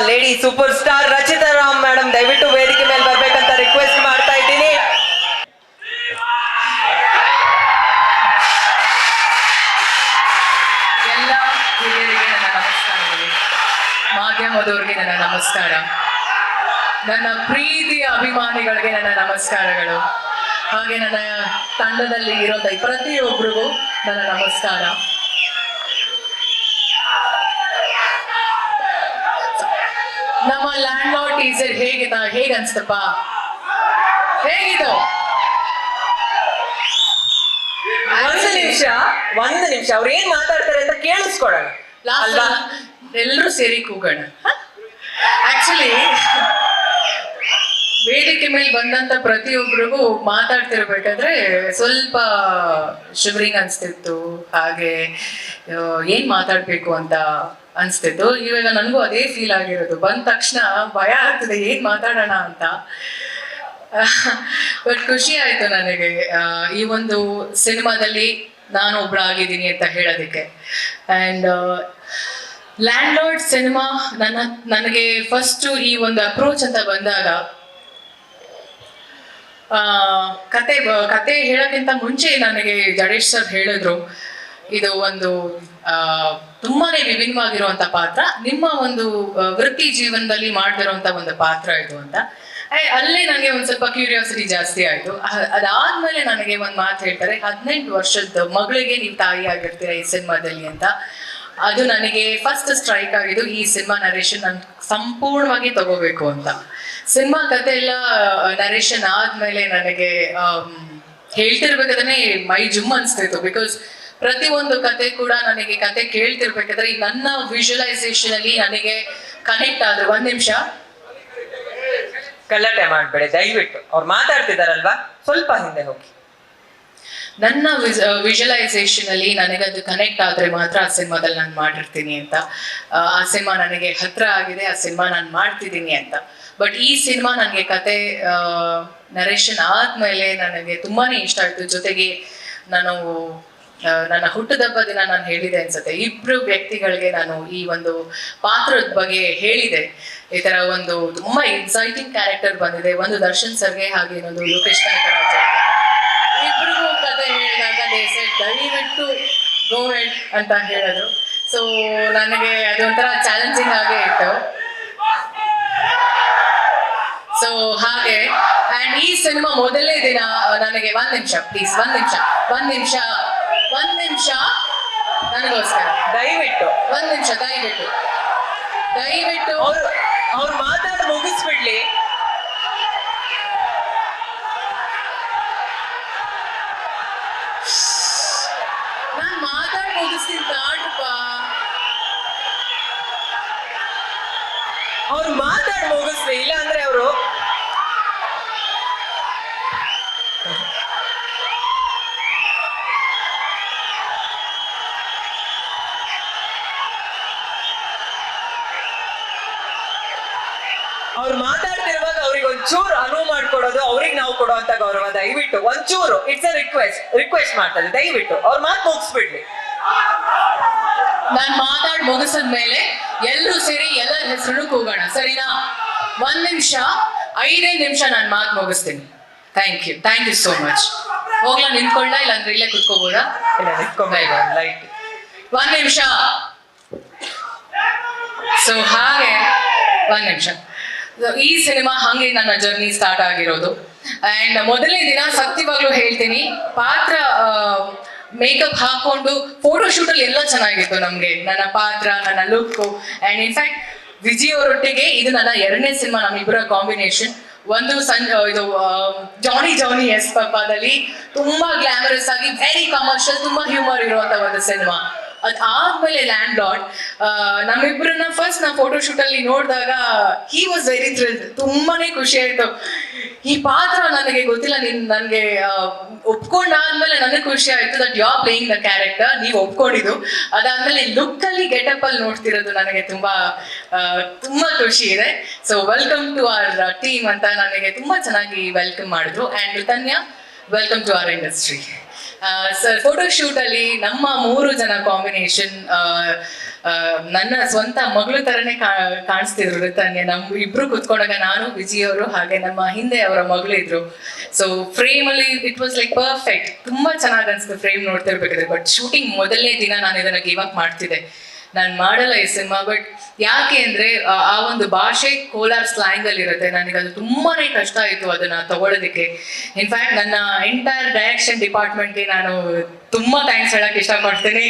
Lady superstar Rachita Ram madam ದಯವಿಟ್ಟು ವೇದಿಕೆ ಮೇಲೆ ಬರ್ಬೇಕಂತ ರಿಕ್ವೆಸ್ಟ್ ಮಾಡ್ತಾ ಇದ್ದೀನಿ. ಎಲ್ಲ ಹಿರಿಯರಿಗೆ ನನ್ನ ನಮಸ್ಕಾರಗಳು, ಮಾಧ್ಯಮದವರಿಗೆ ನನ್ನ ನಮಸ್ಕಾರ, ನನ್ನ ಪ್ರೀತಿಯ ಅಭಿಮಾನಿಗಳಿಗೆ ನನ್ನ ನಮಸ್ಕಾರಗಳು, ಹಾಗೆ ನನ್ನ ತಂಡದಲ್ಲಿ ಇರೋ ಪ್ರತಿಯೊಬ್ಬರಿಗೂ ನನ್ನ ನಮಸ್ಕಾರ. ನಮ್ಮ ಲ್ಯಾಂಡ್ ಲಾರ್ಡ್ ಟೀಸರ್ ಹೇಗೆ ಅನ್ಸ್ತಪ್ಪ? ಹೇಗಿತ್ತು? ಒಂದು ನಿಮಿಷ ಅವ್ರು ಏನ್ ಮಾತಾಡ್ತಾರೆ ಅಂತ ಕೇಳಿಸ್ಕೊಡೋಣ. ಎಲ್ಲರೂ ಸೇರಿ ಕೂಗೋಣ. ಆಕ್ಚುಲಿ ವೇದಿಕೆ ಮೇಲೆ ಬಂದಂತ ಪ್ರತಿಯೊಬ್ಬರಿಗೂ ಮಾತಾಡ್ತಿರ್ಬೇಕಾದ್ರೆ ಸ್ವಲ್ಪ ಶಿವರಿಂಗ್ ಅನ್ಸ್ತಿತ್ತು, ಹಾಗೆ ಏನ್ ಮಾತಾಡ್ಬೇಕು ಅಂತ ಅನ್ಸ್ತಿತ್ತು. ಇವಾಗ ನನಗೂ ಅದೇ ಫೀಲ್ ಆಗಿರೋದು. ಬಂದ ತಕ್ಷಣ ಭಯ ಆಗ್ತದೆ ಏನ್ ಮಾತಾಡೋಣ ಅಂತ. ಬಟ್ ಖುಷಿ ಆಯ್ತು ನನಗೆ ಈ ಒಂದು ಸಿನಿಮಾದಲ್ಲಿ ನಾನು ಒಬ್ಬಳಾಗಿದ್ದೀನಿ ಅಂತ ಹೇಳೋದಕ್ಕೆ. ಆ್ಯಂಡ್ ಲ್ಯಾಂಡ್ ಲಾರ್ಡ್ ಸಿನಿಮಾ ನನಗೆ ಫಸ್ಟು ಈ ಒಂದು ಅಪ್ರೋಚ್ ಅಂತ ಬಂದಾಗ ಕತೆ ಹೇಳೋಕ್ಕಿಂತ ಮುಂಚೆ ನನಗೆ ಜಡೇಶ್ ಸರ್ ಹೇಳಿದ್ರು, ಇದು ಒಂದು ತುಂಬಾನೇ ವಿಭಿನ್ನವಾಗಿರುವಂತ ಪಾತ್ರ, ನಿಮ್ಮ ಒಂದು ವೃತ್ತಿ ಜೀವನದಲ್ಲಿ ಮಾಡ್ತಿರುವಂತ ಒಂದು ಪಾತ್ರ ಇದು ಅಂತ. ಅಲ್ಲೇ ನನಗೆ ಒಂದ್ ಸ್ವಲ್ಪ ಕ್ಯೂರಿಯಾಸಿಟಿ ಜಾಸ್ತಿ ಆಯ್ತು. ಅದಾದ್ಮೇಲೆ ನನಗೆ ಒಂದ್ ಮಾತು ಹೇಳ್ತಾರೆ, 18 ವರ್ಷದ ಮಗಳಿಗೆ ನೀವು ತಾಯಿ ಆಗಿರ್ತೀರ ಈ ಸಿನಿಮಾದಲ್ಲಿ ಅಂತ. ಅದು ನನಗೆ ಫಸ್ಟ್ ಸ್ಟ್ರೈಕ್ ಆಗಿದ್ದು. ಈ ಸಿನಿಮಾ ನರೇಶನ್ ನಾನು ಸಂಪೂರ್ಣವಾಗಿ ತಗೋಬೇಕು ಅಂತ. ಸಿನಿಮಾ ಕತೆ ಎಲ್ಲ ನರೇಶನ್ ಆದ್ಮೇಲೆ ನನಗೆ ಹೇಳ್ತಿರ್ಬೇಕಾದ್ರೆ ಮೈ ಜುಮ್ ಅನ್ಸ್ತಿತ್ತು. ಬಿಕಾಸ್ ಪ್ರತಿಯೊಂದು ಕತೆ ಕೂಡ ನನಗೆ ಕತೆ ಕೇಳ್ತಿರ್ಬೇಕಾದ್ರೆ ಈ ನನ್ನ ವಿಜುವಲೈಸೇಷನ್ ಅಲ್ಲಿ ನನಗೆ ಕನೆಕ್ಟ್ ಆದ್ರು. ಒಂದ್ ನಿಮಿಷ ಗಲಾಟೆ ಮಾಡ್ಬೇಡಿ ದಯವಿಟ್ಟು, ಅವ್ರು ಮಾತಾಡ್ತಿದಾರಲ್ವಾ ಸ್ವಲ್ಪ ಹಿಂದೆ ಹೋಗಿ. ನನ್ನ ವಿಜುವಲೈಸೇಷನ್ ಅಲ್ಲಿ ನನಗದು ಕನೆಕ್ಟ್ ಆದ್ರೆ ಮಾತ್ರ ಆ ಸಿನಿಮಾದಲ್ಲಿ ನಾನು ಮಾಡಿರ್ತೀನಿ ಅಂತ. ಆ ಸಿನಿಮಾ ನನಗೆ ಹತ್ರ ಆಗಿದೆ, ಆ ಸಿನಿಮಾ ನಾನು ಮಾಡ್ತಿದ್ದೀನಿ ಅಂತ. ಬಟ್ ಈ ಸಿನಿಮಾ ನನಗೆ ಕತೆ ನರೇಶನ್ ಆದ್ಮೇಲೆ ನನಗೆ ತುಂಬಾನೇ ಇಷ್ಟ ಆಯ್ತು. ಜೊತೆಗೆ ನಾನು ನನ್ನ ಹುಟ್ಟುಹಬ್ಬ ದಿನ ನಾನು ಹೇಳಿದೆ ಅನ್ಸುತ್ತೆ, 2 ವ್ಯಕ್ತಿಗಳಿಗೆ ನಾನು ಈ ಒಂದು ಪಾತ್ರದ ಬಗ್ಗೆ ಹೇಳಿದೆ. ಈ ತರ ಒಂದು ತುಂಬಾ ಎಕ್ಸೈಟಿಂಗ್ ಕ್ಯಾರೆಕ್ಟರ್ ಬಂದಿದೆ, ಒಂದು ದರ್ಶನ್ ಸರ್ಗೆ ಹಾಗೆ ಇನ್ನೊಂದು ಲೋಕೇಶ್ ಕನಕರಾಜ್. ಇಬ್ರಿಗೂ ಕತೆ ಹೇಳಿದಾಗ ದಯವಿಟ್ಟು ಗೋ ಹೆಡ್ ಅಂತ ಹೇಳಿದ್ರು. ಸೊ ನನಗೆ ಅದೊಂಥರ ಚಾಲೆಂಜಿಂಗ್ ಆಗೇ ಇತ್ತು. ಸೊ ಹಾಗೆ ಅಂಡ್ ಈ ಸಿನಿಮಾ ಮೊದಲನೇ ದಿನ ನನಗೆ ಒಂದ್ ನಿಮಿಷ ನನಗೋಸ್ಕರ ದಯವಿಟ್ಟು ಒಂದ್ ನಿಮಿಷ ದಯವಿಟ್ಟು ಅವ್ರು ಮಾತಾಡಿ ಮುಗಿಸ್ಬಿಡ್ಲಿ. ನಾನ್ ಮಾತಾಡಿ ಮುಗಿಸ್ತೀನಿ ತಾಟಪ್ಪ. ಅವ್ರು ಮಾತಾಡಿ ಮುಗಿಸ್ಲಿ, ಇಲ್ಲ ಅಂದ್ರೆ ಅವರು ಮಾತಾಡ್ತಿರುವಾಗ ಅವ್ರಿಗೆ ಒಂಚೂರು ಅನುವು ಮಾಡ್ಕೊಡೋದು ಅವ್ರಿಗೆ ನಾವು ಕೊಡುವಂತ ಗೌರವ. ದಯವಿಟ್ಟು ಒಂಚೂರು ಇಟ್ಸ್ ಅ ರಿಕ್ವೆಸ್ಟ್ ಮಾಡ್ತಾರೆ, ದಯವಿಟ್ಟು ಅವ್ರ ಮಾತು ಮುಗಿಸ್ಬಿಡ್ಲಿ. ನಾನ್ ಮಾತಾಡಿ ಮುಗಿಸಿದ್ಮೇಲೆ ಎಲ್ಲರೂ ಸೇರಿ ಎಲ್ಲರ ಹೆಸರು ಕೂಗೋಣ, ಸರಿನಾ? 1 ನಿಮಿಷ 5 ನಿಮಿಷ ನಾನು ಮಾತು ಮುಗಿಸ್ತೀನಿ. Thank you so much. ಹೋಗ್ಲಾ ನಿಂತ್ಕೊಳ್ಳ, ಇಲ್ಲ ಅಂದ್ರೆ ಇಲ್ಲೇ ಕುತ್ಕೋಬೋದಾ? ಇಲ್ಲ ಲೈಟ್ 1 ನಿಮಿಷ. ಸೊ ಹಾಗೆ 1 ನಿಮಿಷ. ಈ ಸಿನಿಮಾ ಹಂಗೆ ನನ್ನ ಜರ್ನಿ ಸ್ಟಾರ್ಟ್ ಆಗಿರೋದು. ಅಂಡ್ ಮೊದಲನೇ ದಿನ ಸತ್ಯವಾಗ್ಲೂ ಹೇಳ್ತೀನಿ, ಪಾತ್ರ ಮೇಕಪ್ ಹಾಕೊಂಡು ಫೋಟೋಶೂಟ್ ಅಲ್ಲಿ ಎಲ್ಲ ಚೆನ್ನಾಗಿತ್ತು ನಮ್ಗೆ, ನನ್ನ ಪಾತ್ರ, ನನ್ನ ಲುಕ್. ಅಂಡ್ ಇನ್ಫ್ಯಾಕ್ಟ್ ವಿಜಯ್ ಅವರೊಟ್ಟಿಗೆ ಇದು ನನ್ನ 2ನೇ ಸಿನಿಮಾ, ನಮ್ಮಿಬ್ಬರ ಕಾಂಬಿನೇಷನ್. ಒಂದು ಇದು ಜಾನಿ ಎಸ್ ಪಾಪಾದಲ್ಲಿ ತುಂಬಾ ಗ್ಲಾಮರಸ್ ಆಗಿ ವೆರಿ ಕಮರ್ಷಿಯಲ್, ತುಂಬಾ ಹ್ಯೂಮರ್ ಇರುವಂತ ಒಂದು ಸಿನಿಮಾ. ಅದಾದ್ಮೇಲೆ ಲ್ಯಾಂಡ್ ಲಾರ್ಡ್ ನಮ್ಮಿಬ್ಬರನ್ನ ಫಸ್ಟ್ ನಾ ಫೋಟೋಶೂಟ್ ಅಲ್ಲಿ ನೋಡಿದಾಗ ಹಿ ವಾಸ್ ವೆರಿ ಥ್ರಿಲ್ಡ್. ತುಂಬಾನೇ ಖುಷಿ ಆಯ್ತು. ಈ ಪಾತ್ರ ನನಗೆ ಗೊತ್ತಿಲ್ಲ, ನನಗೆ ಒಪ್ಕೊಂಡಾದ್ಮೇಲೆ ನನಗೆ ಖುಷಿ ಆಯ್ತು that you are playing the character. ನೀವು ಒಪ್ಕೊಂಡಿದ್ದು. ಅದಾದ್ಮೇಲೆ ಲುಕ್ ಅಲ್ಲಿ ಗೆಟಪ್ ಅಲ್ಲಿ ನೋಡ್ತಿರೋದು ನನಗೆ ತುಂಬಾ ಖುಷಿ ಇದೆ. So welcome to our team ಅಂತ ನನಗೆ ತುಂಬಾ ಚೆನ್ನಾಗಿ ವೆಲ್ಕಮ್ ಮಾಡಿದ್ರು. And Ritanya, welcome to our industry. Sir photoshoot ಅಲ್ಲಿ ನಮ್ಮ 3 ಜನ ಕಾಂಬಿನೇಷನ್ ನನ್ನ ಸ್ವಂತ ಮಗಳು ತರನೇ ಕಾಣಿಸ್ತಿದ್ರು ಋತನ್ಗೆ. ನಮ್ ಇಬ್ರು ಕುತ್ಕೊಂಡಾಗ ನಾನು ವಿಜಯ್ ಅವರು ಹಾಗೆ ನಮ್ಮ ಹಿಂದೆ ಅವರ ಮಗಳು ಇದ್ರು. ಸೊ ಫ್ರೇಮ್ ಅಲ್ಲಿ ಇಟ್ ವಾಸ್ ಲೈಕ್ ಪರ್ಫೆಕ್ಟ್. ತುಂಬಾ ಚೆನ್ನಾಗಿ ಅನ್ಸುತ್ತೆ ಫ್ರೇಮ್ ನೋಡ್ತಿರ್ಬೇಕಾದ್ರೆ. ಬಟ್ ಶೂಟಿಂಗ್ ಮೊದಲನೇ ದಿನ ನಾನು ಇದನ್ನ ಗಿವ್ ಅಪ್ ಮಾಡ್ತಿದ್ದೆ, ನಾನು ಮಾಡಲ್ಲ ಈ ಸಿನಿಮಾ. ಬಟ್ ಯಾಕೆ ಅಂದ್ರೆ ಆ ಒಂದು ಭಾಷೆ ಕೋಲಾರ್ ಸ್ಲ್ಯಾಂಗ್ ಅಲ್ಲಿ ಇರುತ್ತೆ. ನನಗೆ ಅದು ತುಂಬಾನೇ ಕಷ್ಟ ಆಯಿತು ಅದನ್ನ ತಗೊಳ್ಳೋದಕ್ಕೆ. ಇನ್ಫ್ಯಾಕ್ಟ್ ನನ್ನ ಎಂಟೈರ್ ಡೈರೆಕ್ಷನ್ ಡಿಪಾರ್ಟ್ಮೆಂಟ್ಗೆ ನಾನು ತುಂಬಾ ಥ್ಯಾಂಕ್ಸ್ ಹೇಳಕ್ ಇಷ್ಟಪಡ್ತೀನಿ.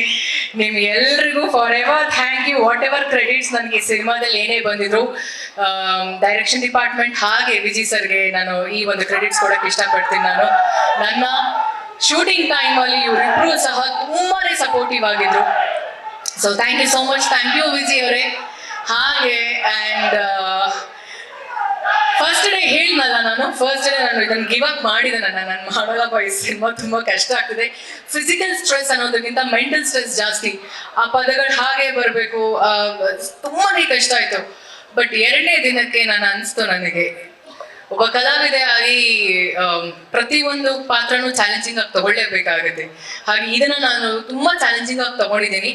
ನಿಮ್ಗೆ ಎಲ್ರಿಗೂ forever thank you. Whatever credits ನನಗೆ ಸಿನಿಮಾದಲ್ಲಿ ಏನೇ ಬಂದಿದ್ರು, ಡೈರೆಕ್ಷನ್ ಡಿಪಾರ್ಟ್ಮೆಂಟ್ ಹಾಗೆ ವಿಜಯ್ ಸರ್ಗೆ ನಾನು ಈ ಒಂದು ಕ್ರೆಡಿಟ್ಸ್ ಕೊಡಕ್ಕೆ ಇಷ್ಟಪಡ್ತೀನಿ. ನಾನು ನನ್ನ ಶೂಟಿಂಗ್ ಟೈಮಲ್ಲಿ ಇವರಿಬ್ರು ಸಹ ತುಂಬಾನೇ ಸಪೋರ್ಟಿವ್ ಆಗಿದ್ರು. So thank you so much. Thank you Vijay ಅವರೇ. ಹಾಗೆ ಆ್ಯಂಡ್ ಫಸ್ಟ್ ಡೇ ಹೇಳಿದ್ನಲ್ಲ ನಾನು, ಫಸ್ಟ್ ಡೇ ನಾನು ಇದನ್ನು ಗಿವ್ ಅಪ್ ಮಾಡಿದೆ. ನಾನು ಮಾಡಲ್ಲಪ್ಪ ಈ ಸಿನಿಮಾ ತುಂಬ ಕಷ್ಟ ಆಗ್ತದೆ. ಫಿಸಿಕಲ್ ಸ್ಟ್ರೆಸ್ ಅನ್ನೋದಕ್ಕಿಂತ ಮೆಂಟಲ್ ಸ್ಟ್ರೆಸ್ ಜಾಸ್ತಿ. ಆ ಪದಗಳು ಹಾಗೆ ಬರಬೇಕು, ತುಂಬಾನೇ ಕಷ್ಟ ಆಯಿತು. ಬಟ್ ಎರಡನೇ ದಿನಕ್ಕೆ ನಾನು ಅನಿಸ್ತು ನನಗೆ ಒಬ್ಬ ಕಲಾವಿದೆ ಆಗಿ ಪ್ರತಿಯೊಂದು ಪಾತ್ರನೂ ಚಾಲೆಂಜಿಂಗ್ ಆಗಿ ತಗೊಳ್ಳೇಬೇಕಾಗುತ್ತೆ. ಹಾಗೆ ಇದನ್ನ ನಾನು ತುಂಬಾ ಚಾಲೆಂಜಿಂಗ್ ಆಗಿ ತಗೊಂಡಿದ್ದೀನಿ,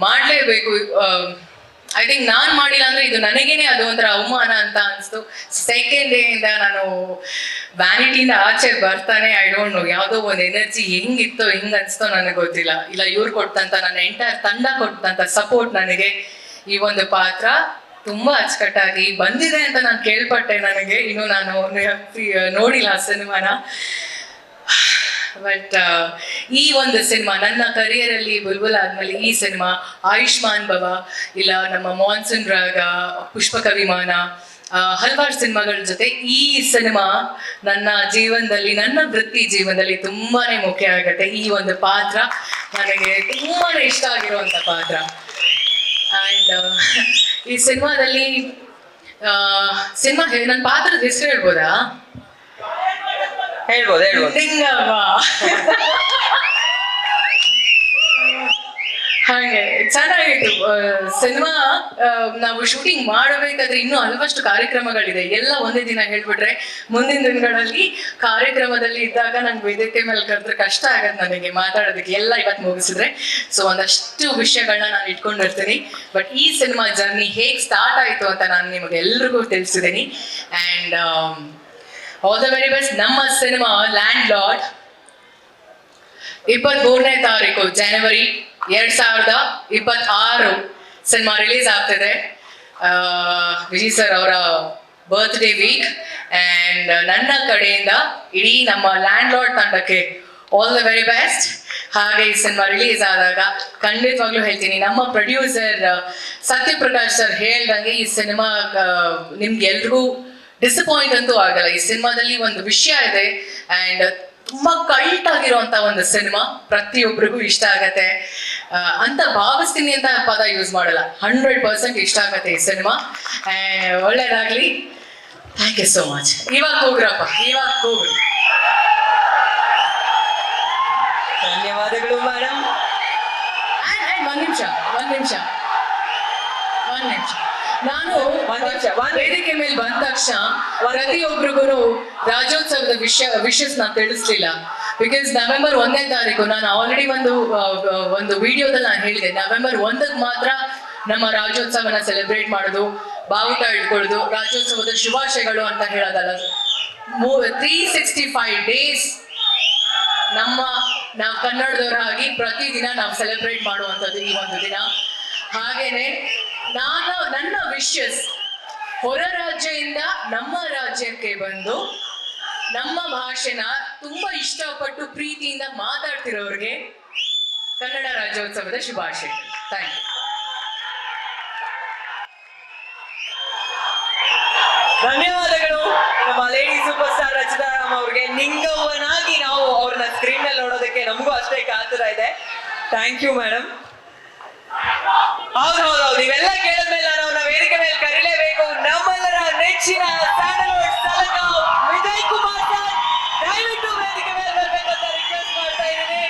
ಮಾಡಲೇಬೇಕು. ಐ ಥಿಂಕ್ ನಾನು ಮಾಡಿಲ್ಲ ಅಂದ್ರೆ ಇದು ನನಗೇನೆ ಅದು ಒಂಥರ ಅವಮಾನ ಅಂತ ಅನಿಸ್ತು. ಸೆಕೆಂಡ್ ಡೇ ಇಂದ ನಾನು ವ್ಯಾನಿಟಿಯಿಂದ ಆಚೆ ಬರ್ತಾನೆ ಐ ಡೋಂಟ್ ನೋ, ಯಾವುದೋ ಒಂದು ಎನರ್ಜಿ ಹೆಂಗಿತ್ತೋ ಹೆಂಗ್ ಅನಿಸ್ತೋ ನನಗೆ ಗೊತ್ತಿಲ್ಲ. ಇಲ್ಲ ಇವ್ರು ಕೊಟ್ಟಂತ ನನ್ನ ಎಂಟೈರ್ ತಂಡ ಕೊಟ್ಟಂತ ಸಪೋರ್ಟ್ ನನಗೆ ಈ ಒಂದು ಪಾತ್ರ ತುಂಬಾ ಅಚ್ಚುಕಟ್ಟಾಗಿ ಬಂದಿದೆ ಅಂತ ನಾನು ಕೇಳ್ಪಟ್ಟೆ. ನನಗೆ ಇನ್ನು ನಾನು ನೋಡಿಲ್ಲ ಆ ಸಿನಿಮಾನ. ಬಟ್ ಈ ಒಂದು ಸಿನಿಮಾ ನನ್ನ ಕರಿಯರಲ್ಲಿ ಬುಲ್ಬುಲ್ ಆದ್ಮೇಲೆ ಈ ಸಿನಿಮಾ, ಆಯುಷ್ಮಾನ್ ಭವ, ಇಲ್ಲ ನಮ್ಮ ಮಾನ್ಸೂನ್ ರಾಗ, ಪುಷ್ಪಕ ವಿಮಾನ, ಹಲವಾರು ಸಿನಿಮಾಗಳ ಜೊತೆ ಈ ಸಿನಿಮಾ ನನ್ನ ಜೀವನದಲ್ಲಿ, ನನ್ನ ವೃತ್ತಿ ಜೀವನದಲ್ಲಿ ತುಂಬಾನೇ ಮುಖ್ಯ ಆಗುತ್ತೆ. ಈ ಒಂದು ಪಾತ್ರ ನನಗೆ ತುಂಬಾನೇ ಇಷ್ಟ ಆಗಿರುವಂತ ಪಾತ್ರ. ಆ್ಯಂಡ್ ಈ ಸಿನಿಮಾದಲ್ಲಿ ನನ್ನ ಪಾತ್ರದ ಹೆಸರು ಹೇಳ್ಬೋದಾ? ಹೇಳ್ಬೋದು. ಲಿಂಗವ್ವ. ಹಾಗೆ ಚೆನ್ನಾಗಿತ್ತು ಸಿನಿಮಾ. ನಾವು ಶೂಟಿಂಗ್ ಮಾಡಬೇಕಾದ್ರೆ ಇನ್ನೂ ಹಲವಷ್ಟು ಕಾರ್ಯಕ್ರಮಗಳಿದೆ. ಎಲ್ಲ ಒಂದೇ ದಿನ ಹೇಳ್ಬಿಟ್ರೆ ಮುಂದಿನ ದಿನಗಳಲ್ಲಿ ಕಾರ್ಯಕ್ರಮದಲ್ಲಿ ಇದ್ದಾಗ ನಂಗೆ ವೇದಿಕೆ ಮೇಲೆ ಕರೆದ್ರೆ ಕಷ್ಟ ಆಗತ್ತೆ ನನಗೆ ಮಾತಾಡೋದಕ್ಕೆ. ಎಲ್ಲ ಇವತ್ತು ಮುಗಿಸಿದ್ರೆ ಸೊ ಒಂದಷ್ಟು ವಿಷಯಗಳನ್ನ ನಾನು ಇಟ್ಕೊಂಡಿರ್ತೀನಿ. ಬಟ್ ಈ ಸಿನಿಮಾ ಜರ್ನಿ ಹೇಗೆ ಸ್ಟಾರ್ಟ್ ಆಯಿತು ಅಂತ ನಾನು ನಿಮಗೆ ಎಲ್ರಿಗೂ ತಿಳಿಸಿದ್ದೀನಿ. And all the very best. ನಮ್ಮ ಸಿನಿಮಾ ಲ್ಯಾಂಡ್ ಲಾರ್ಡ್ 23ನೇ ತಾರೀಕು ಜನವರಿ 2026 ಸಿನಿಮಾ ರಿಲೀಸ್ ಆಗ್ತಿದೆ. ವಿಜಯ್ ಸರ್ ಅವರ ಬರ್ತ್ಡೇ ವೀಕ್. ಆ್ಯಂಡ್ ನನ್ನ ಕಡೆಯಿಂದ ಇಡೀ ನಮ್ಮ ಲ್ಯಾಂಡ್ ಲಾರ್ಡ್ ತಂಡಕ್ಕೆ ಆಲ್ ದ ವೆರಿ ಬೆಸ್ಟ್. ಹಾಗೆ ಈ ಸಿನಿಮಾ ರಿಲೀಸ್ ಆದಾಗ ಖಂಡಿತವಾಗ್ಲೂ ಹೇಳ್ತೀನಿ, ನಮ್ಮ ಪ್ರೊಡ್ಯೂಸರ್ ಸತ್ಯಪ್ರಕಾಶ್ ಸರ್ ಹೇಳ್ದಂಗೆ ಈ ಸಿನಿಮಾ ನಿಮ್ಗೆ ಎಲ್ರಿಗೂ ಡಿಸಪಾಯಿಂಟ್ ಅಂತೂ ಆಗಲ್ಲ. ಈ ಸಿನಿಮಾದಲ್ಲಿ ಒಂದು ವಿಷಯ ಇದೆ ಆ್ಯಂಡ್ ತುಂಬಾ ಕಲ್ಟ್ ಆಗಿರುವಂತ ಒಂದು ಸಿನಿಮಾ, ಪ್ರತಿಯೊಬ್ಬರಿಗೂ ಇಷ್ಟ ಆಗತ್ತೆ ಅಂತ ಭಾವಿಸ್ತೀನಿ ಅಂತ ಪದ ಯೂಸ್ ಮಾಡಲ್ಲ. 100% ಇಷ್ಟ ಆಗತ್ತೆ ಈ ಸಿನಿಮಾ. ಒಳ್ಳೇದಾಗ್ಲಿ. Thank you so much. ಇವಾಗ ಹೋಗ್ರಪ್ಪ, ಇವಾಗ ಹೋಗ್ರಿ. ಧನ್ಯವಾದಗಳು ಮೇಡಮ್. ಒಂದ್ ನಿಮಿಷ ನಾನು ವೇದಿಕೆ ಮೇಲೆ ಬಂದ ತಕ್ಷಣ ಪ್ರತಿಯೊಬ್ಬರಿಗೂ ರಾಜ್ಯೋತ್ಸವದ ವಿಷಸ್ ನಾನು ತಿಳಿಸ್ಲಿಲ್ಲ. ಬಿಕಾಸ್ ನವೆಂಬರ್ 1ನೇ ತಾರೀಕು ನಾನು ಆಲ್ರೆಡಿ ಒಂದು ವಿಡಿಯೋದಲ್ಲಿ ನಾನು ಹೇಳಿದೆ, ನವೆಂಬರ್ 1ಕ್ಕೆ ಮಾತ್ರ ನಮ್ಮ ರಾಜ್ಯೋತ್ಸವನ ಸೆಲೆಬ್ರೇಟ್ ಮಾಡೋದು, ಬಾವುಟ ಇಟ್ಕೊಳ್ಳೋದು, ರಾಜ್ಯೋತ್ಸವದ ಶುಭಾಶಯಗಳು ಅಂತ ಹೇಳೋದಲ್ಲ. 365 ಡೇಸ್ ನಾವು ಕನ್ನಡದವರಾಗಿ ಪ್ರತಿದಿನ ನಾವು ಸೆಲೆಬ್ರೇಟ್ ಮಾಡುವಂಥದ್ದು ಈ ಒಂದು ದಿನ. ಹಾಗೇನೆ ನನ್ನ ವಿಶಸ್ ಹೊರ ರಾಜ್ಯದಿಂದ ನಮ್ಮ ರಾಜ್ಯಕ್ಕೆ ಬಂದು ನಮ್ಮ ಭಾಷೆನ ತುಂಬಾ ಇಷ್ಟಪಟ್ಟು ಪ್ರೀತಿಯಿಂದ ಮಾತಾಡ್ತಿರೋರಿಗೆ ಕನ್ನಡ ರಾಜ್ಯೋತ್ಸವದ ಶುಭಾಶಯಗಳು. Thank you. ಧನ್ಯವಾದಗಳು ನಮ್ಮ lady superstar Rachita Ram ಅವ್ರಿಗೆ. ನಿಂಗವ್ವನಾಗಿ ನಾವು ಅವ್ರನ್ನ ಸ್ಕ್ರೀನ್ ನಲ್ಲಿ ನೋಡೋದಕ್ಕೆ ನಮಗೂ ಅಷ್ಟೇ ಕಾತರ ಇದೆ. Thank you madam. ಹೌದು, ಇವೆಲ್ಲ ಕೇಳಿದ್ಮೇಲೆ ನಾನು ಅವ್ರನ್ನ ವೇದಿಕೆ ಮೇಲೆ ಕರೀಲೇಬೇಕು. ನಮ್ಮೆಲ್ಲರ ನೆಚ್ಚಿನ ಸ್ಯಾಂಡಲ್ವುಡ್ ಸಲಗಾವ್ ವಿಜಯ್ ಕುಮಾರ್ ಸರ್, ದಯವಿಟ್ಟು ವೇದಿಕೆ ಮೇಲೆ ಬರ್ಬೇಕಂತ ರಿಕ್ವೆಸ್ಟ್ ಮಾಡ್ತಾ ಇದ್ದೀನಿ.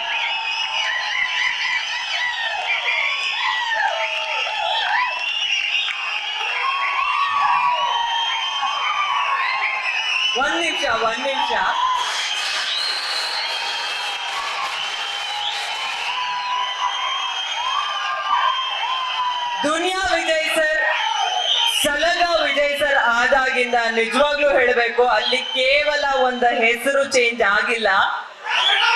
ಒಂದ್ ನಿಮಿಷ ದುನಿಯಾ ವಿಜಯ್ ಸರ್, ಸಲಗ ವಿಜಯ್ ಸರ್ ಆದಾಗಿಂದ ನಿಜವಾಗ್ಲೂ ಹೇಳಬೇಕು, ಅಲ್ಲಿ ಕೇವಲ ಒಂದು ಹೆಸರು ಚೇಂಜ್ ಆಗಿಲ್ಲ,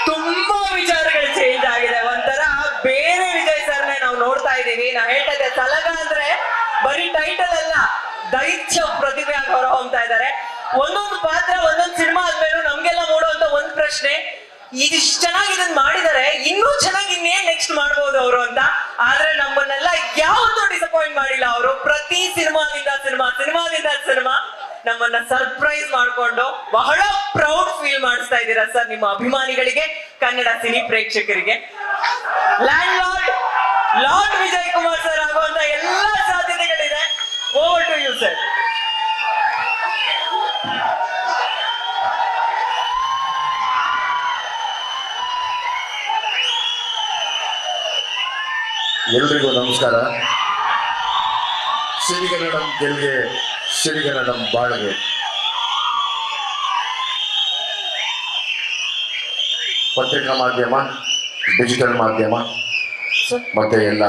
ತುಂಬಾ ವಿಚಾರಗಳು ಚೇಂಜ್ ಆಗಿದೆ. ಒಂಥರ ಬೇರೆ ವಿಜಯ್ ಸರ್ನೇ ನಾವು ನೋಡ್ತಾ ಇದೀವಿ. ನಾ ಹೇಳ್ತಾ ಇದ್ದೆ, ಸಲಗ ಅಂದ್ರೆ ಬರೀ ಟೈಟಲ್ ಅಲ್ಲ, ದೈತ್ಯ ಪ್ರತಿಭೆಯಾಗಿ ಹೊರ ಹೊಮ್ತಾ ಇದ್ದಾರೆ. ಒಂದೊಂದು ಪಾತ್ರ ಒಂದೊಂದು ಸಿನಿಮಾ ಆದ್ಮೇಲೂ ನಮ್ಗೆಲ್ಲ ಮೂಡುವಂತ ಒಂದ್ ಪ್ರಶ್ನೆ, ಇದಿಷ್ಟು ಚೆನ್ನಾಗಿ ಇದನ್ನ ಮಾಡಿದ್ದಾರೆ, ಇನ್ನೂ ಚೆನ್ನಾಗಿ ಇನ್ನೇನ್ ನೆಕ್ಸ್ಟ್ ಮಾಡ್ಬೋದು ಅವರು ಅಂತ. ಆದ್ರೆ ನಮ್ಮನ್ನೆಲ್ಲ ಯಾವತ್ತೂ ಡಿಸಪಾಯಿಂಟ್ ಮಾಡಿಲ್ಲ ಅವರು. ಪ್ರತಿ ಸಿನಿಮಾದಿಂದ ಸಿನಿಮಾ ನಮ್ಮನ್ನ ಸರ್ಪ್ರೈಸ್ ಮಾಡ್ಕೊಂಡು ಬಹಳ ಪ್ರೌಡ್ ಫೀಲ್ ಮಾಡಿಸ್ತಾ ಇದ್ದೀರಾ ಸರ್, ನಿಮ್ಮ ಅಭಿಮಾನಿಗಳಿಗೆ, ಕನ್ನಡ ಸಿನಿ ಪ್ರೇಕ್ಷಕರಿಗೆ. Landlord Vijay Kumar sir ಆಗುವಂತ ಎಲ್ಲಾ ಸಾಧ್ಯತೆಗಳಿದೆ. Over to you sir. ಎಲ್ರಿಗೂ ನಮಸ್ಕಾರ. ಸಿರಿಗನ್ನಡಂ ಗೆಲ್ಗೆ, ಸಿರಿಗನ್ನಡಂ ಬಾಳ್ಗೆ. ಪತ್ರಿಕಾ ಮಾಧ್ಯಮ, ಡಿಜಿಟಲ್ ಮಾಧ್ಯಮ ಮತ್ತು ಎಲ್ಲ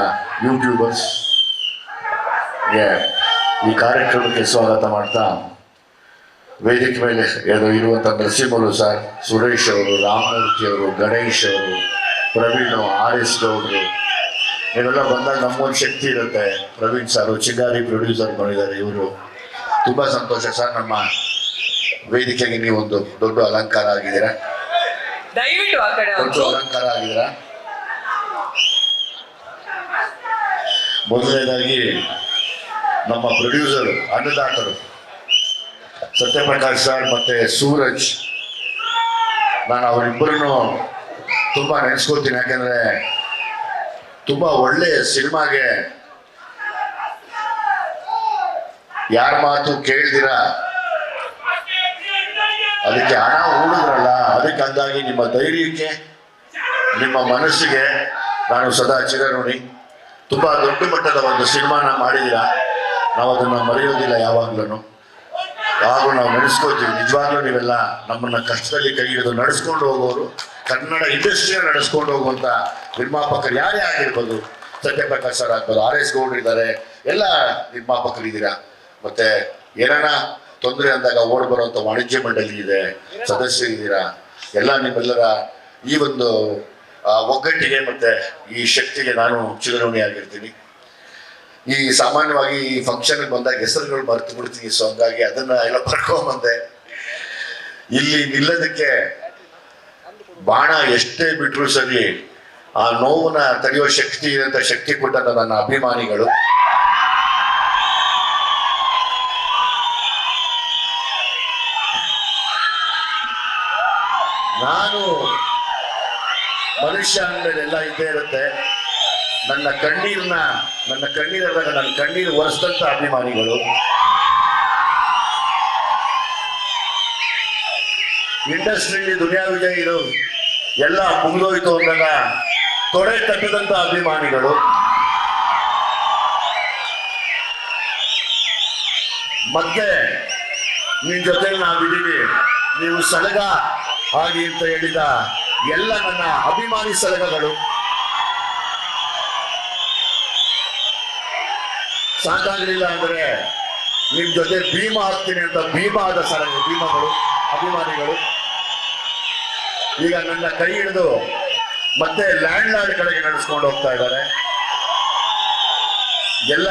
ಯೂಟ್ಯೂಬರ್ಸ್ಗೆ ಈ ಕಾರ್ಯಕ್ರಮಕ್ಕೆ ಸ್ವಾಗತ ಮಾಡ್ತಾ, ವೇದಿಕೆ ಮೇಲೆ ಇರುವಂಥ ನರಸಿಂಹರು ಸರ್, ಸುರೇಶ್ ಅವರು, ರಾಮಮೂರ್ತಿ ಅವರು, ಗಣೇಶ್ ಅವರು, ಪ್ರವೀಣ್, RS ಗೌಡ್ರು, ನೀವೆಲ್ಲ ಬಂದಾಗ ನಮ್ಮೊಂದು ಶಕ್ತಿ ಇರುತ್ತೆ. ಪ್ರವೀಣ್ ಸಾರು ಚಿಂಗಾರಿ ಪ್ರೊಡ್ಯೂಸರ್ ಮಾಡಿದ್ದಾರೆ. ಇವರು ತುಂಬ ಸಂತೋಷ ಸರ್. ನಮ್ಮ ವೇದಿಕೆಗೆ ನೀವೊಂದು ದೊಡ್ಡ ಅಲಂಕಾರ ಆಗಿದ್ದೀರಾ, ದಯವಿಟ್ಟು ಆ ಕಡೆ ದೊಡ್ಡ ಅಲಂಕಾರ ಆಗಿದ್ದೀರಾ. ಮೊದಲನೇದಾಗಿ ನಮ್ಮ ಪ್ರೊಡ್ಯೂಸರು, ಅನ್ನದಾತರು ಸತ್ಯಪ್ರಕಾಶ್ ಸರ್ ಮತ್ತೆ ಸೂರಜ್, ನಾನು ಅವರಿಬ್ಬರನ್ನು ತುಂಬ ನೆನೆಸ್ಕೊಳ್ತೀನಿ. ಯಾಕೆಂದರೆ ತುಂಬ ಒಳ್ಳೆಯ ಸಿನಿಮಾಗೆ ಯಾರ ಮಾತು ಕೇಳ್ದಿರ ಅದಕ್ಕೆ ಹಣ ಹೂಡಿದ್ರಲ್ಲ, ಅದಕ್ಕೆ ಅಂದಾಗಿ ನಿಮ್ಮ ಧೈರ್ಯಕ್ಕೆ, ನಿಮ್ಮ ಮನಸ್ಸಿಗೆ ನಾನು ಸದಾ ಚಿರಋಣಿ. ತುಂಬ ದೊಡ್ಡ ಮಟ್ಟದ ಒಂದು ಸಿನಿಮಾನ ಮಾಡಿದ್ದೀರಾ, ನಾವು ಅದನ್ನು ಮರೆಯೋದಿಲ್ಲ ಯಾವಾಗ್ಲೂ. ಯಾವಾಗಲೂ ನಾವು ನೆನೆಸ್ಕೊಳ್ತೀವಿ. ನಿಜವಾಗ್ಲೂ ನೀವೆಲ್ಲ ನಮ್ಮನ್ನ ಕಷ್ಟದಲ್ಲಿ ಕೈ ಹಿಡಿದು ನಡೆಸ್ಕೊಂಡು ಹೋಗೋರು, ಕನ್ನಡ ಇಂಡಸ್ಟ್ರಿಯ ನಡೆಸ್ಕೊಂಡು ಹೋಗುವಂಥ ನಿರ್ಮಾಪಕರು ಯಾರೇ ಆಗಿರ್ಬೋದು, ಸತ್ಯಪ್ರಕಾಶ್ ಸರ್ ಆಗ್ಬೋದು, RS ಗೌಡ್ರು ಇದ್ದಾರೆ, ಎಲ್ಲ ನಿರ್ಮಾಪಕರಿದ್ದೀರಾ. ಮತ್ತೆ ಏನಾನ ತೊಂದರೆ ಅಂದಾಗ ಓಡ್ ಬರುವಂಥ ವಾಣಿಜ್ಯ ಮಂಡಳಿ ಇದೆ, ಸದಸ್ಯರಿದ್ದೀರಾ. ಎಲ್ಲ ನಿಮ್ಮೆಲ್ಲರ ಈ ಒಂದು ಒಗ್ಗಟ್ಟಿಗೆ ಮತ್ತೆ ಈ ಶಕ್ತಿಗೆ ನಾನು ಚಿರಋಣಿಯಾಗಿರ್ತೀನಿ. ಈ ಸಾಮಾನ್ಯವಾಗಿ ಈ ಫಂಕ್ಷನ್ಗೆ ಬಂದಾಗ ಹೆಸರುಗಳು ಮರೆತು ಬಿಡ್ತೀನಿ. ಸೊ ಹಂಗಾಗಿ ಅದನ್ನ ಎಲ್ಲ ಬರ್ಕೊಂಬಂದೆ. ಇಲ್ಲಿ ನಿಲ್ಲೋದಕ್ಕೆ ಬಾಣ ಎಷ್ಟೇ ಬಿಟ್ರು ಸರಿ, ಆ ನೋವನ್ನ ತಡೆಯುವ ಶಕ್ತಿ ಇರೋಂಥ ಶಕ್ತಿ ಕೊಟ್ಟಂತ ನನ್ನ ಅಭಿಮಾನಿಗಳು. ನಾನು ಮನುಷ್ಯ ಅಂದ್ಮೇಲೆ ಎಲ್ಲ ಇದ್ದೇ ಇರುತ್ತೆ. ನನ್ನ ಕಣ್ಣೀರದಾಗ ನನ್ನ ಕಣ್ಣೀರು ಒರೆಸಿದಂಥ ಅಭಿಮಾನಿಗಳು, ಇಂಡಸ್ಟ್ರಿಯಲ್ಲಿ ದುನಿಯಾ ವಿಜಯ್ ಇದು ಎಲ್ಲ ಮುಗಿದೋಯ್ತು ಅಂದಾಗ ತೊಡೆ ತಟ್ಟದಂತ ಅಭಿಮಾನಿಗಳು, ಮತ್ತೆ ನಿನ್ ಜೊತೆ ನಾವಿದ್ದೀವಿ, ನೀವು ಸಲಗ ಆಗಿ ಅಂತ ಹೇಳಿದ ಎಲ್ಲ ನನ್ನ ಅಭಿಮಾನಿ ಸಲಗಗಳು. ಸಾಕಾಗಲಿಲ್ಲ ಅಂದ್ರೆ ನಿಮ್ ಜೊತೆ ಭೀಮ ಆಗ್ತೀನಿ ಅಂತ ಭೀಮಾದ ಭೀಮಗಳು ಅಭಿಮಾನಿಗಳು ಈಗ ನನ್ನ ಕೈ ಹಿಡಿದು ಮತ್ತೆ ಲ್ಯಾಂಡ್ ಲಾರ್ಡ್ ಕಡೆಗೆ ನಡೆಸ್ಕೊಂಡು ಹೋಗ್ತಾ ಇದ್ದಾರೆ. ಎಲ್ಲ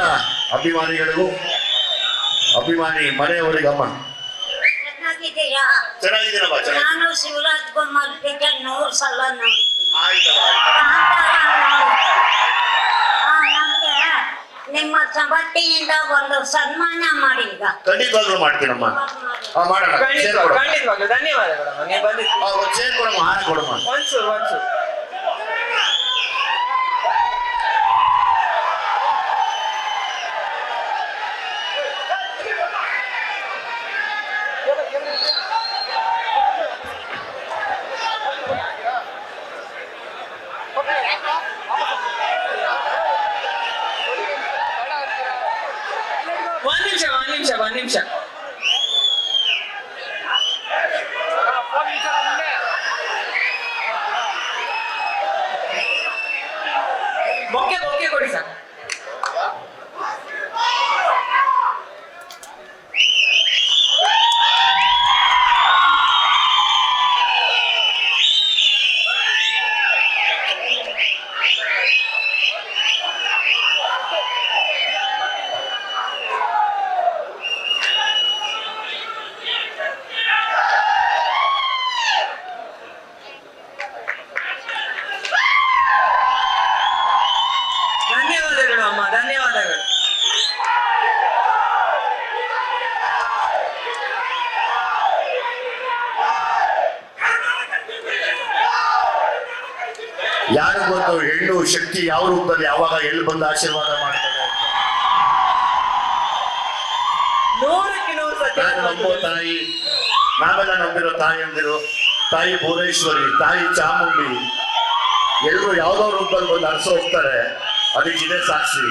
ಅಭಿಮಾನಿಗಳಿಗೂ, ಅಭಿಮಾನಿ ಮನೆಯವರಿಗಮ್ಮ ಚೆನ್ನಾಗಿದ್ದೀನಮ್ಮ. ನಾನು ಶಿವರಾಜ್ ಕುಮಾರ್ ಪಿಕ್ಚರ್ 100 ಸಲ ನೋಡಿದ್ದೀನಿ. ನಮ್ಗೆ ನಿಮ್ಮ ಸಭಾಟಿಯಿಂದ ಒಂದು ಸನ್ಮಾನ ಮಾಡಿ ಈಗ ಖಂಡಿತವಾಗ್ಲೂ ಮಾಡ್ತೀನಮ್ಮ. ಮಾಡೋಣ, ಖಂಡಿತವಾಗ್ಲೂ ಧನ್ಯವಾದಗಳಮ್ಮ, ನೀವು ಬಂದಿದ್ದೀರಿ. ಚೇರ್ ಕೊಡಮ್ಮ, ಹಾರ ಕೊಡಮ್ಮ. ಒಂಚೂರು ಒಂದ್ ನಿಮಿಷ. ಬೊಕ್ಕೆ ಕೊಡಿ ಸರ್. ಧನ್ಯವಾದಗಳು. ಯಾರು ಗೊತ್ತು ಹೆಣ್ಣು ಶಕ್ತಿ ಯಾವ ರೂಪದಲ್ಲಿ ಯಾವಾಗ ಎಲ್ಲಿ ಬಂದು ಆಶೀರ್ವಾದ ಮಾಡ್ತಾರೆ ಅಂತ. ನೂರಕ್ಕೆ ನೂರು ಸತ್ಯ. ನಾನು ನಂಬೋ ತಾಯಿ, ನಾವೆಲ್ಲ ನಂಬಿರೋ ತಾಯಿಯಂದಿರು, ತಾಯಿ ಭುವನೇಶ್ವರಿ, ತಾಯಿ ಚಾಮುಂಡಿ ಎಲ್ಲರೂ ಯಾವ್ದೋ ರೂಪದಲ್ಲಿ ಬಂದು ಅರಸ ಹೋಗ್ತಾರೆ. ಅದಕ್ಕೆ ಇದೇ ಸಾಕ್ಷಿ.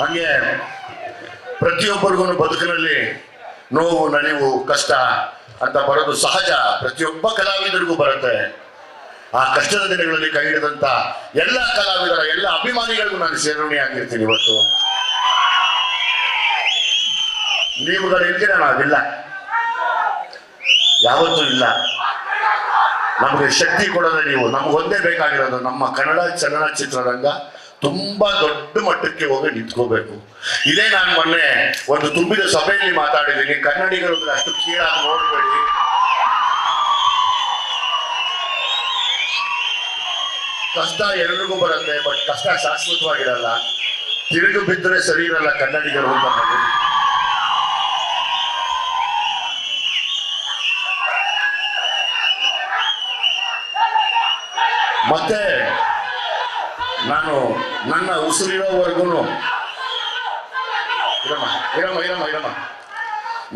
ಹಂಗೆ ಪ್ರತಿಯೊಬ್ಬರಿಗೂ ಬದುಕಿನಲ್ಲಿ ನೋವು, ನಲಿವು, ಕಷ್ಟ ಅಂತ ಬರೋದು ಸಹಜ. ಪ್ರತಿಯೊಬ್ಬ ಕಲಾವಿದರಿಗೂ ಬರುತ್ತೆ. ಆ ಕಷ್ಟದ ದಿನಗಳಲ್ಲಿ ಕೈ ಹಿಡಿದಂತ ಎಲ್ಲ ಕಲಾವಿದರ ಎಲ್ಲ ಅಭಿಮಾನಿಗಳಿಗೂ ನಾನು ಸೇರ್ಪಡೆಯಾಗಿರ್ತೀನಿ. ಇವತ್ತು ನೀವುಗಳಿದ್ದೀರ, ನಾವಿಲ್ಲ, ಯಾವತ್ತೂ ಇಲ್ಲ. ನಮಗೆ ಶಕ್ತಿ ಕೊಡೋದೇ ನೀವು. ನಮ್ಗೊಂದೇ ಬೇಕಾಗಿರೋದು ನಮ್ಮ ಕನ್ನಡ ಚಲನಚಿತ್ರರಂಗ ತುಂಬಾ ದೊಡ್ಡ ಮಟ್ಟಕ್ಕೆ ಹೋಗಿ ನಿಂತ್ಕೋಬೇಕು. ಇದೇ ನಾನು ಮೊನ್ನೆ ಒಂದು ತುಂಬಿದ ಸಭೆಯಲ್ಲಿ ಮಾತಾಡಿದ್ದೀನಿ. ಕನ್ನಡಿಗರು ಅಷ್ಟು ಕೀಳಾಗಿ ನೋಡ್ಬೇಡಿ. ಕಷ್ಟ ಎಲ್ರಿಗೂ ಬರುತ್ತೆ, ಬಟ್ ಕಷ್ಟ ಶಾಶ್ವತವಾಗಿರಲ್ಲ. ತಿರುಗು ಬಿದ್ದರೆ ಸರಿ ಇರಲ್ಲ ಕನ್ನಡಿಗರು ಅಂತ ಹೇಳಿ. ಮತ್ತೆ ನಾನು ನನ್ನ ಉಸಿರಿರೋವರೆಗೂ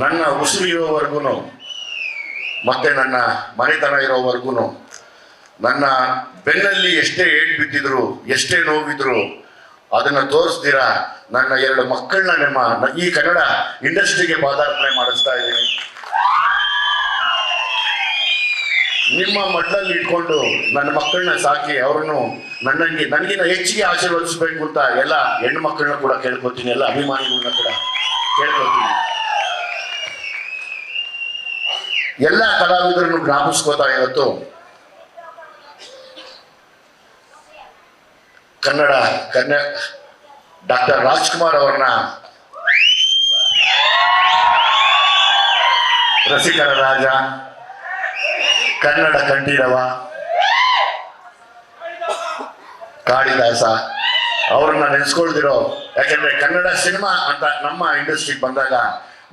ನನ್ನ ಉಸಿರಿರೋವರೆಗೂ ಮತ್ತೆ ನನ್ನ ಮನೆತನ ಇರೋವರೆಗೂ ನನ್ನ ಬೆನ್ನಲ್ಲಿ ಎಷ್ಟೇ ಏಟ್ ಬಿದ್ದಿದ್ರು, ಎಷ್ಟೇ ನೋವಿದ್ರು ಅದನ್ನ ತೋರಿಸ್ದಿರ ನನ್ನ 2 ಮಕ್ಕಳನ್ನ ಈ ಕನ್ನಡ ಇಂಡಸ್ಟ್ರಿಗೆ ಪಾದಾರ್ಪಣೆ ಮಾಡಿಸ್ತಾ ಇದ್ದೀನಿ. ನಿಮ್ಮ ಮಟ್ಟದಲ್ಲಿ ಇಟ್ಕೊಂಡು ನನ್ನ ಮಕ್ಕಳನ್ನ ಸಾಕಿ ಅವರನ್ನು ನನಗಿನ್ನ ಹೆಚ್ಚಿಗೆ ಆಶೀರ್ವದಿಸ್ಬೇಕು ಅಂತ ಎಲ್ಲ ಹೆಣ್ಣು ಮಕ್ಕಳನ್ನ ಕೂಡ ಕೇಳ್ಕೊತೀನಿ, ಎಲ್ಲ ಅಭಿಮಾನಿಗಳನ್ನ ಕೂಡ ಕೇಳ್ಕೊತೀನಿ. ಎಲ್ಲ ಕಲಾವಿದರನ್ನು ಜ್ಞಾಪಿಸ್ಕೋತಾ ಇವತ್ತು ಕನ್ನಡ ಡಾಕ್ಟರ್ ರಾಜ್ಕುಮಾರ್ ಅವ್ರನ್ನ ರಸಿಕರ ರಾಜ, ಕನ್ನಡ ಕಂಠೀರವ, ಕಾಳಿದಾಸ ಅವ್ರನ್ನ ನೆನೆಸ್ಕೊಳ್ದಿರೋ. ಯಾಕೆಂದ್ರೆ ಕನ್ನಡ ಸಿನಿಮಾ ಅಂತ ನಮ್ಮ ಇಂಡಸ್ಟ್ರಿಗೆ ಬಂದಾಗ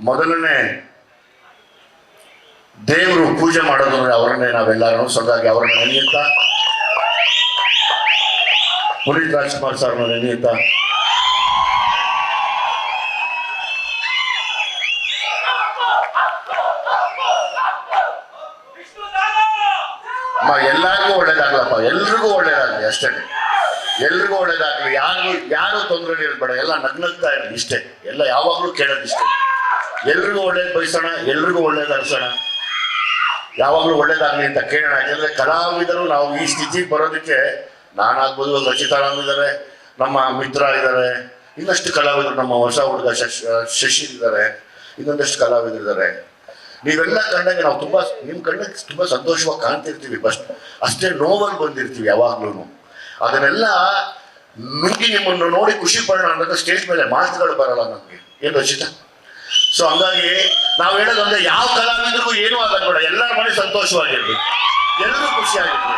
ಮೊದಲನೇ ದೇವರು ಪೂಜೆ ಮಾಡೋದು ಅವರನ್ನೇ ನಾವೆಲ್ಲರೂ. ಹಾಗಾಗಿ ಅವರನ್ನ ನೆನೆಯುತ್ತ, ಪುನೀತ್ ರಾಜ್ಕುಮಾರ್ ಸರ್ನ ನೆನೆಯುತ್ತ, ಎಲ್ಲರಿಗೂ ಒಳ್ಳೇದಾಗ್ಲಪ್ಪ, ಎಲ್ರಿಗೂ ಒಳ್ಳೇದಾಗ್ಲಿ ಅಷ್ಟೇ. ಎಲ್ರಿಗೂ ಒಳ್ಳೇದಾಗ್ಲಿ. ಯಾರು ತೊಂದರೆ ಇರಬೇಡ, ಎಲ್ಲ ನಗ್ನಗ್ತಾ ಇರಲಿ ಇಷ್ಟೇ. ಎಲ್ಲ ಯಾವಾಗ್ಲೂ ಕೇಳೋದು ಇಷ್ಟೇ. ಎಲ್ರಿಗೂ ಒಳ್ಳೇದು ಬಯಸೋಣ, ಎಲ್ರಿಗೂ ಒಳ್ಳೇದು ಅನ್ಸೋಣ, ಯಾವಾಗ್ಲೂ ಒಳ್ಳೇದಾಗ್ಲಿ ಅಂತ ಕೇಳೋಣ. ಯಾಕಂದ್ರೆ ಕಲಾವಿದರು ನಾವು ಈ ಸ್ಥಿತಿಗೆ ಬರೋದಕ್ಕೆ ನಾನಾಗ್ಬೋದು, ರಚಿತಾರಾಮ್ ಇದ್ದಾರೆ, ನಮ್ಮ ಮಿತ್ರ ಇದ್ದಾರೆ, ಇನ್ನಷ್ಟು ಕಲಾವಿದರು, ನಮ್ಮ ಹೊಸ ಹುಡುಗ ಶಶಿ ಇದ್ದಾರೆ, ಇನ್ನೊಂದಷ್ಟು ಕಲಾವಿದರು ಇದ್ದಾರೆ. ನೀವೆಲ್ಲ ಕಂಡಾಗ ನಾವು ತುಂಬಾ ನಿಮ್ಮ ಕಣ್ಣಿಗೆ ತುಂಬಾ ಸಂತೋಷವಾಗಿ ಕಾಣ್ತಿರ್ತೀವಿ. ಅಷ್ಟೇ ನೋವಲ್ಲಿ ಬಂದಿರ್ತೀವಿ ಯಾವಾಗ್ಲೂ. ಅದನ್ನೆಲ್ಲ ನುಗ್ಗಿ ನಿಮ್ಮನ್ನು ನೋಡಿ ಖುಷಿ ಪಡೋಣ ಅನ್ನೋದು ಸ್ಟೇಜ್ ಮೇಲೆ ಮಾತುಗಳು ಬರಲ್ಲ ನಮ್ಗೆ, ಏನು ರಚಿತ. ಸೊ ಹಂಗಾಗಿ ನಾವು ಹೇಳೋದಂದ್ರೆ ಯಾವ ಕಲಾವಿದರಿಗೂ ಏನೂ ಆಗಬೇಡ, ಎಲ್ಲರ ಮನೆ ಸಂತೋಷವಾಗಿರ್ಲಿ, ಎಲ್ಲರೂ ಖುಷಿಯಾಗಿರ್ಲಿ.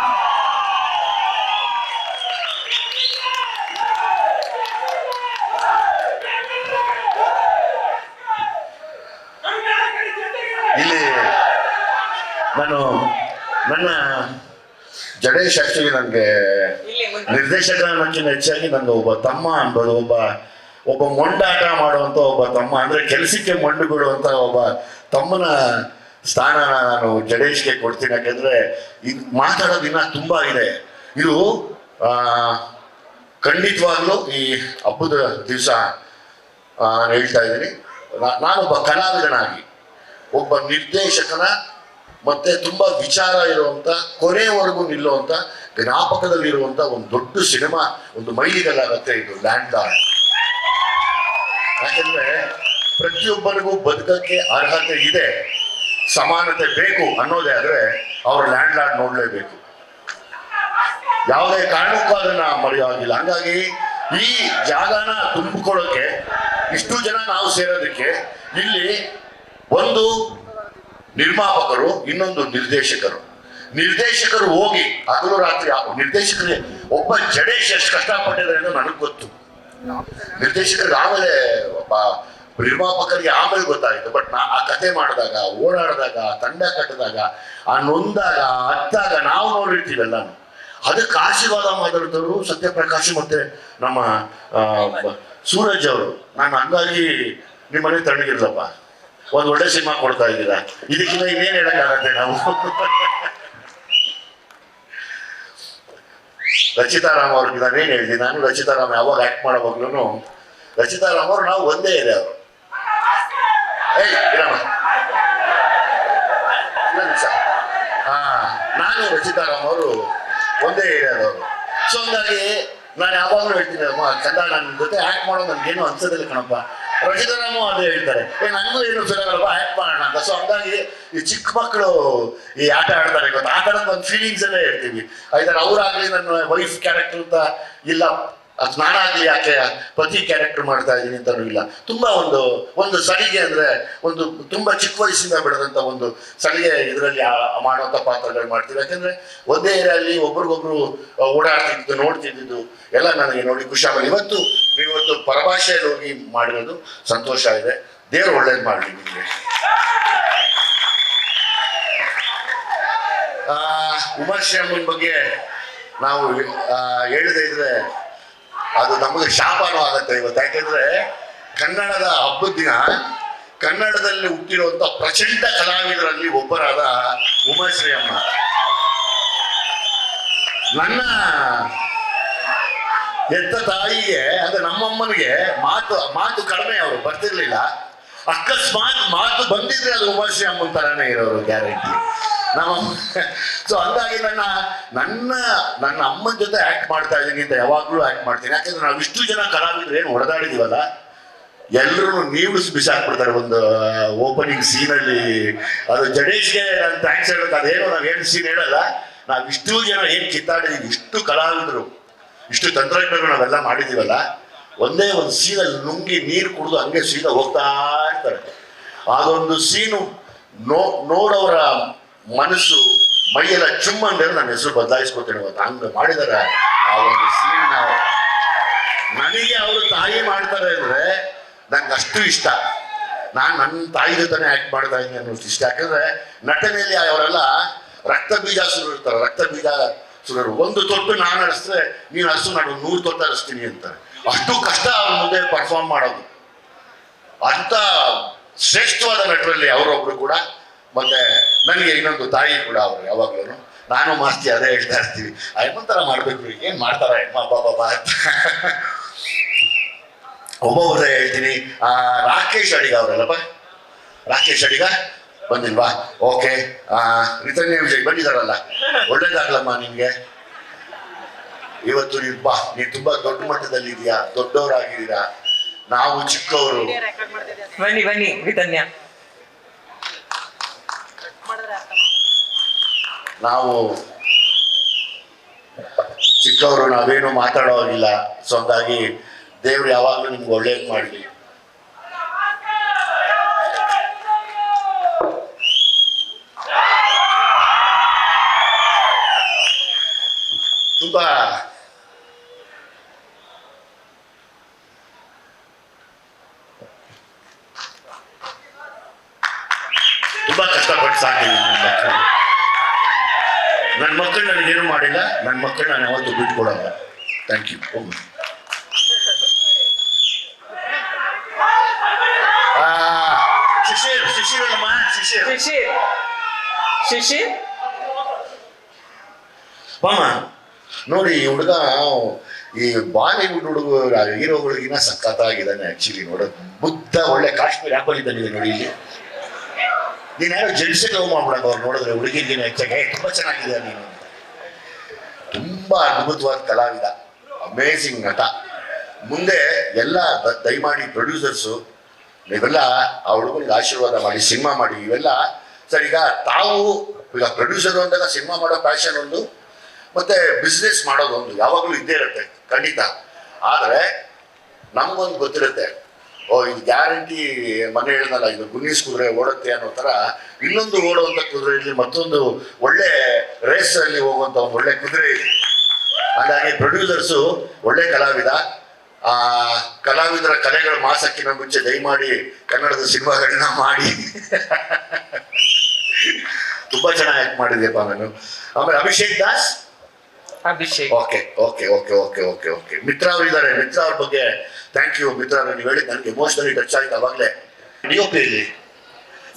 ಇಲ್ಲಿ ನಾನು ನನ್ನ ಜಡೇಶ್ ಆಕ್ಚುಲಿ ನನಗೆ ನಿರ್ದೇಶಕ ಅನ್ನೋಕ್ಕಿಂತ ಹೆಚ್ಚಾಗಿ ನನಗೆ ಒಬ್ಬ ತಮ್ಮ ಅನ್ಬೋದು. ಒಬ್ಬ ಮೊಂಡಾಟ ಮಾಡುವಂತ ಒಬ್ಬ ತಮ್ಮ, ಅಂದ್ರೆ ಕೆಲಸಕ್ಕೆ ಮೊಂಡುಗಳು ಅಂತ ಒಬ್ಬ ತಮ್ಮನ ಸ್ಥಾನ ನಾನು ಜಡೇಶ್ಗೆ ಕೊಡ್ತೀನಿ. ಯಾಕೆಂದ್ರೆ ಇದು ಮಾತಾಡೋದು ಇನ್ನ ತುಂಬಾ ಇದೆ. ಇದು ಖಂಡಿತವಾಗ್ಲೂ ಈ ಹಬ್ಬದ ದಿವಸ ನಾನು ಹೇಳ್ತಾ ಇದ್ದೀನಿ, ನಾನೊಬ್ಬ ಕಲಾವಿದನಾಗಿ ಒಬ್ಬ ನಿರ್ದೇಶಕನ ಮತ್ತೆ ತುಂಬಾ ವಿಚಾರ ಇರುವಂತ, ಕೊನೆಯವರೆಗೂ ನಿಲ್ಲುವಂತ, ಜ್ಞಾಪಕದಲ್ಲಿರುವಂತ ಒಂದು ದೊಡ್ಡ ಸಿನಿಮಾ, ಒಂದು ಮೈಲಿಗಲ್ಲಾಗತ್ತೆ ಇದು ಲ್ಯಾಂಡ್ ಲಾರ್ಡ್. ಯಾಕೆಂದ್ರೆ ಪ್ರತಿಯೊಬ್ಬರಿಗೂ ಬದುಕಕ್ಕೆ ಅರ್ಹತೆ ಇದೆ, ಸಮಾನತೆ ಬೇಕು ಅನ್ನೋದೇ ಆದ್ರೆ ಅವ್ರು ಲ್ಯಾಂಡ್ ಲಾರ್ಡ್ ನೋಡ್ಲೇಬೇಕು. ಯಾವುದೇ ಕಾರಣಕ್ಕೂ ಅದನ್ನ ಮರೆಯೋಗಿಲ್ಲ. ಹಂಗಾಗಿ ಈ ಜಾಗನ ತುಂಬಿಕೊಳ್ಳೋಕೆ ಇಷ್ಟು ಜನ ನಾವು ಸೇರೋದಕ್ಕೆ ಇಲ್ಲಿ ಒಂದು ನಿರ್ಮಾಪಕರು, ಇನ್ನೊಂದು ನಿರ್ದೇಶಕರು ಹೋಗಿ ಹಗಲು ರಾತ್ರಿ ನಿರ್ದೇಶಕರೇ ಒಬ್ಬ ಜಡೇಶ್ ಎಷ್ಟು ಕಷ್ಟಪಟ್ಟಿದ್ದಾರೆ ಅನ್ನೋ ನನಗೆ ಗೊತ್ತು. ನಿರ್ದೇಶಕರಿಗೆ ಆಮೇಲೆ ನಿರ್ಮಾಪಕರಿಗೆ ಆಮೇಲೆ ಗೊತ್ತಾಯಿತು. ಬಟ್ ಆ ಕತೆ ಮಾಡಿದಾಗ, ಓಡಾಡಿದಾಗ, ತಂಡ ಕಟ್ಟಿದಾಗ, ಆ ನೊಂದಾಗ, ಹತ್ತಾಗ ನಾವು ನೋಡಿರ್ತೀವಲ್ಲ, ಅದಕ್ಕೆ ಆಶೀರ್ವಾದ ಮಾತಾಡಿದವರು ಸತ್ಯಪ್ರಕಾಶ್ ಮತ್ತೆ ನಮ್ಮ ಸೂರಜ್ ಅವರು. ನಾನು ಹಂಗಾಗಿ ನಿಮ್ಮನೆ ತಣ್ಣಗಿರ್ಲಪ್ಪ, ಒಂದು ಒಳ್ಳೆ ಸಿನಿಮಾ ಕೊಡ್ತಾ ಇದ್ದೀರಾ, ಇದಕ್ಕಿಂತ ಇನ್ನೇನು ಹೇಳಕ್ಕಾಗತ್ತೆ ನಾವು. ರಚಿತಾರಾಮ್ ಅವ್ರಿಗೆ ನಾನೇನು ಹೇಳಿದೆ, ನಾನು ರಚಿತಾರಾಮ್ ಯಾವಾಗ ಆಕ್ಟ್ ಮಾಡೋವಾಗ್ಲೂ ರಚಿತಾರಾಮ್ ಅವರು ನಾವು ಒಂದೇ ಏರಿಯಾ ಅವರು. ನಾನು ರಚಿತಾರಾಮ್ ಅವರು ಒಂದೇ ಏರಿಯಾದವರು. ಸೊ ಹಂಗಾಗಿ ನಾನು ಯಾವಾಗಲೂ ಹೇಳ್ತೀನಿ, ಕನ್ನಡ ನನ್ನ ಜೊತೆ ಆಕ್ಟ್ ಮಾಡೋದು ನನ್ಗೇನು ಅನ್ಸೋದಿಲ್ಲ ಕಣಪ್ಪ. ರಚಿತಾರಾಮು ಅದೇ ಹೇಳ್ತಾರೆ, ನನಗೂ ಏನು ಸುಲಭ ಆಕ್ಟ್ ಮಾಡೋಣ ಅಂತ. ಸೊ ಹಂಗಾಗಿ ಈ ಚಿಕ್ಕ ಮಕ್ಕಳು ಈ ಆಟ ಆಡ್ತಾರೆ ಗೊತ್ತಾ, ಆ ಥರದ ಒಂದು ಫೀಲಿಂಗ್ಸ್ ಅಲ್ಲೇ ಹೇಳ್ತೀವಿ. ಐದಾರು ಅವರಾಗ್ಲಿ ನನ್ನ ವೈಫ್ ಕ್ಯಾರೆಕ್ಟರ್ ಅಂತ ಇಲ್ಲ, ಅದು ನಾನಾಗ್ಲಿ ಯಾಕೆ ಪತಿ ಕ್ಯಾರೆಕ್ಟರ್ ಮಾಡ್ತಾ ಇದ್ದೀನಿ ಅಂತಲೂ ಇಲ್ಲ. ತುಂಬಾ ಒಂದು ಸಲಿಗೆ ಅಂದ್ರೆ ಒಂದು ತುಂಬಾ ಚಿಕ್ಕ ವಯಸ್ಸಿಂದ ಬೆಳೆದಂತ ಒಂದು ಸಲಿಗೆ ಇದರಲ್ಲಿ ಮಾಡುವಂತ ಪಾತ್ರಗಳು ಮಾಡ್ತೀವಿ. ಯಾಕಂದ್ರೆ ಒಂದೇ ಏರಿಯಲ್ಲಿ ಒಬ್ರಿಗೊಬ್ರು ಓಡಾಡ್ತಿದ್ದು ನೋಡ್ತಿದ್ದು ಎಲ್ಲ ನನಗೆ ನೋಡಿ ಖುಷಿ ಆಗಲ್ಲ. ಇವತ್ತು ಪರಭಾಷೆಯಲ್ಲಿ ಹೋಗಿ ಮಾಡಿರೋದು ಸಂತೋಷ ಇದೆ. ದೇವ್ರು ಒಳ್ಳೇದು ಮಾಡಲಿ ನಿಮಗೆ. ಉಮಾಶ್ರೀಯಮ್ಮನ ಬಗ್ಗೆ ನಾವು ಹೇಳದೇ ಇದ್ರೆ ಅದು ನಮಗೆ ಶಾಪನೂ ಆಗತ್ತೆ ಇವತ್ತು. ಯಾಕೆಂದ್ರೆ ಕನ್ನಡದ ಹಬ್ಬದ ದಿನ ಕನ್ನಡದಲ್ಲಿ ಹುಟ್ಟಿರುವಂತ ಪ್ರಚಂಡ ಕಲಾವಿದರಲ್ಲಿ ಒಬ್ಬರಾದ ಉಮಾಶ್ರೀ ಅಮ್ಮ ನನ್ನ ಎತ್ತ ತಾಯಿಗೆ, ಅಂದ್ರೆ ನಮ್ಮಮ್ಮನಿಗೆ ಮಾತು ಕಡಿಮೆ, ಅವರು ಬರ್ತಿರ್ಲಿಲ್ಲ. ಅಕಸ್ಮಾತ್ ಮಾತು ಬಂದಿದ್ರೆ ಅದು ಉಮಾಶ್ರೀ ಅಮ್ಮನ ತರಾನೇ ಇರೋರು ಗ್ಯಾರಂಟಿ ನಮ್ಮಮ್ಮ. ಸೊ ಹಂಗಾಗಿ ನನ್ನ ಅಮ್ಮನ ಜೊತೆ ಆಕ್ಟ್ ಮಾಡ್ತಾ ಇದ್ದೀನಿ ಅಂತ ಯಾವಾಗ್ಲೂ ಆಕ್ಟ್ ಮಾಡ್ತೀನಿ. ಯಾಕಂದ್ರೆ ನಾವು ಇಷ್ಟು ಜನ ಕಲಾವಿದ್ರು ಏನು ಹೊಡೆದಾಡಿದೀವಲ್ಲ, ಎಲ್ಲರೂ ನೀವ್ಸ್ ಬಿಸಾಕ್ಬಿಡ್ತಾರೆ ಒಂದು ಓಪನಿಂಗ್ ಸೀನಲ್ಲಿ. ಅದು ಜಡೇಶ್ಗೆ ನಾನು ಥ್ಯಾಂಕ್ಸ್ ಹೇಳೋದು, ಅದೇನೋ ನಾವೇನು ಸೀನ್ ಹೇಳಲ್ಲ, ನಾವು ಇಷ್ಟು ಜನ ಏನು ಕಿತ್ತಾಡಿದೀವಿ, ಇಷ್ಟು ಕಲಾವಿದರು, ಇಷ್ಟು ತಂತ್ರಜ್ಞರು ನಾವೆಲ್ಲ ಮಾಡಿದೀವಲ್ಲ, ಒಂದೇ ಒಂದು ಸೀನಲ್ಲಿ ನುಂಗಿ ನೀರು ಕುಡಿದು ಹಂಗೆ ಸೀದಾ ಹೋಗ್ತಾ ಇರ್ತಾರೆ. ಅದೊಂದು ಸೀನು ನೋಡೋರ ಮನಸ್ಸು ಮೈಯೆಲ್ಲ ಚುಮ್ಮಂದ್ರೆ ನನ್ನ ಹೆಸರು ಬದಲಾಯಿಸ್ಕೊತೇನೆ. ಹಂಗ ಮಾಡಿದಾರೆ ಆ ಒಂದು ಸೀನ್. ನನಗೆ ಅವರು ತಾಯಿ ಮಾಡ್ತಾರೆ ಅಂದ್ರೆ ನಂಗೆ ಅಷ್ಟು ಇಷ್ಟ. ನನ್ನ ತಾಯಿ ಜೊತೆನೆ ಆಕ್ಟ್ ಮಾಡ್ತಾ ಇದ್ದೀನಿ ಅನ್ನೋಷ್ಟು ಇಷ್ಟ. ಯಾಕಂದ್ರೆ ನಟನೆಯಲ್ಲಿ ಅವರೆಲ್ಲ ರಕ್ತ ಬೀಜ ಸುರಿರ್ತಾರೆ. ರಕ್ತ ಬೀಜ ಸುರರು ಒಂದು ತೊಟ್ಟು ನಾನು ಅಳಿಸಿದ್ರೆ ನೀನು ಅಷ್ಟು ನಾನು 100 ತೊಟ್ಟು ಅಳಿಸ್ತೀನಿ ಅಂತಾರೆ. ಅಷ್ಟು ಕಷ್ಟ ಅವ್ರ ಮುಂದೆ ಪರ್ಫಾರ್ಮ್ ಮಾಡೋದು. ಅಂತ ಶ್ರೇಷ್ಠವಾದ ನಟರಲ್ಲಿ ಅವರೊಬ್ರು ಕೂಡ. ಮತ್ತೆ ನನಗೆ ಇನ್ನೊಂದು ತಾಯಿ ಕೂಡ ಅವರು. ಯಾವಾಗ್ಲೂ ನಾನು ಮಾಸ್ತಿ ಅದೇ ಹೇಳ್ತಾ ಇರ್ತೀವಿ, ಅಮ್ಮಂತರ ಮಾಡ್ಬೇಕು, ಏನ್ ಮಾಡ್ತಾರ ಅಮ್ಮ ಬಾಬಾ ಅಂತ. ಒಬ್ಬೊಬ್ಬರೇ ಹೇಳ್ತೀನಿ. ರಾಕೇಶ್ ಅಡಿಗ ಅವರಲ್ಲಪ್ಪ, ರಾಕೇಶ್ ಅಡಿಗ ಬಂದಿಲ್ವಾ? ಓಕೆ. ರಿತನ್ಯ ವಿಜಯ್ ಬಂದಿದಾರಲ್ಲ, ಒಳ್ಳೇದಾಗ್ಲಮ್ಮ ನಿನ್ಗೆ. ಇವತ್ತು ನೀನ್ ತುಂಬಾ ದೊಡ್ಡ ಮಟ್ಟದಲ್ಲಿ ಇದೆಯಾ, ದೊಡ್ಡವರಾಗಿದ್ದೀರಾ, ನಾವು ಚಿಕ್ಕವರು. ಬನ್ನಿ ರಿತನ್ಯ. ನಾವು ಚಿಕ್ಕವರು, ನಾವೇನು ಮಾತಾಡೋ ಹಾಗಿಲ್ಲ. ಸೊ ಹಂಗಾಗಿ ದೇವ್ರು ಯಾವಾಗಲೂ ನಿಮ್ಗೆ ಒಳ್ಳೇದು ಮಾಡಲಿ. ತುಂಬಾ ಕಷ್ಟಪಟ್ಟು ಸಾಕಿದ್ದೀನಿ ನನ್ನ ಮಕ್ಕಳು ನನಗೇನು ಮಾಡಿಲ್ಲ. ನನ್ನ ಮಕ್ಕಳು ನಾನು ಯಾವತ್ತೂ ಬಿಟ್ಕೊಡಲ್ಲ. Thank you. ಶಿಶಿರ್ ಬಾಮ ನೋಡಿ, ಈ ಹುಡುಗ ಈ ಬಾಲಿವುಡ್ ಹುಡುಗ ಹೀರೋಗಳಿಗಿನ ಸಖತ್ತಾಗಿದ್ದಾನೆ. ಆಕ್ಚುಲಿ ನೋಡೋದು ಬುದ್ಧ, ಒಳ್ಳೆ ಕಾಶ್ಮೀರ್ ಆಪಲ್ ಇದ್ದಾನೆ ನೋಡಿ. ಇಲ್ಲಿ ನೀನ್ ಯಾರೋ ಜೆಂಟ್ಸ್ ಲವ್ ಮಾಡ್ಬಿಡೋದು ಅವ್ರು ನೋಡಿದ್ರೆ, ಹುಡುಗಿಗಿನ ಹೆಚ್ಚಾಗಿ ತುಂಬಾ ಚೆನ್ನಾಗಿದೆ ನೀನು ಅಂತ. ತುಂಬಾ ಅದ್ಭುತವಾದ ಕಲಾವಿದ, ಅಮೇಸಿಂಗ್ ನಟ. ಮುಂದೆ ಎಲ್ಲ ದಯಮಾಡಿ ಪ್ರೊಡ್ಯೂಸರ್ಸು ನೀವೆಲ್ಲ ಆ ಹುಡುಗನಿಗೆ ಆಶೀರ್ವಾದ ಮಾಡಿ ಸಿನಿಮಾ ಮಾಡಿ. ಇವೆಲ್ಲ ಸರ್, ಈಗ ಪ್ರೊಡ್ಯೂಸರ್ ಅಂದಾಗ ಸಿನಿಮಾ ಮಾಡೋ ಪ್ಯಾಷನ್ ಒಂದು, ಮತ್ತೆ ಬಿಸ್ನೆಸ್ ಮಾಡೋದೊಂದು ಯಾವಾಗಲೂ ಇದ್ದೇ ಇರುತ್ತೆ ಖಂಡಿತ. ಆದರೆ ನಮ್ಗೊಂದು ಗೊತ್ತಿರುತ್ತೆ, ಇದು ಗ್ಯಾರಂಟಿ, ಮನೆ ಹೇಳಿದಲ್ಲ, ಇದು ಗುನ್ನೀಸ್ ಕುದುರೆ ಓಡುತ್ತೆ ಅನ್ನೋ ಥರ ಇನ್ನೊಂದು ಓಡುವಂಥ ಕುದುರೆಯಲ್ಲಿ ಮತ್ತೊಂದು ಒಳ್ಳೆ ರೇಸಲ್ಲಿ ಹೋಗುವಂಥ ಒಂದು ಒಳ್ಳೆ ಕುದುರೆ ಇದೆ. ಹಾಗಾಗಿ ಪ್ರೊಡ್ಯೂಸರ್ಸು ಒಳ್ಳೆ ಕಲಾವಿದ. ಆ ಕಲಾವಿದರ ಕಲೆಗಳ ಮಾಸಕ್ಕಿಂತ ಮುಂಚೆ ದಯಮಾಡಿ ಕನ್ನಡದ ಸಿನಿಮಾಗಳನ್ನ ಮಾಡಿ. ತುಂಬಾ ಚೆನ್ನಾಗಿ ಆಕ್ಟ್ ಮಾಡಿದ್ಯಪ್ಪ ನಾನು. ಆಮೇಲೆ Abhishek Das, Abhishek. Okay okay okay okay okay okay Mitra ಅವರು ಇದ್ದಾರೆ. ಮಿತ್ರ ಅವ್ರ ಬಗ್ಗೆ ಥ್ಯಾಂಕ್ ಯು ಮಿತ್ರ. ನೀವು ಹೇಳಿದ್ ನನಗೆ ಎಮೋಷನಲಿ ಟಚ್ ಆಯ್ತು ಅವಾಗಲೇ. ಡಿ.ಒ.ಪಿ ಇಲ್ಲಿ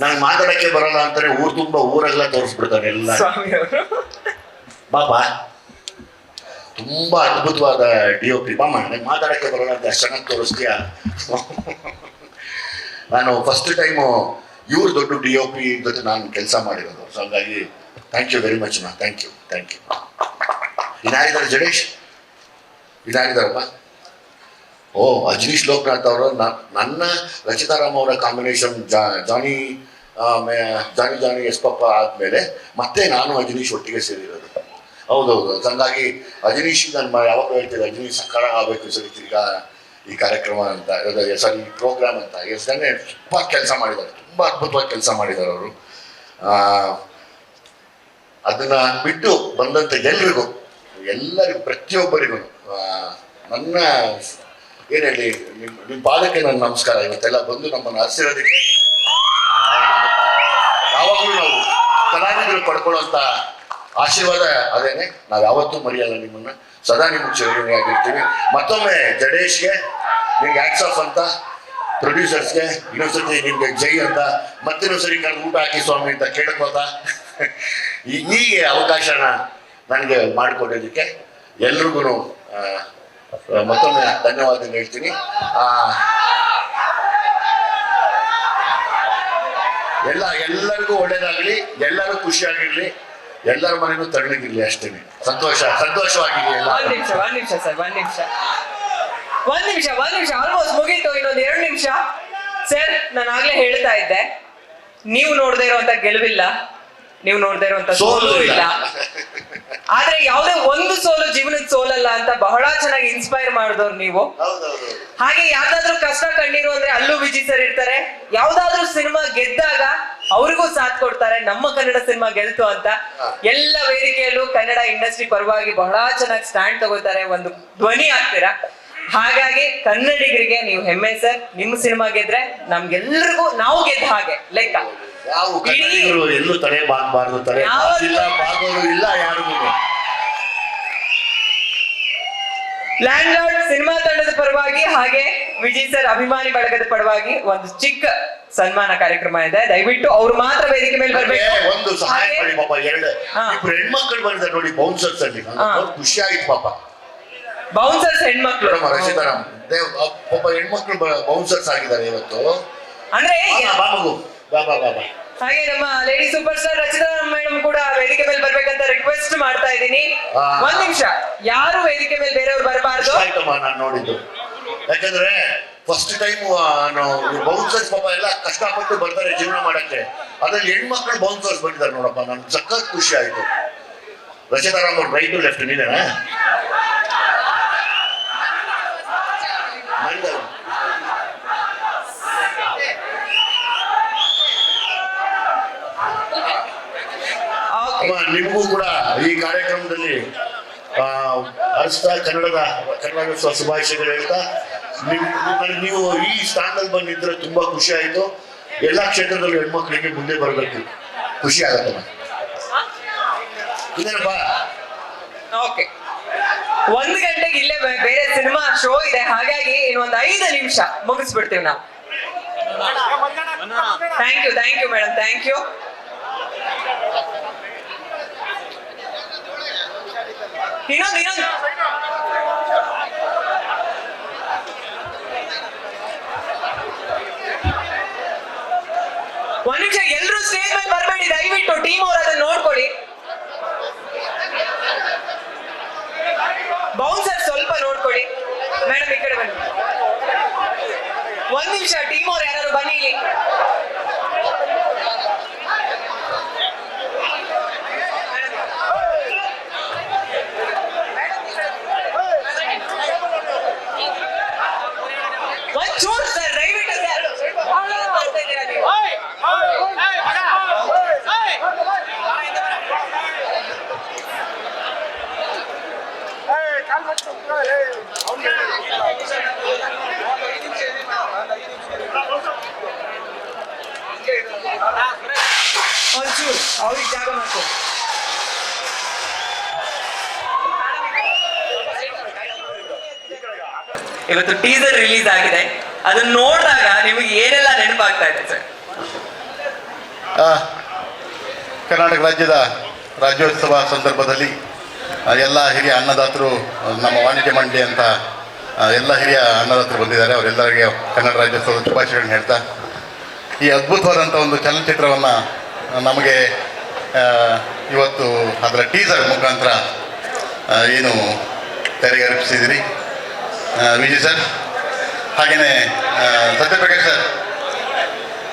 ನಂಗೆ ಮಾತಾಡಕ್ಕೆ ಬರಲ್ಲ ಅಂತಾನೆ ಊರು ತುಂಬಾ ಊರೆಲ್ಲ ತೋರಿಸ್ಬಿಡ್ತಾನೆ ಎಲ್ಲ. ಸ್ವಾಮಿ ಅವರು ಬಾಬಾ ತುಂಬಾ ಅದ್ಭುತವಾದ ಡಿ.ಒ.ಪಿ. ಬಾಮ ನಂಗೆ ಮಾತಾಡಕ್ಕೆ ಬರಲ್ಲ ಅಂತ ಅಷ್ಟು ಚೆನ್ನಾಗಿ ತೋರಿಸ್ತೀಯ. ನಾನು ಫಸ್ಟ್ ಟೈಮು ಇವ್ರು ದೊಡ್ಡ ಡಿ.ಒ.ಪಿ. ಜೊತೆ ನಾನು ಕೆಲಸ ಮಾಡಿರೋದು. ಸೊ ಹಂಗಾಗಿ ಥ್ಯಾಂಕ್ ಯು ವೆರಿ ಮಚ್ ಮಾ. Thank you thank you. ಇದಾಗಿದ್ದಾರೆ ಜಡೇಶ್, ಇದಾಗಿದ್ದಾರಪ್ಪ. ಓ ಅಜನೀಶ್ ಲೋಕನಾಥ್ ಅವರು ನನ್ನ ರಚಿತಾರಾಮ್ ಅವರ ಕಾಂಬಿನೇಷನ್ ಜಾನಿ ಜಾನಿ ಎಸ್ ಪಪ್ಪ ಆದಮೇಲೆ ಮತ್ತೆ ನಾನು ಅಜನೀಶ್ ಒಟ್ಟಿಗೆ ಸೇರಿರೋದು. ಹೌದೌದು. ಹಂಗಾಗಿ ಅಜನೀಶ್ ನಾನು ಯಾವಾಗ ಹೇಳ್ತಿದ್ದೆ ಅಜನೀಶ್ ಸಕ್ಕರ ಆಗಬೇಕು ಸರಿ ತಿರ್ಗಾ ಈ ಕಾರ್ಯಕ್ರಮ ಅಂತ, ಸಾರಿ ಈ ಪ್ರೋಗ್ರಾಮ್ ಅಂತ. ಎಷ್ಟೇ ತುಂಬ ಕೆಲಸ ಮಾಡಿದ್ದಾರೆ, ತುಂಬ ಅದ್ಭುತವಾಗಿ ಕೆಲಸ ಮಾಡಿದ್ದಾರೆ ಅವರು. ಅದನ್ನ ಬಿಟ್ಟು ಬಂದಂಥ ಎಲ್ಲರಿಗೂ ಪ್ರತಿಯೊಬ್ಬರಿಗೂ ನನ್ನ ಏನು ಹೇಳಿ, ನಿಮ್ಮ ಪಾದಕ್ಕೆ ನನ್ನ ನಮಸ್ಕಾರ. ಇವತ್ತೆಲ್ಲ ಬಂದು ನಮ್ಮನ್ನು ಹರಿಸಿರೋದಕ್ಕೆ ಯಾವಾಗಲೂ ನಾವು ಕಲಾವಿದರು ಪಡ್ಕೊಳ್ಳೋಂಥ ಆಶೀರ್ವಾದ ಅದೇನೆ. ನಾವು ಯಾವತ್ತೂ ಮರೆಯಲ್ಲ ನಿಮ್ಮನ್ನ, ಸದಾ ನಿಮ್ಗೆ ಚಿರಋಣಿಯಾಗಿರ್ತೀವಿ. ಮತ್ತೊಮ್ಮೆ ಜಡೇಶ್ಗೆ ನಿಮ್ಗೆ ಹ್ಯಾಟ್ಸ್ ಆಫ್ ಅಂತ, ಪ್ರೊಡ್ಯೂಸರ್ಸ್ಗೆ ಇನ್ನೊಂದ್ಸತಿ ನಿಮ್ಗೆ ಜೈ ಅಂತ, ಮತ್ತಿನ್ನೊಂದ್ಸರಿ ಕರೆದು ಊಟ ಹಾಕಿ ಸ್ವಾಮಿ ಅಂತ ಕೇಳ್ಕೋತಾ ಹೀಗೆ ಅವಕಾಶನ ನನಗೆ ಮಾಡಿಕೊಡೋದಕ್ಕೆ ಎಲ್ರಿಗೂ ಮತ್ತೊಮ್ಮೆ ಧನ್ಯವಾದ ಹೇಳ್ತೀನಿ. ಎಲ್ಲರಿಗೂ ಒಳ್ಳೇದಾಗಲಿ, ಎಲ್ಲರೂ ಖುಷಿಯಾಗಿರ್ಲಿ, ಎಲ್ಲರ ಮನೆಯೂ ತಣ್ಣಗಿರ್ಲಿ, ಅಷ್ಟೇನೆ. ಸಂತೋಷವಾಗಿರ್ಲಿ ಎಲ್ಲ. ಒಂದ್ ನಿಮಿಷ ಸರ್, ಒಂದ್ ನಿಮಿಷ ಆಲ್ಮೋಸ್ಟ್ ಮುಗೀತು. ಇನ್ನೊಂದು 2 ನಿಮಿಷ ಸರ್. ನಾನು ಆಗ್ಲೇ ಹೇಳ್ತಾ ಇದ್ದೆ, ನೀವು ನೋಡದೇ ಇರುವಂತ ಗೆಲುವಿಲ್ಲ, ನೀವು ನೋಡದೇ ಇರುವಂತ ಸೋಲು ಇಲ್ಲ. ಆದ್ರೆ ಯಾವುದೇ ಒಂದು ಸೋಲು ಜೀವನದ ಸೋಲಲ್ಲ ಅಂತ ಬಹಳ ಚೆನ್ನಾಗಿ ಇನ್ಸ್ಪೈರ್ ಮಾಡಿದವ್ರು ನೀವು. ಹಾಗೆ ಯಾವ್ದಾದ್ರು ಕಷ್ಟ ಕಂಡಿರು ಅಂದ್ರೆ ಅಲ್ಲೂ ವಿಜಯ್ ಸರ್ ಇರ್ತಾರೆ. ಯಾವ್ದಾದ್ರು ಸಿನಿಮಾ ಗೆದ್ದಾಗ ಅವ್ರಿಗೂ ಸಾಥ್ ಕೊಡ್ತಾರೆ. ನಮ್ಮ ಕನ್ನಡ ಸಿನಿಮಾ ಗೆಲ್ತು ಅಂತ ಎಲ್ಲ ವೇದಿಕೆಯಲ್ಲೂ ಕನ್ನಡ ಇಂಡಸ್ಟ್ರಿ ಪರವಾಗಿ ಬಹಳ ಚೆನ್ನಾಗಿ ಸ್ಟ್ಯಾಂಡ್ ತಗೋತಾರೆ, ಒಂದು ಧ್ವನಿ ಆಗ್ತೀರಾ. ಹಾಗಾಗಿ ಕನ್ನಡಿಗರಿಗೆ ನೀವು ಹೆಮ್ಮೆ ಸರ್. ನಿಮ್ಮ ಸಿನಿಮಾ ಗೆದ್ರೆ ನಮ್ಗೆಲ್ರಿಗೂ ನಾವು ಗೆದ್ದ ಹಾಗೆ ಲೆಕ್ಕ. ಯಾವ ಕನ್ನಡಿಗರು ಎಲ್ಲೂ ತಲೆ ಬಾಗಬಾರ್ದು, ತಲೆ ಬಾಗೋದು ಇಲ್ಲ ಯಾರಿಗೂ. ಲ್ಯಾಂಡ್ ಲಾರ್ಡ್ ಸಿನಿಮಾ ತಂಡದ ಪರವಾಗಿ ಹಾಗೆ ವಿಜಯ್ ಸರ್ ಅಭಿಮಾನಿ ಬಳಗದ ಪರವಾಗಿ ಒಂದು ಚಿಕ್ಕ ಸನ್ಮಾನ ಕಾರ್ಯಕ್ರಮ ಇದೆ. ದಯವಿಟ್ಟು ಅವ್ರು ಮಾತ್ರ ವೇದಿಕೆ ಮೇಲೆ ಬರ್ಬೇಕು. ಒಂದು ಸಹಾಯ ಮಾಡಿ ಪಾಪ. ಇಬ್ರು ಹೆಣ್ಮಕ್ಳು ಬಂದಿದ್ದಾರೆ ನೋಡಿ ಬೌನ್ಸರ್ಸ್ ಅಲ್ಲಿ, ಖುಷಿ ಆಯ್ತು ಪಾಪ. ಬೌನ್ಸರ್ಸ್ ಹೆಣ್ಮಕ್ಳು ರಚಿತಾರಾಮ್ ಪಾಪ ಹೆಣ್ಮಕ್ಳು ಬೌನ್ಸರ್ಸ್ ಆಗಿದ್ದಾರೆ ಇವತ್ತು. ಅಂದ್ರೆ ಬಾಬಾ ಹಾಗೆ ನಮ್ಮ lady super star Rachita Ram madam ಕೂಡ ವೇದಿಕೆ ಮೇಲೆ ಬರ್ಬೇಕಂತ ರಿಕ್ವೆಸ್ಟ್ ಮಾಡ್ತಾ ಇದ್ದೀನಿ. ಒಂದ್ ನಿಮಿಷ, ಯಾರು ವೇದಿಕೆ ಮೇಲೆ ಬೇರೆಯವ್ರು ಬರಬಾರ್ದು. ಆಯ್ತಮ್ಮ, ನಾನು ನೋಡಿದ್ದು. ಯಾಕಂದ್ರೆ ಫಸ್ಟ್ ಟೈಮ್ ಬೌನ್ಸರ್ಸ್ ಪಾಪ ಎಲ್ಲ ಕಷ್ಟಪಟ್ಟು ಬರ್ತಾರೆ ಜೀವನ ಮಾಡಕ್ಕೆ. ಅದ್ರಲ್ಲಿ ಹೆಣ್ಮಕ್ಳು ಬೌನ್ಸರ್ಸ್ ಬಂದಿದ್ದಾರೆ ನೋಡಪ್ಪ, ನನ್ಗೆ ಸಖತ್ ಖುಷಿ ಆಯ್ತು. ರಚಿತಾರಾಮ್ ಅವ್ರು ರೈಟ್ ಲೆಫ್ಟ್ ನೀವೇನಾ? ನಿಮಗೂ ಕೂಡ ಈ ಕಾರ್ಯಕ್ರಮದಲ್ಲಿ ಹರಿಸ್ತಾ ಕನ್ನಡ ಶುಭಾಶಯಗಳು ಹೇಳ್ತಾ, ನೀವು ಈ ಸ್ಥಾನದಲ್ಲಿ ಬಂದಿದ್ರೆ ತುಂಬಾ ಖುಷಿ ಆಯ್ತು. ಎಲ್ಲಾ ಕ್ಷೇತ್ರದಲ್ಲೂ ಹೆಣ್ಮಕ್ಳಿಗೆ ಮುಂದೆ ಬರಬೇಕು, ಖುಷಿ ಆಗತ್ತಮ್ಮ. ಇದೇನಪ್ಪ, ಓಕೆ, 1 ಗಂಟೆಗೆ ಇಲ್ಲೇ ಬೇರೆ ಸಿನಿಮಾ ಶೋ ಇದೆ. ಹಾಗಾಗಿ ಇನ್ನೊಂದು 5 ನಿಮಿಷ ಮುಗಿಸ್ಬಿಡ್ತೀವಿ ನಾವು. Thank you madam, thank you. ಇನ್ನೊಂದು ಒಂದ್ ನಿಮಿಷ, ಎಲ್ಲರೂ ಸ್ಟೇಜ್ ಮೇಲೆ ಬರಬೇಡಿ ದಯವಿಟ್ಟು. ಟೀಮ್ ಅವ್ರು ಅದನ್ನ ನೋಡ್ಕೊಳ್ಳಿ. ಬೌನ್ಸರ್ ಸ್ವಲ್ಪ ನೋಡ್ಕೊಳ್ಳಿ. ಮೇಡಮ್ ಈ ಕಡೆ ಬನ್ನಿ. 1 ನಿಮಿಷ, ಟೀಮ್ ಅವ್ರು ಯಾರು ಬನ್ನಿ ಇಲ್ಲಿ. ಒಂಚೂರು ಸರ್, ದಯವಿಟ್ಟು ಸರ್. ಮಾಡ್ತಾ ಇದ್ದೀರಾ ನೀವು? ಒಂಚೂರು ಅವ್ರಿಗೆ ಜಾಗ ಮಾಡ್ಕೊ. ಇವತ್ತು ಟೀಸರ್ ರಿಲೀಸ್ ಆಗಿದೆ, ಅದನ್ನ ನೋಡಿದಾಗ ನಿಮಗೆ ಏನೆಲ್ಲ ನೆನಪಾಗ್ತಾ ಇದೆ ಸರ್? ಕರ್ನಾಟಕ ರಾಜ್ಯದ ರಾಜ್ಯೋತ್ಸವ ಸಂದರ್ಭದಲ್ಲಿ ಎಲ್ಲ ಹಿರಿಯ ಅನ್ನದಾತರು, ನಮ್ಮ ವಾಣಿಜ್ಯ ಮಂಡಳಿ ಅಂತ ಎಲ್ಲ ಹಿರಿಯ ಅನ್ನದಾತರು ಬಂದಿದ್ದಾರೆ. ಅವರೆಲ್ಲರಿಗೆ ಕನ್ನಡ ರಾಜ್ಯೋತ್ಸವದ ಶುಭಾಶಯಗಳನ್ನು ಹೇಳ್ತಾ, ಈ ಅದ್ಭುತವಾದಂಥ ಒಂದು ಚಲನಚಿತ್ರವನ್ನು ನಮಗೆ ಇವತ್ತು ಅದರ ಟೀಸರ್ ಮುಖಾಂತರ ಏನು ತೆರೆಗೇರಿಸಿದಿರಿ ವಿಜಯ್ ಸರ್, ಹಾಗೆಯೇ ಸತ್ಯಪ್ರಕಾಶ್ ಸರ್,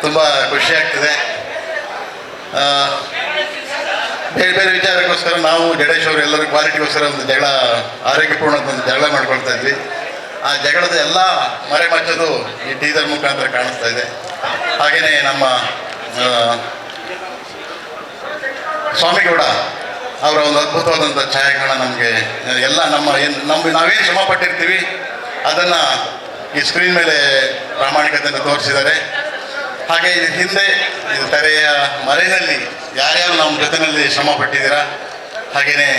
ತುಂಬ ಖುಷಿಯಾಗ್ತಿದೆ. ಬೇರೆ ಬೇರೆ ವಿಚಾರಕ್ಕೋಸ್ಕರ ನಾವು ಜಡೇಶ್ ಅವರು ಎಲ್ಲರೂ ಕ್ವಾಲಿಟಿಗೋಸ್ಕರ ಒಂದು ಜಗಳ, ಆರೋಗ್ಯಪೂರ್ಣ ಒಂದು ಜಗಳ ಮಾಡ್ಕೊಳ್ತಾ ಇದ್ವಿ. ಆ ಜಗಳದ ಎಲ್ಲ ಮರೆಮಚ್ಚೋದು ಈ ಟೀಸರ್ ಮುಖಾಂತರ ಕಾಣಿಸ್ತಾ ಇದೆ. ಹಾಗೆಯೇ ನಮ್ಮ ಸ್ವಾಮಿಗೌಡ ಅವರ ಒಂದು ಅದ್ಭುತವಾದಂಥ ಛಾಯಾಗ್ರಹಣ ನಮಗೆ ಎಲ್ಲ ನಾವೇನು ಶ್ರಮ ಪಟ್ಟಿರ್ತೀವಿ ಅದನ್ನು ಈ ಸ್ಕ್ರೀನ್ ಮೇಲೆ ಪ್ರಾಮಾಣಿಕತೆಯನ್ನು ತೋರಿಸಿದ್ದಾರೆ. ಹಾಗೆ ಹಿಂದೆ ಇದು ತೆರೆಯ ಮರೆಯಲ್ಲಿ ಯಾರ್ಯಾರು ನಮ್ಮ ಜೊತೆಯಲ್ಲಿ ಶ್ರಮ ಪಟ್ಟಿದ್ದೀರಾ, ಹಾಗೆಯೇ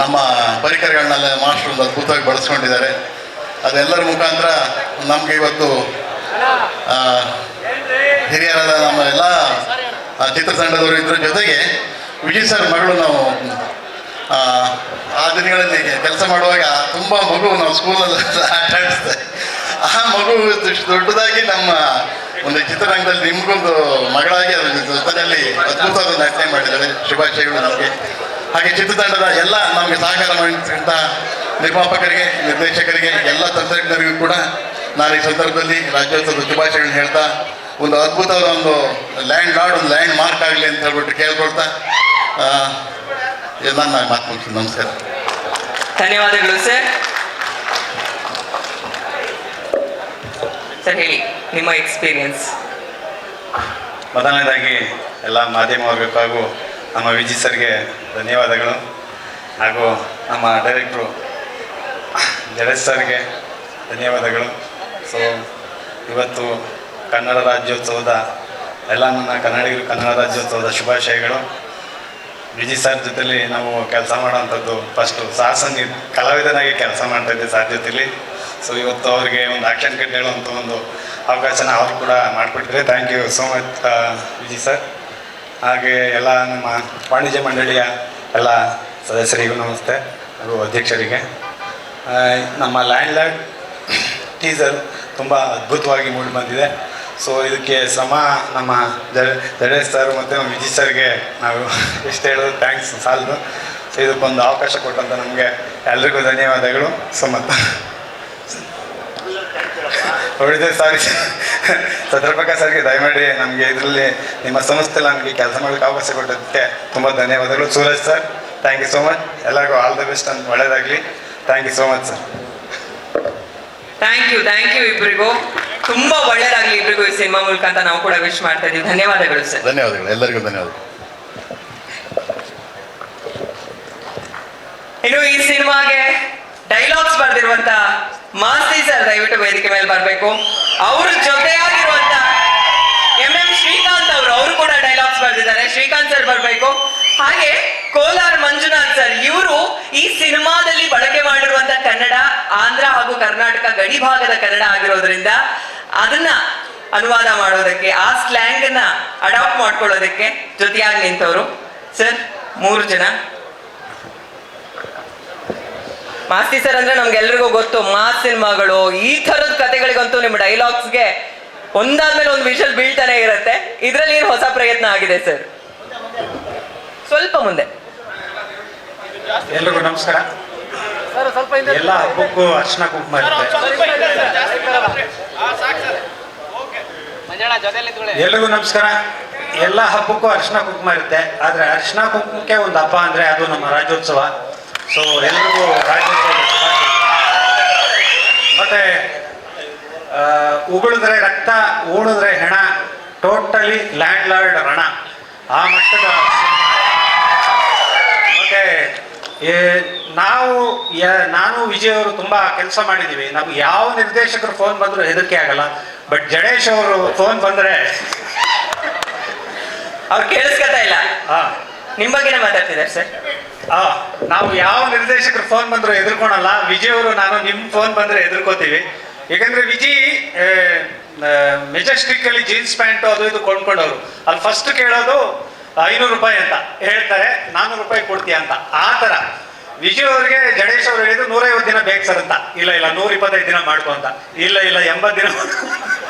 ನಮ್ಮ ಪರಿಕರಗಳನ್ನೆಲ್ಲ ಮಾಸ್ಟರ್ ಒಂದು ಅದ್ಭುತವಾಗಿ ಬಳಸ್ಕೊಂಡಿದ್ದಾರೆ. ಅದೆಲ್ಲರ ಮುಖಾಂತರ ನಮಗೆ ಇವತ್ತು ಹಿರಿಯರಾದ ನಮ್ಮ ಎಲ್ಲ ಚಿತ್ರತಂಡದವರು ಇದ್ರ ಜೊತೆಗೆ ವಿಜಯ್ ಸರ್ ಮಗಳು ನಾವು ಆ ದಿನಗಳಲ್ಲಿ ಕೆಲಸ ಮಾಡುವಾಗ ತುಂಬ ಮಗು ನಾವು ಸ್ಕೂಲಲ್ಲಿ ಆಟ ಆಡಿಸ್ದೆ. ಆ ಮಗು ದೊಡ್ಡದಾಗಿ ನಮ್ಮ ಒಂದು ಚಿತ್ರರಂಗದಲ್ಲಿ ನಿಮಗೊಂದು ಮಗಳಾಗಿ ಅದ್ರ ಜೊತೆಯಲ್ಲಿ ಅದ್ಭುತವಾದ ನಟನೆ ಮಾಡಿದ್ದಾರೆ. ಶುಭಾಶಯಗಳು ನಮಗೆ. ಹಾಗೆ ಚಿತ್ರತಂಡದ ಎಲ್ಲ ನಮಗೆ ಸಹಕಾರ ಮಾಡಿದಂಥ ನಿರ್ಮಾಪಕರಿಗೆ, ನಿರ್ದೇಶಕರಿಗೆ, ಎಲ್ಲ ತಂತ್ರಜ್ಞರಿಗೂ ಕೂಡ ನಾನು ಈ ಸಂದರ್ಭದಲ್ಲಿ ರಾಜ್ಯೋತ್ಸವದ ಶುಭಾಶಯಗಳನ್ನ ಹೇಳ್ತಾ, ಒಂದು ಅದ್ಭುತವಾದ ಒಂದು ಒಂದು ಲ್ಯಾಂಡ್ ಮಾರ್ಕ್ ಆಗಲಿ ಅಂತ ಹೇಳ್ಬಿಟ್ಟು ಕೇಳ್ಕೊಳ್ತಾ ನನ್ನ ಮಾತು ಮುಗಿಸ್ತೀನಿ. ನಮಸ್ಕಾರ. ಧನ್ಯವಾದಗಳು ಸರ್. ಸರ್ ಹೇಳಿ ನಿಮ್ಮ ಎಕ್ಸ್ಪೀರಿಯನ್ಸ್. ಮೊದಲನೇದಾಗಿ ಎಲ್ಲ ಮಾಧ್ಯಮ ವರ್ಗಕ್ಕೂ ಹಾಗೂ ನಮ್ಮ ವಿಜಯ್ ಸರ್ಗೆ ಧನ್ಯವಾದಗಳು, ಹಾಗೂ ನಮ್ಮ ಡೈರೆಕ್ಟ್ರು ಜಡೇಶ್ ಸರ್ಗೆ ಧನ್ಯವಾದಗಳು. ಸೊ ಇವತ್ತು ಕನ್ನಡ ರಾಜ್ಯೋತ್ಸವದ ಎಲ್ಲ ನನ್ನ ಕನ್ನಡಿಗರು ಕನ್ನಡ ರಾಜ್ಯೋತ್ಸವದ ಶುಭಾಶಯಗಳು. ವಿಜಯ್ ಸರ್ ಜೊತೆಲಿ ನಾವು ಕೆಲಸ ಮಾಡೋವಂಥದ್ದು ಫಸ್ಟು ಕಲಾವಿದನಾಗಿ ಕೆಲಸ ಮಾಡ್ತಾಯಿದ್ದೆ ಸರ್ ಜೊತೆಲಿ. ಸೊ ಇವತ್ತು ಅವರಿಗೆ ಒಂದು ಆಕ್ಷನ್ ಕಟ್ ಹೇಳುವಂಥ ಒಂದು ಅವಕಾಶನ ಅವರು ಕೂಡ ಮಾಡಿಕೊಟ್ಟಿದ್ದಾರೆ. Thank you so much Vijay sir. ಹಾಗೆ ಎಲ್ಲ ನಮ್ಮ ವಾಣಿಜ್ಯ ಮಂಡಳಿಯ ಎಲ್ಲ ಸದಸ್ಯರಿಗೂ ನಮಸ್ತೆ, ಹಾಗೂ ಅಧ್ಯಕ್ಷರಿಗೆ. ನಮ್ಮ ಲ್ಯಾಂಡ್ ಟೀಸರ್ ತುಂಬ ಅದ್ಭುತವಾಗಿ ಮೂಡಿ ಬಂದಿದೆ. ಸೊ ಇದಕ್ಕೆ ನಮ್ಮ ಜಡೇಶ್ ಸರ್ ಮತ್ತು ನಮ್ಮ ವಿಜಯ್ ಸರ್ಗೆ ನಾವು ಎಷ್ಟು ಹೇಳೋದು ಥ್ಯಾಂಕ್ಸ್ ಸಾಲದು. ಸೊ ಇದಕ್ಕೊಂದು ಅವಕಾಶ ಕೊಟ್ಟಂತ ನಮಗೆ ಎಲ್ರಿಗೂ ಧನ್ಯವಾದಗಳು. ಸೊ ಮತ್ತು ಹೊಡಿದೆ ಸಾರಿ ಸತ್ಯಪ್ರಕಾಶ್ ಸರ್ಗೆ ದಯಮಾಡಿ ನಮಗೆ ಇದರಲ್ಲಿ ನಿಮ್ಮ ಸಂಸ್ಥೆಯಲ್ಲಿ ನಮಗೆ ಕೆಲಸ ಮಾಡೋಕ್ಕೆ ಅವಕಾಶ ಕೊಟ್ಟದಕ್ಕೆ ತುಂಬ ಧನ್ಯವಾದಗಳು. Suraj sir, thank you so much. ಎಲ್ಲರಿಗೂ ಆಲ್ ದ ಬೆಸ್ಟ್ ಅಂತ ಒಳ್ಳೆಯದಾಗಲಿ. Thank you so much sir. Thank you ಇಬ್ಬರಿಗೂ. ತುಂಬಾ ಒಳ್ಳೇದಾಗ್ಲಿ ಇಬ್ಬರಿಗೂ ಈ ಸಿನಿಮಾ ಮೂಲಕ ಅಂತ ನಾವು ಕೂಡ ವಿಶ್ ಮಾಡ್ತಾ ಇದೀವಿ. ಧನ್ಯವಾದಗಳು ಸರ್. ಧನ್ಯವಾದಗಳು, ಎಲ್ಲರಿಗೂ ಧನ್ಯವಾದಗಳು. ಇನ್ನು ಈ ಸಿನಿಮಾಗೆ ಡೈಲಾಗ್ಸ್ ಬರೆದಿರುವಂತ ಮಾಸ್ತಿ ಸರ್ ದಯವಿಟ್ಟು ವೇದಿಕೆ ಮೇಲೆ ಬರಬೇಕು. ಅವ್ರ ಜೊತೆಯಾಗಿರುವಂತ ಎಂ ಶ್ರೀಕಾಂತ್ ಅವರು ಕೂಡ ಡೈಲಾಗ್ಸ್ ಬರೆದಿದ್ದಾರೆ. ಶ್ರೀಕಾಂತ್ ಸರ್ ಬರಬೇಕು. ಹಾಗೆ ಕೋಲಾರ್ ಮಂಜುನಾಥ್ ಸರ್, ಇವರು ಈ ಸಿನಿಮಾದಲ್ಲಿ ಬಳಕೆ ಮಾಡಿರುವಂತ ಕನ್ನಡ ಆಂಧ್ರ ಹಾಗೂ ಕರ್ನಾಟಕ ಗಡಿ ಭಾಗದ ಕನ್ನಡ ಆಗಿರೋದ್ರಿಂದ ಅದನ್ನ ಅನುವಾದ ಮಾಡೋದಕ್ಕೆ, ಆ ಸ್ಲ್ಯಾಂಗ್ ಅನ್ನ ಅಡಾಪ್ಟ್ ಮಾಡ್ಕೊಳ್ಳೋದಕ್ಕೆ ಜೊತೆಯಾಗಿ ನಿಂತವರು ಸರ್ 3 ಜನ. ಮಾಸ್ತಿ ಸರ್ ಅಂದ್ರೆ ನಮ್ಗೆಲ್ರಿಗೂ ಗೊತ್ತು, ಮಾಸ್ ಸಿನಿಮಾಗಳು ಈ ತರದ ಕಥೆಗಳಿಗಂತೂ ನಿಮ್ಮ ಡೈಲಾಗ್ಸ್ಗೆ ಒಂದಾದ್ಮೇಲೆ ಒಂದು ವಿಷಲ್ ಬೀಳ್ತಾನೆ ಇರುತ್ತೆ. ಇದ್ರಲ್ಲಿ ಏನು ಹೊಸ ಪ್ರಯತ್ನ ಆಗಿದೆ ಸರ್? ಸ್ವಲ್ಪ ಮುಂದೆ. ಎಲ್ರಿಗೂ ನಮಸ್ಕಾರ. ಎಲ್ಲ ಹಬ್ಬಕ್ಕೂ ಅರ್ಶಿನ ಕುಂಕುಮ ಇರುತ್ತೆ. ಎಲ್ರಿಗೂ ನಮಸ್ಕಾರ. ಎಲ್ಲ ಹಬ್ಬಕ್ಕೂ ಅರ್ಶಿನ ಕುಂಕುಮ ಇರುತ್ತೆ, ಆದರೆ ಅರ್ಶಿನ ಕುಂಕುಮಕ್ಕೆ ಒಂದು ಹಬ್ಬ ಅಂದರೆ ಅದು ನಮ್ಮ ರಾಜ್ಯೋತ್ಸವ. ಸೊ ಎಲ್ರಿಗೂ ರಾಜ್ಯೋತ್ಸವ. ಮತ್ತೆ ಉಗುಳಿದ್ರೆ ರಕ್ತ, ಉಣಿದ್ರೆ ಹೆಣ, ಟೋಟಲಿ ಲ್ಯಾಂಡ್ ಲಾರ್ಡ್ ರಣ, ಆ ಮಟ್ಟದ. ಮತ್ತೆ ನಾನು ವಿಜಯ್ ಅವರು ತುಂಬಾ ಕೆಲಸ ಮಾಡಿದ್ದೀವಿ. ನಮ್ಗೆ ಯಾವ ನಿರ್ದೇಶಕರು ಫೋನ್ ಬಂದ್ರು ಹೆದರಿಕೆ ಆಗಲ್ಲ. ಬಟ್ ಜಡೇಶ್ ಅವರು ಫೋನ್ ಬಂದ್ರೆ ಅವ್ರು ಕೇಳಿಸ್ಕೊತಾ ಇಲ್ಲ. ಆ, ನಿಮ್ ಬಗ್ಗೆನೇ ಮಾತಾಡ್ತಿದ್ದಾರೆ ಸರ್. ಆ, ನಾವು ಯಾವ ನಿರ್ದೇಶಕರು ಫೋನ್ ಬಂದ್ರು ಎದುರ್ಕೊಳಲ್ಲ. ವಿಜಯ್ ಅವರು ನಾನು ನಿಮ್ ಫೋನ್ ಬಂದ್ರೆ ಎದುರ್ಕೋತೀವಿ. ಯಾಕಂದ್ರೆ ವಿಜಯ್ ಮೆಜೆಸ್ಟಿಕ್ ಅಲ್ಲಿ ಜೀನ್ಸ್ ಪ್ಯಾಂಟು ಅದು ಇದು ಕೊಂಡ್ಕೊಂಡವ್ರು. ಅಲ್ಲಿ ಫಸ್ಟ್ ಕೇಳೋದು 500 ರೂಪಾಯಿ ಅಂತ ಹೇಳ್ತಾರೆ, 400 ರೂಪಾಯಿ ಕೊಡ್ತೀಯ ಅಂತ. ಆ ತರ ವಿಜಯ್ ಅವ್ರಿಗೆ ಜಡೇಶ್ ಅವ್ರು ಹೇಳಿದ್ರು 150 ದಿನ ಬೇಕು ಸರ್ ಅಂತ. ಇಲ್ಲ 125 ದಿನ ಮಾಡ್ಕೊ ಅಂತ. ಇಲ್ಲ 80 ದಿನ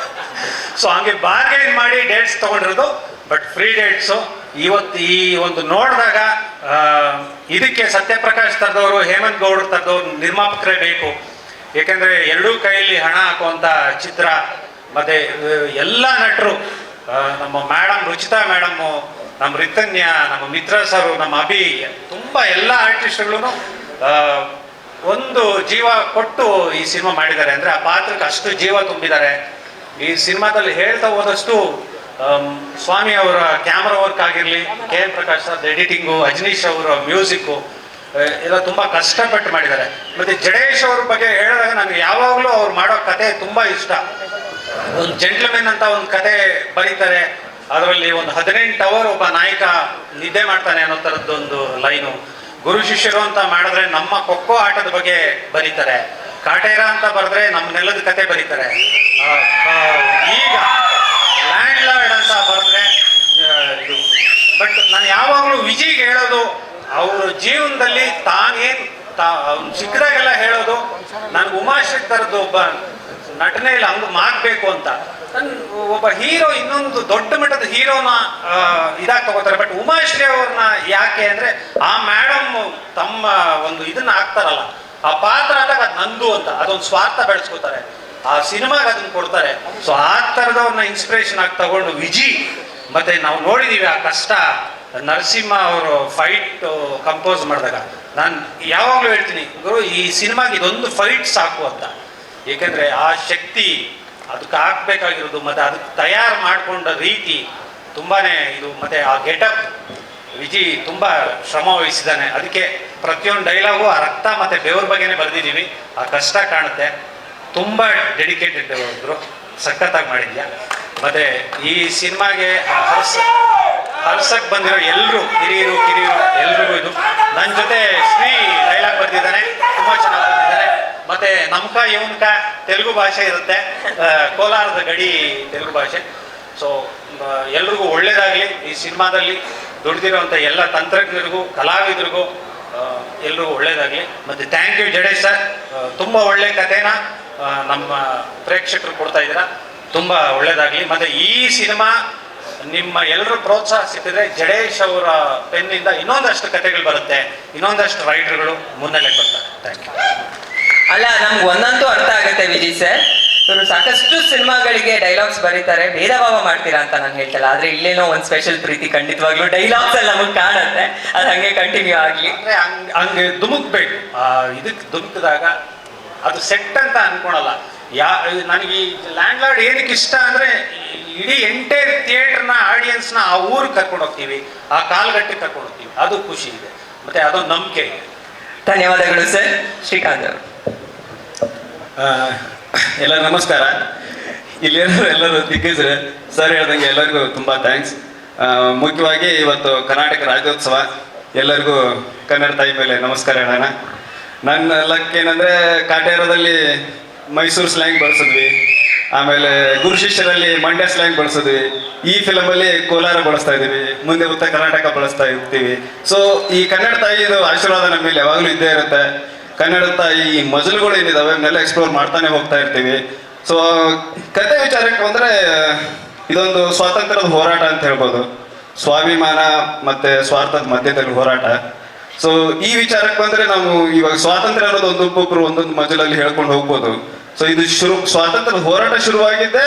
ಸೊ ಹಂಗೆ ಬಾರ್ಗೇನ್ ಮಾಡಿ ಡೇಟ್ಸ್ ತಗೊಂಡಿರೋದು. ಬಟ್ ಫ್ರೀ ಡೇಟ್ಸು ಇವತ್ತು ಈ ಒಂದು ನೋಡಿದಾಗ ಇದಕ್ಕೆ ಸತ್ಯಪ್ರಕಾಶ್ ತರದವರು, ಹೇಮಂತ್ ಗೌಡ್ರು ತರದವ್ರು ನಿರ್ಮಾಪಕರೇ ಬೇಕು. ಏಕೆಂದ್ರೆ ಎರಡೂ ಕೈಯಲ್ಲಿ ಹಣ ಹಾಕುವಂತ ಚಿತ್ರ. ಮತ್ತೆ ಎಲ್ಲ ನಟರು, ನಮ್ಮ ಮೇಡಮ್ ರುಚಿತಾ ಮೇಡಮ್ಮು, ನಮ್ಮ ರಿತನ್ಯ, ನಮ್ಮ ಮಿತ್ರ ಸರು, ನಮ್ಮ ಅಭಿ, ತುಂಬಾ ಎಲ್ಲ ಆರ್ಟಿಸ್ಟ್ಗಳು ಒಂದು ಜೀವ ಕೊಟ್ಟು ಈ ಸಿನಿಮಾ ಮಾಡಿದ್ದಾರೆ. ಅಂದ್ರೆ ಆ ಪಾತ್ರಕ್ಕೆ ಅಷ್ಟು ಜೀವ ತುಂಬಿದ್ದಾರೆ. ಈ ಸಿನಿಮಾದಲ್ಲಿ ಹೇಳ್ತಾ ಹೋದಷ್ಟು ಸ್ವಾಮಿ ಅವರ ಕ್ಯಾಮ್ರಾ ವರ್ಕ್ ಆಗಿರ್ಲಿ, KM Prakash sir editing, Ajaneesh ಅವರ ಮ್ಯೂಸಿಕ್ಕು ಎಲ್ಲ ತುಂಬಾ ಕಷ್ಟಪಟ್ಟು ಮಾಡಿದ್ದಾರೆ. ಮತ್ತೆ ಜಡೇಶ್ ಅವ್ರ ಬಗ್ಗೆ ಹೇಳಿದಾಗ ನನಗೆ ಯಾವಾಗಲೂ ಅವ್ರು ಮಾಡೋ ಕತೆ ತುಂಬಾ ಇಷ್ಟ. ಒಂದು ಜೆಂಟ್ಲ್ಮೆನ್ ಅಂತ ಒಂದು ಕತೆ ಬರೀತಾರೆ. ಅದರಲ್ಲಿ ಒಂದು 18 ಅವರ್ ಒಬ್ಬ ನಾಯಕ ನಿದ್ದೆ ಮಾಡ್ತಾನೆ ಅನ್ನೋ ಥರದ್ದೊಂದು ಲೈನು. ಗುರು ಶಿಷ್ಯರು ಅಂತ ಮಾಡಿದ್ರೆ ನಮ್ಮ ಖೋಖೋ ಆಟದ ಬಗ್ಗೆ ಬರೀತಾರೆ. ಕಾಟೇರ ಅಂತ ಬರೆದ್ರೆ ನಮ್ಮ ನೆಲದ ಕತೆ ಬರೀತಾರೆ. ಈಗ ಲ್ಯಾಂಡ್ ಲಾರ್ಡ್ ಅಂತ ಬರೆದ್ರೆ ಇದು. ಬಟ್ ನಾನು ಯಾವಾಗಲೂ ವಿಜಯ್ಗೆ ಹೇಳೋದು, ಅವ್ರ ಜೀವನದಲ್ಲಿ ತಾನೇನು ಅವ್ನು ಸಿಕ್ಕದಾಗೆಲ್ಲ ಹೇಳೋದು, ನನಗೆ ಉಮಾಶ್ರೀ ಥರದ್ದು ಒಬ್ಬ ನಟನೆ ಇಲ್ಲ, ಹಂಗೆ ಮಾಡಬೇಕು ಅಂತ. ಒಬ್ಬ ಹೀರೋ ಇನ್ನೊಂದು ದೊಡ್ಡ ಮಟ್ಟದ ಹೀರೋನ ಇದಾಗಿ ತಗೋತಾರೆ. ಬಟ್ ಉಮಾಶ್ರೀ ಅವ್ರನ್ನ ಯಾಕೆ ಅಂದ್ರೆ ಆ ಮೇಡಮ್ ತಮ್ಮ ಒಂದು ಇದನ್ನ ಹಾಕ್ತಾರಲ್ಲ, ಆ ಪಾತ್ರ ಆದಾಗ ಅದು ನಂದು ಅಂತ ಅದೊಂದು ಸ್ವಾರ್ಥ ಬೆಳೆಸ್ಕೋತಾರೆ. ಆ ಸಿನಿಮಾಗೆ ಅದನ್ನ ಕೊಡ್ತಾರೆ. ಸೊ ಆ ಥರದವ್ರನ್ನ ಇನ್ಸ್ಪಿರೇಷನ್ ಆಗಿ ತಗೊಂಡು ವಿಜಿ, ಮತ್ತೆ ನಾವು ನೋಡಿದೀವಿ ಆ ಕಷ್ಟ. ನರಸಿಂಹ ಅವರು ಫೈಟ್ ಕಂಪೋಸ್ ಮಾಡಿದಾಗ ನಾನು ಯಾವಾಗಲೂ ಹೇಳ್ತೀನಿ, ಗುರು ಈ ಸಿನಿಮಾಗೆ ಇದೊಂದು ಫೈಟ್ ಸಾಕು ಅಂತ. ಏಕೆಂದ್ರೆ ಆ ಶಕ್ತಿ ಅದಕ್ಕೆ ಹಾಕ್ಬೇಕಾಗಿರೋದು, ಮತ್ತೆ ಅದಕ್ಕೆ ತಯಾರು ಮಾಡಿಕೊಂಡ ರೀತಿ ತುಂಬಾನೇ ಇದು. ಮತ್ತೆ ಆ ಗೆಟಪ್ ವಿಜಿ ತುಂಬಾ ಶ್ರಮ ವಹಿಸಿದ್ದಾನೆ. ಅದಕ್ಕೆ ಪ್ರತಿಯೊಂದು ಡೈಲಾಗು ಆ ರಕ್ತ ಮತ್ತೆ ಬೆವ್ರ ಬಗ್ಗೆನೇ ಬರೆದಿದ್ದೀವಿ. ಆ ಕಷ್ಟ ಕಾಣುತ್ತೆ. ತುಂಬಾ ಡೆಡಿಕೇಟೆಡ್ ಇದ್ರು, ಸಖತ್ತಾಗಿ ಮಾಡಿದ್ಯಾ. ಮತ್ತೆ ಈ ಸಿನಿಮಾಗೆ ಹರ್ಸಕ್ ಬಂದಿರೋ ಎಲ್ಲರೂ, ಹಿರಿಯರು ಕಿರಿಯರು ಎಲ್ರಿಗೂ ಇದು. ನನ್ನ ಜೊತೆ ಶ್ರೀ ಡೈಲಾಗ್ ಬರ್ತಿದ್ದಾನೆ, ತುಂಬಾ ಚೆನ್ನಾಗಿ ಬರ್ತಿದ್ದಾನೆ. ಮತ್ತೆ ನಮ್ಕ ಇವನ್ಕ ತೆಲುಗು ಭಾಷೆ ಇರುತ್ತೆ, ಕೋಲಾರದ ಗಡಿ ತೆಲುಗು ಭಾಷೆ. ಸೊ ಎಲ್ರಿಗೂ ಒಳ್ಳೇದಾಗಲಿ. ಈ ಸಿನಿಮಾದಲ್ಲಿ ದುಡಿದಿರುವಂಥ ಎಲ್ಲ ತಂತ್ರಜ್ಞರಿಗೂ ಕಲಾವಿದರಿಗೂ ಎಲ್ರಿಗೂ ಒಳ್ಳೇದಾಗಲಿ. ಮತ್ತೆ ಥ್ಯಾಂಕ್ ಯು ಜಡೇಶ್ ಸರ್, ತುಂಬ ಒಳ್ಳೆ ಕಥೆನ ನಮ್ಮ ಪ್ರೇಕ್ಷಕರು ಕೊಡ್ತಾ ಇದ್ದೀರಾ. ತುಂಬ ಒಳ್ಳೇದಾಗಲಿ. ಮತ್ತೆ ಈ ಸಿನಿಮಾ ನಿಮ್ಮ ಎಲ್ಲರೂ ಪ್ರೋತ್ಸಾಹ ಸಿಕ್ಕಿದ್ರೆ ಜಡೇಶ್ ಅವರ ಪೆನ್ನಿಂದ ಇನ್ನೊಂದಷ್ಟು ಕಥೆಗಳು ಬರುತ್ತೆ, ಇನ್ನೊಂದಷ್ಟು ರೈಟರ್ಗಳು ಮುನ್ನೆಲೆ ಬರ್ತಾರೆ. Thank you. ಅಲ್ಲ, ನಮ್ಗೆ ಒಂದಂತೂ ಅರ್ಥ ಆಗುತ್ತೆ ವಿಜಯ್ ಸರ್, ಇವರು ಸಾಕಷ್ಟು ಸಿನಿಮಾಗಳಿಗೆ ಡೈಲಾಗ್ಸ್ ಬರೀತಾರೆ, ಭೇದ ಭಾವ ಮಾಡ್ತೀರಾ ಅಂತ ನಾನು ಹೇಳ್ತಲ್ಲ. ಆದ್ರೆ ಇಲ್ಲೇನೋ ಒಂದು ಸ್ಪೆಷಲ್ ಪ್ರೀತಿ ಖಂಡಿತವಾಗ್ಲೂ ಡೈಲಾಗ್ಸ್ ಅಲ್ಲಿ ನಮಗೆ ಕಾಣುತ್ತೆ. ಅದು ಹಂಗೆ ಕಂಟಿನ್ಯೂ ಆಗ್ಲಿ. ಅಂದ್ರೆ ಹಂಗೆ ಧುಮುಕ್ಬೇಕು. ಇದಕ್ಕೆ ಧುಮುಕಿದಾಗ ಅದು ಸೆಟ್ ಅಂತ ಅನ್ಕೊಳಲ್ಲ. ನನಗೆ ಈ ಲ್ಯಾಂಡ್ ಲಾರ್ಡ್ ಏನಕ್ಕೆ ಇಷ್ಟ ಅಂದ್ರೆ, ಇಡೀ ಎಂಟೈರ್ ಥಿಯೇಟರ್ನ ಆಡಿಯನ್ಸ್ನ ಆ ಊರಿಗೆ ಕರ್ಕೊಂಡು ಹೋಗ್ತೀವಿ, ಆ ಕಾಲ್ಗಟ್ಟಿಗೆ ಕರ್ಕೊಂಡು ಹೋಗ್ತೀವಿ. ಅದು ಖುಷಿ ಇದೆ, ಮತ್ತೆ ಅದೊಂದು ನಂಬಿಕೆ ಇದೆ. ಧನ್ಯವಾದಗಳು ಸರ್. ಶ್ರೀಕಾಂತ್ ಅವರು. ಎಲ್ಲರೂ ನಮಸ್ಕಾರ. ಎಲ್ಲರೂ ದಿಗ್ಗಜರು ಸರ್ ಹೇಳ್ದಂಗೆ ಎಲ್ಲರಿಗೂ ತುಂಬ ಥ್ಯಾಂಕ್ಸ್. ಮುಖ್ಯವಾಗಿ ಇವತ್ತು ಕರ್ನಾಟಕ ರಾಜ್ಯೋತ್ಸವ, ಎಲ್ಲರಿಗೂ ಕನ್ನಡ ತಾಯಿ ಮೇಲೆ ನಮಸ್ಕಾರ ಹೇಳೋಣ. ನನ್ನ ಲಕ್ ಏನಂದರೆ, ಕಾಟೇರದಲ್ಲಿ ಮೈಸೂರು ಸ್ಲ್ಯಾಂಗ್ ಬಳಸಿದ್ವಿ, ಆಮೇಲೆ ಗುರು ಶಿಷ್ಯರಲ್ಲಿ ಮಂಡ್ಯ ಸ್ಲ್ಯಾಂಗ್ ಬಳಸಿದ್ವಿ, ಈ ಫಿಲಮಲ್ಲಿ ಕೋಲಾರ ಬಳಸ್ತಾ ಇದ್ದೀವಿ, ಮುಂದೆ ಉತ್ತರ ಕರ್ನಾಟಕ ಬಳಸ್ತಾ ಇರ್ತೀವಿ. ಸೊ ಈ ಕನ್ನಡ ತಾಯಿದು ಆಶೀರ್ವಾದ ನಮ್ಮ ಮೇಲೆ ಯಾವಾಗಲೂ ಇದ್ದೇ ಇರುತ್ತೆ. ಕನ್ನಡ ತಾಯಿ ಮಜಲುಗಳು ಏನಿದಾವೆ ಅವನ್ನೆಲ್ಲ ಎಕ್ಸ್ಪ್ಲೋರ್ ಮಾಡ್ತಾನೆ ಹೋಗ್ತಾ ಇರ್ತೀವಿ. ಸೊ ಕತೆ ವಿಚಾರಕ್ಕೆ ಬಂದರೆ, ಇದೊಂದು ಸ್ವಾತಂತ್ರ್ಯದ ಹೋರಾಟ ಅಂತ ಹೇಳ್ಬೋದು. ಸ್ವಾಭಿಮಾನ ಮತ್ತೆ ಸ್ವಾರ್ಥದ ಮಧ್ಯದಲ್ಲಿ ಹೋರಾಟ. ಸೊ ಈ ವಿಚಾರಕ್ಕೆ ಬಂದರೆ, ನಾವು ಇವಾಗ ಸ್ವಾತಂತ್ರ್ಯ ಅನ್ನೋದು ಒಬ್ಬೊಬ್ಬರು ಒಂದೊಂದು ಮಜಲಲ್ಲಿ ಹೇಳ್ಕೊಂಡು ಹೋಗ್ಬೋದು. ಸೊ ಇದು ಸ್ವಾತಂತ್ರ್ಯದ ಹೋರಾಟ ಶುರುವಾಗಿದ್ದೆ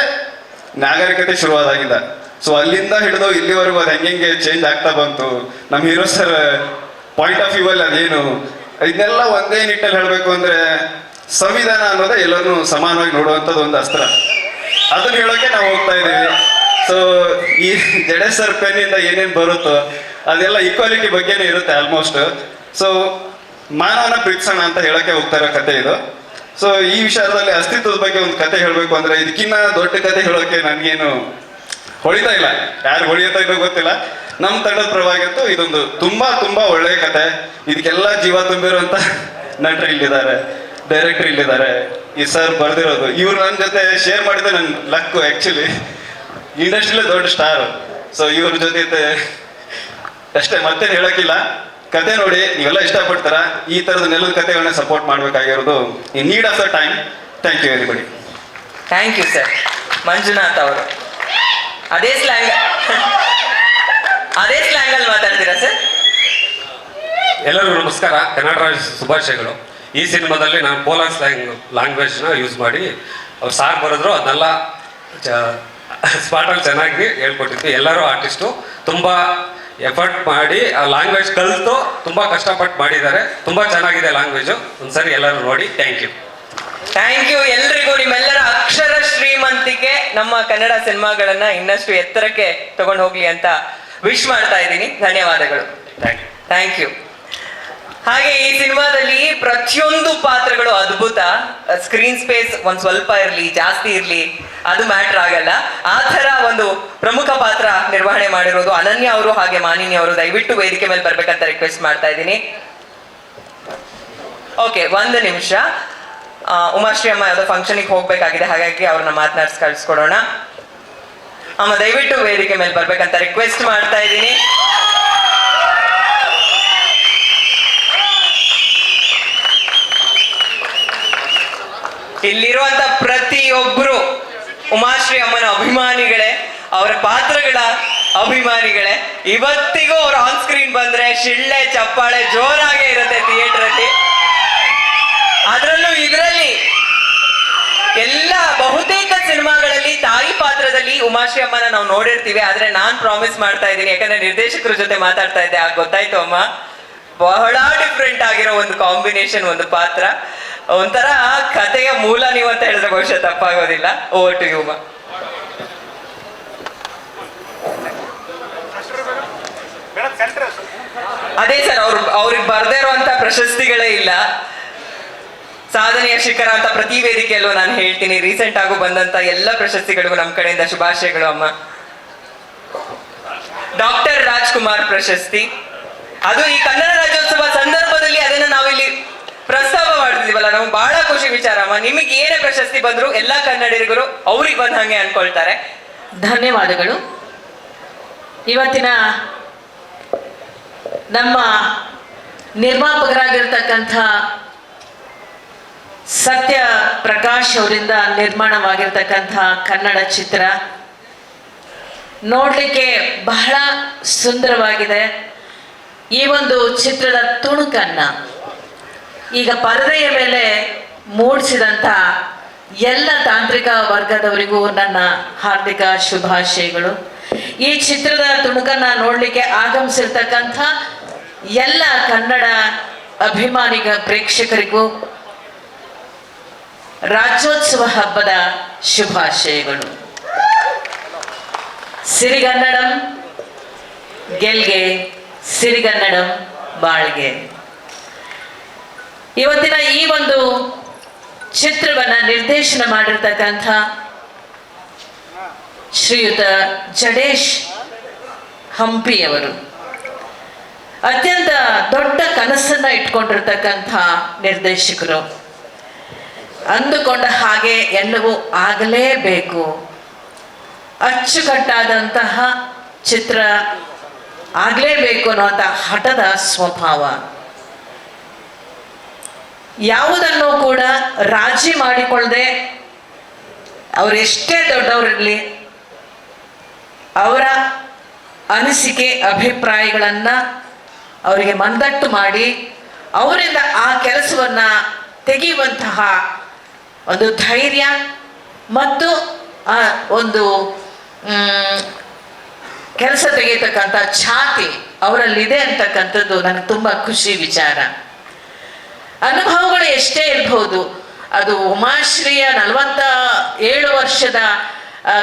ನಾಗರಿಕತೆ ಶುರುವಾದಾಗಿಂದ. ಸೊ ಅಲ್ಲಿಂದ ಹಿಡಿದು ಇಲ್ಲಿವರೆಗೂ ಅದು ಹೆಂಗೆ ಚೇಂಜ್ ಆಗ್ತಾ ಬಂತು. ನಮ್ಮ hero sir point of view ಅಲ್ಲಿ ಅದೇನು, ಇದನ್ನೆಲ್ಲ ಒಂದೇ ನಿಟ್ಟಲ್ಲಿ ಹೇಳಬೇಕು ಅಂದ್ರೆ, ಸಂವಿಧಾನ ಅನ್ನೋದೇ ಎಲ್ಲರೂ ಸಮಾನವಾಗಿ ನೋಡುವಂಥದ್ದು ಒಂದು ಅಸ್ತ್ರ. ಅದನ್ನ ಹೇಳೋಕೆ ನಾವು ಹೋಗ್ತಾ ಇದ್ದೀವಿ. ಸೊ ಈ ಜಡೇಶ್ ಸರ್ ಪೆನ್ನಿಂದ ಏನೇನು ಬರುತ್ತೋ ಅದೆಲ್ಲ ಈಕ್ವಾಲಿಟಿ ಬಗ್ಗೆನೇ ಇರುತ್ತೆ ಆಲ್ಮೋಸ್ಟ್. ಸೊ ಮಾನವನ ಪ್ರೀತಿಸೋಣ ಅಂತ ಹೇಳಕ್ಕೆ ಹೋಗ್ತಾ ಇರೋ ಕತೆ ಇದು. ಸೊ ಈ ವಿಚಾರದಲ್ಲಿ ಅಸ್ತಿತ್ವದ ಬಗ್ಗೆ ಒಂದು ಕತೆ ಹೇಳಬೇಕು ಅಂದ್ರೆ ಇದಕ್ಕಿನ್ನ ದೊಡ್ಡ ಕತೆ ಹೇಳೋಕೆ ನನಗೇನು ಹೊಳಿತಾ ಇಲ್ಲ, ಯಾರು ಹೊಳಿಯುತ್ತಾ ಇಲ್ಲೋ ಗೊತ್ತಿಲ್ಲ. ನಮ್ಮ ತಂಡದ ಪರವಾಗಿತ್ತು ಇದೊಂದು ತುಂಬಾ ಒಳ್ಳೆಯ ಕತೆ. ಇದಕ್ಕೆಲ್ಲ ಜೀವ ತುಂಬಿರುವಂತ ನಟರು ಇಲ್ಲಿದ್ದಾರೆ, ಡೈರೆಕ್ಟರ್ ಇಲ್ಲಿದ್ದಾರೆ, ಈ ಸರ್ ಬರ್ದಿರೋದು, ಇವ್ರು ನನ್ನ ಜೊತೆ ಶೇರ್ ಮಾಡಿದ್ರೆ ನನ್ನ ಲಕ್. ಆ್ಯಕ್ಚುಲಿ ಇಂಡಸ್ಟ್ರಿಲೇ ದೊಡ್ಡ ಸ್ಟಾರ್. ಸೊ ಇವ್ರ ಜೊತೆ ಅಷ್ಟೇ, ಮತ್ತೇನು ಹೇಳೋಕ್ಕಿಲ್ಲ. ಕತೆ ನೋಡಿ ನೀವೆಲ್ಲ ಇಷ್ಟಪಡ್ತಾರ. ಈ ಥರದ ನೆಲದ ಕತೆಗಳನ್ನ ಸಪೋರ್ಟ್ ಮಾಡಬೇಕಾಗಿರೋದು in need of the time. Thank you everybody. Thank you sir. Manjunath ಅವರು ಅದೇ ಸ್ಲ್ಯಾಂಗ್ ಅಲ್ಲಿ ಮಾತಾಡ್ತೀರಾ ಸರ್? ಎಲ್ಲರಿಗೂ ನಮಸ್ಕಾರ, ಕನ್ನಡ ರಾಜ್ಯ ಶುಭಾಶಯಗಳು. ಈ ಸಿನಿಮಾದಲ್ಲಿ ನಾನು ಪೋಲಾರ್ ಲ್ಯಾಂಗ್ವೇಜ್ನ ಯೂಸ್ ಮಾಡಿ ಅವ್ರು ಸಾರ್ ಬರೆದ್ರು, ಅದನ್ನೆಲ್ಲ ಸ್ಪಾಟಲ್ಲಿ ಚೆನ್ನಾಗಿ ಹೇಳ್ಕೊಟ್ಟಿದ್ವಿ. ಎಲ್ಲರೂ ಆರ್ಟಿಸ್ಟು ತುಂಬ ಎಫರ್ಟ್ ಮಾಡಿ ಆ ಲ್ಯಾಂಗ್ವೇಜ್ ಕಲಿತು ತುಂಬ ಕಷ್ಟಪಟ್ಟು ಮಾಡಿದ್ದಾರೆ. ತುಂಬ ಚೆನ್ನಾಗಿದೆ ಲ್ಯಾಂಗ್ವೇಜು. ಒಂದ್ಸರಿ ಎಲ್ಲರೂ ನೋಡಿ. Thank you. ಥ್ಯಾಂಕ್ ಯು ಎಲ್ರಿಗೂ. ನಿಮ್ಮೆಲ್ಲರ ಅಕ್ಷರ ಶ್ರೀಮಂತಿಕೆ ನಮ್ಮ ಕನ್ನಡ ಸಿನಿಮಾಗಳನ್ನ ಇನ್ನಷ್ಟು ಎತ್ತರಕ್ಕೆ ತಗೊಂಡು ಹೋಗ್ಲಿ ಅಂತ ವಿಶ್ ಮಾಡ್ತಾ ಇದ್ದೀನಿ. ಧನ್ಯವಾದಗಳು. Thank you. ಹಾಗೆ ಈ ಸಿನಿಮಾದಲ್ಲಿ ಪ್ರತಿಯೊಂದು ಪಾತ್ರಗಳು ಅದ್ಭುತ. ಸ್ಕ್ರೀನ್ ಸ್ಪೇಸ್ ಒಂದ್ ಸ್ವಲ್ಪ ಇರ್ಲಿ, ಜಾಸ್ತಿ ಇರ್ಲಿ, ಅದು ಮ್ಯಾಟ್ರ್ ಆಗಲ್ಲ. ಆ ತರ ಒಂದು ಪ್ರಮುಖ ಪಾತ್ರ ನಿರ್ವಹಣೆ ಮಾಡಿರೋದು ಅನನ್ಯ ಅವರು ಹಾಗೆ ಮಾನಿನಿ ಅವರು. ದಯವಿಟ್ಟು ವೇದಿಕೆ ಮೇಲೆ ಬರ್ಬೇಕಂತ ರಿಕ್ವೆಸ್ಟ್ ಮಾಡ್ತಾ ಇದ್ದೀನಿ. ಓಕೆ, 1 ನಿಮಿಷ. ಉಮಾಶ್ರೀ ಅಮ್ಮ ಯಾವುದೋ ಫಂಕ್ಷನಿಗೆ ಹೋಗ್ಬೇಕಾಗಿದೆ, ಹಾಗಾಗಿ ಅವ್ರನ್ನ ಮಾತನಾಡಿಸಿ ಕಳಿಸ್ಕೊಡೋಣ. ಅಮ್ಮ ದಯವಿಟ್ಟು ವೇದಿಕೆ ಮೇಲೆ ಬರ್ಬೇಕಂತ ರಿಕ್ವೆಸ್ಟ್ ಮಾಡ್ತಾ ಇದ್ದೀನಿ. ಇಲ್ಲಿರುವಂತ ಪ್ರತಿಯೊಬ್ರು ಉಮಾಶ್ರೀ ಅಮ್ಮನ ಅಭಿಮಾನಿಗಳೇ, ಅವರ ಪಾತ್ರಗಳ ಅಭಿಮಾನಿಗಳೇ. ಇವತ್ತಿಗೂ ಅವ್ರು ಆನ್ ಸ್ಕ್ರೀನ್ ಬಂದ್ರೆ ಶಿಳ್ಳೆ ಚಪ್ಪಾಳೆ ಜೋರಾಗೇ ಇರುತ್ತೆ ಥಿಯೇಟರ್ ಅಲ್ಲಿ. ಅದರಲ್ಲೂ ಇದರಲ್ಲಿ ಎಲ್ಲ ಬಹುತೇಕ ಸಿನಿಮಾಗಳಲ್ಲಿ ತಾಯಿ ಪಾತ್ರದಲ್ಲಿ ಉಮಾಶ್ರೀ ಅಮ್ಮನ ನಾವು ನೋಡಿರ್ತೀವಿ. ಆದ್ರೆ ನಾನ್ ಪ್ರಾಮಿಸ್ ಮಾಡ್ತಾ ಇದ್ದೀನಿ, ಯಾಕಂದ್ರೆ ನಿರ್ದೇಶಕರ ಜೊತೆ ಮಾತಾಡ್ತಾ ಇದ್ದೆ, ಆಗ ಗೊತ್ತಾಯ್ತು ಅಮ್ಮ, ಬಹಳ ಡಿಫ್ರೆಂಟ್ ಆಗಿರೋ ಒಂದು ಕಾಂಬಿನೇಷನ್, ಒಂದು ಪಾತ್ರ. ಒಂಥರ ಕಥೆಯ ಮೂಲ ನೀವು ಅಂತ ಹೇಳಿದ್ರೆ ಬಹುಶಃ ತಪ್ಪಾಗೋದಿಲ್ಲ. Over to you. ಅದೇ ಸರ್, ಅವ್ರಿಗೆ ಬರ್ದೇ ಇರುವಂತ ಪ್ರಶಸ್ತಿಗಳೇ ಇಲ್ಲ. ಸಾಧನೆಯ ಶಿಖರ ಅಂತ ಪ್ರತಿ ವೇದಿಕೆಯಲ್ಲೂ ನಾನು ಹೇಳ್ತೀನಿ. ರೀಸೆಂಟ್ ಆಗು ಬಂದಂತ ಎಲ್ಲ ಪ್ರಶಸ್ತಿಗಳಿಗೂ ನಮ್ಮ ಕಡೆಯಿಂದ ಶುಭಾಶಯಗಳು ಅಮ್ಮ. ಡಾಕ್ಟರ್ ರಾಜ್ಕುಮಾರ್ ಪ್ರಶಸ್ತಿ, ಅದು ಈ ಕನ್ನಡ ರಾಜ್ಯೋತ್ಸವ ಸಂದರ್ಭದಲ್ಲಿ ಅದನ್ನ ನಾವಿಲ್ಲಿ ಪ್ರಸ್ತಾವ ಮಾಡ್ತಿದೀವಲ್ಲ, ನಮ್ಗೆ ಬಹಳ ಖುಷಿ ವಿಚಾರ ಅಮ್ಮ. ನಿಮಗೆ ಏನೇ ಪ್ರಶಸ್ತಿ ಬಂದ್ರು ಎಲ್ಲ ಕನ್ನಡಿಗರು ಅವ್ರಿಗೆ ಬಂದ ಹಂಗೆ ಅನ್ಕೊಳ್ತಾರೆ. ಧನ್ಯವಾದಗಳು. ಇವತ್ತಿನ ನಮ್ಮ ನಿರ್ಮಾಪಕರಾಗಿರ್ತಕ್ಕಂಥ ಸತ್ಯ ಪ್ರಕಾಶ್ ಅವರಿಂದ ನಿರ್ಮಾಣವಾಗಿರ್ತಕ್ಕಂಥ ಕನ್ನಡ ಚಿತ್ರ ನೋಡಲಿಕ್ಕೆ ಬಹಳ ಸುಂದರವಾಗಿದೆ. ಈ ಒಂದು ಚಿತ್ರದ ತುಣುಕನ್ನ ಈಗ ಪರದೆಯ ಮೇಲೆ ಮೂಡಿಸಿದಂಥ ಎಲ್ಲ ತಾಂತ್ರಿಕ ವರ್ಗದವರಿಗೂ ನನ್ನ ಹಾರ್ದಿಕ ಶುಭಾಶಯಗಳು. ಈ ಚಿತ್ರದ ತುಣುಕನ್ನ ನೋಡಲಿಕ್ಕೆ ಆಗಮಿಸಿರ್ತಕ್ಕಂಥ ಎಲ್ಲ ಕನ್ನಡ ಪ್ರೇಕ್ಷಕರಿಗೂ ರಾಜ್ಯೋತ್ಸವ ಹಬ್ಬದ ಶುಭಾಶಯಗಳು. ಸಿರಿಗನ್ನಡಂ ಗೆಲ್ಗೆ, ಸಿರಿಗನ್ನಡಂ ಬಾಳ್ಗೆ. ಇವತ್ತಿನ ಈ ಒಂದು ಚಿತ್ರವನ್ನ ನಿರ್ದೇಶನ ಮಾಡಿರ್ತಕ್ಕಂಥ ಶ್ರೀಯುತ ಜಡೇಶ್ ಹಂಪಿಯವರು ಅತ್ಯಂತ ದೊಡ್ಡ ಕನಸನ್ನ ಇಟ್ಕೊಂಡಿರ್ತಕ್ಕಂಥ ನಿರ್ದೇಶಕರು. ಅಂದುಕೊಂಡ ಹಾಗೆ ಎಲ್ಲವೂ ಆಗಲೇಬೇಕು, ಅಚ್ಚುಕಟ್ಟಾದಂತಹ ಚಿತ್ರ ಆಗಲೇಬೇಕು ಅನ್ನುವಂಥ ಹಠದ ಸ್ವಭಾವ. ಯಾವುದನ್ನು ಕೂಡ ರಾಜಿ ಮಾಡಿಕೊಳ್ಳದೆ ಅವರೆಷ್ಟೇ ದೊಡ್ಡವರಿರಲಿ ಅವರ ಅನಿಸಿಕೆ ಅಭಿಪ್ರಾಯಗಳನ್ನು ಅವರಿಗೆ ಮಂದಟ್ಟು ಮಾಡಿ ಅವರಿಂದ ಆ ಕೆಲಸವನ್ನು ತೆಗೆಯುವಂತಹ ಒಂದು ಧೈರ್ಯ ಮತ್ತು ಒಂದು ಕೆಲಸ ತೆಗೆಯತಕ್ಕಂಥ ಛಾತಿ ಅವರಲ್ಲಿದೆ ಅಂತಕ್ಕಂಥದ್ದು ನನಗೆ ತುಂಬ ಖುಷಿ ವಿಚಾರ. ಅನುಭವಗಳು ಎಷ್ಟೇ ಇರಬಹುದು, ಅದು ಉಮಾಶ್ರೀಯ 47 ವರ್ಷದ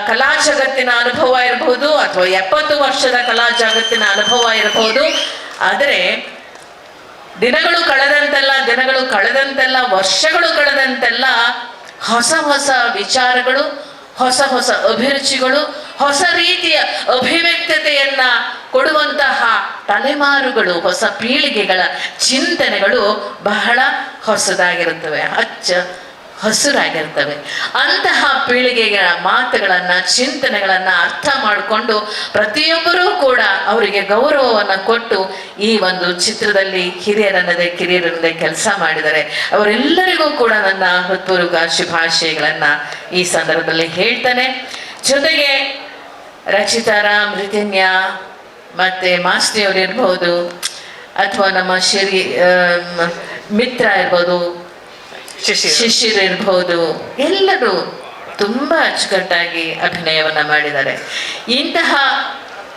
ಕಲಾ ಜಗತ್ತಿನ ಅನುಭವ ಇರಬಹುದು ಅಥವಾ 70 ವರ್ಷದ ಕಲಾ ಜಗತ್ತಿನ ಅನುಭವ ಇರಬಹುದು. ಆದರೆ ದಿನಗಳು ಕಳೆದಂತೆಲ್ಲ ವರ್ಷಗಳು ಕಳೆದಂತೆಲ್ಲ ಹೊಸ ಹೊಸ ವಿಚಾರಗಳು, ಹೊಸ ಹೊಸ ಅಭಿರುಚಿಗಳು, ಹೊಸ ರೀತಿಯ ಅಭಿವ್ಯಕ್ತತೆಯನ್ನ ಕೊಡುವಂತಹ ತಲೆಮಾರುಗಳು, ಹೊಸ ಪೀಳಿಗೆಗಳ ಚಿಂತನೆಗಳು ಬಹಳ ಹೊಸದಾಗಿರುತ್ತವೆ, ಹಸುರಾಗಿರ್ತವೆ. ಅಂತಹ ಪೀಳಿಗೆಗಳ ಮಾತುಗಳನ್ನ, ಚಿಂತನೆಗಳನ್ನ ಅರ್ಥ ಮಾಡಿಕೊಂಡು ಪ್ರತಿಯೊಬ್ಬರೂ ಕೂಡ ಅವರಿಗೆ ಗೌರವವನ್ನು ಕೊಟ್ಟು ಈ ಒಂದು ಚಿತ್ರದಲ್ಲಿ ಹಿರಿಯರನ್ನದೇ ಕಿರಿಯರನ್ನದೇ ಕೆಲಸ ಮಾಡಿದ್ದಾರೆ. ಅವರೆಲ್ಲರಿಗೂ ಕೂಡ ನನ್ನ ಹೃತ್ಪೂರ್ವಕ ಶುಭಾಶಯಗಳನ್ನ ಈ ಸಂದರ್ಭದಲ್ಲಿ ಹೇಳ್ತಾನೆ. ಜೊತೆಗೆ ರಚಿತಾರಾಮ್, ರಿತಿನ್ಯ ಮತ್ತೆ ಮಾಸ್ತಿಯವರು ಇರ್ಬೋದು, ಅಥವಾ ನಮ್ಮ ಮಿತ್ರ ಇರ್ಬೋದು, ಶಿಶಿರ್ ಇರ್ಬೋದು, ಎಲ್ಲರೂ ತುಂಬಾ ಅಚ್ಚುಕಟ್ಟಾಗಿ ಅಭಿನಯವನ್ನ ಮಾಡಿದ್ದಾರೆ. ಇಂತಹ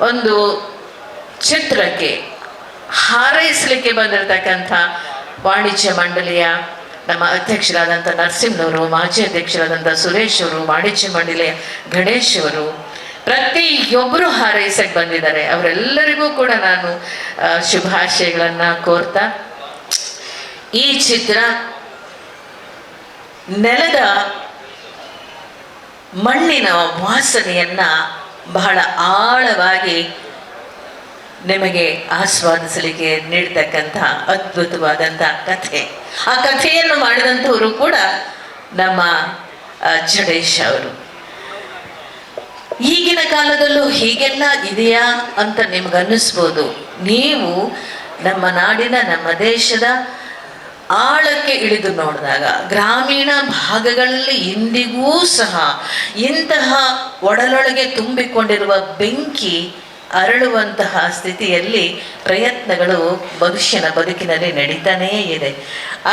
ಒಂದು ಚಿತ್ರಕ್ಕೆ ಹಾರೈಸಲಿಕ್ಕೆ ಬಂದಿರತಕ್ಕಂಥ ವಾಣಿಜ್ಯ ಮಂಡಳಿಯ ನಮ್ಮ ಅಧ್ಯಕ್ಷರಾದಂಥ ನರಸಿಂಹನವರು, ಮಾಜಿ ಅಧ್ಯಕ್ಷರಾದಂಥ ಸುರೇಶ್ ಅವರು, ವಾಣಿಜ್ಯ ಮಂಡಳಿಯ ಗಣೇಶ್ ಅವರು, ಪ್ರತಿಯೊಬ್ಬರು ಹಾರೈಸಕ್ಕೆ ಬಂದಿದ್ದಾರೆ. ಅವರೆಲ್ಲರಿಗೂ ಕೂಡ ನಾನು ಶುಭಾಶಯಗಳನ್ನ ಕೋರ್ತಾ, ಈ ಚಿತ್ರ ನೆಲದ ಮಣ್ಣಿನ ವಾಸನೆಯನ್ನ ಬಹಳ ಆಳವಾಗಿ ನಿಮಗೆ ಆಸ್ವಾದಿಸಲಿಕ್ಕೆ ನೀಡತಕ್ಕಂಥ ಅದ್ಭುತವಾದಂಥ ಕಥೆ. ಆ ಕಥೆಯನ್ನು ಮಾಡಿದಂಥವರು ಕೂಡ ನಮ್ಮ ಜಡೇಶ್ ಅವರು. ಈಗಿನ ಕಾಲದಲ್ಲೂ ಹೀಗೆಲ್ಲ ಇದೆಯಾ ಅಂತ ನಿಮ್ಗನ್ನಿಸ್ಬೋದು. ನೀವು ನಮ್ಮ ನಾಡಿನ, ನಮ್ಮ ದೇಶದ ಆಳಕ್ಕೆ ಇಳಿದು ನೋಡಿದಾಗ ಗ್ರಾಮೀಣ ಭಾಗಗಳಲ್ಲಿ ಇಂದಿಗೂ ಸಹ ಇಂತಹ ಒಡಲೊಳಗೆ ತುಂಬಿಕೊಂಡಿರುವ ಬೆಂಕಿ ಅರಳುವಂತಹ ಸ್ಥಿತಿಯಲ್ಲಿ ಪ್ರಯತ್ನಗಳು ಮನುಷ್ಯನ ಬದುಕಿನಲ್ಲಿ ನಡೀತಾನೇ ಇದೆ.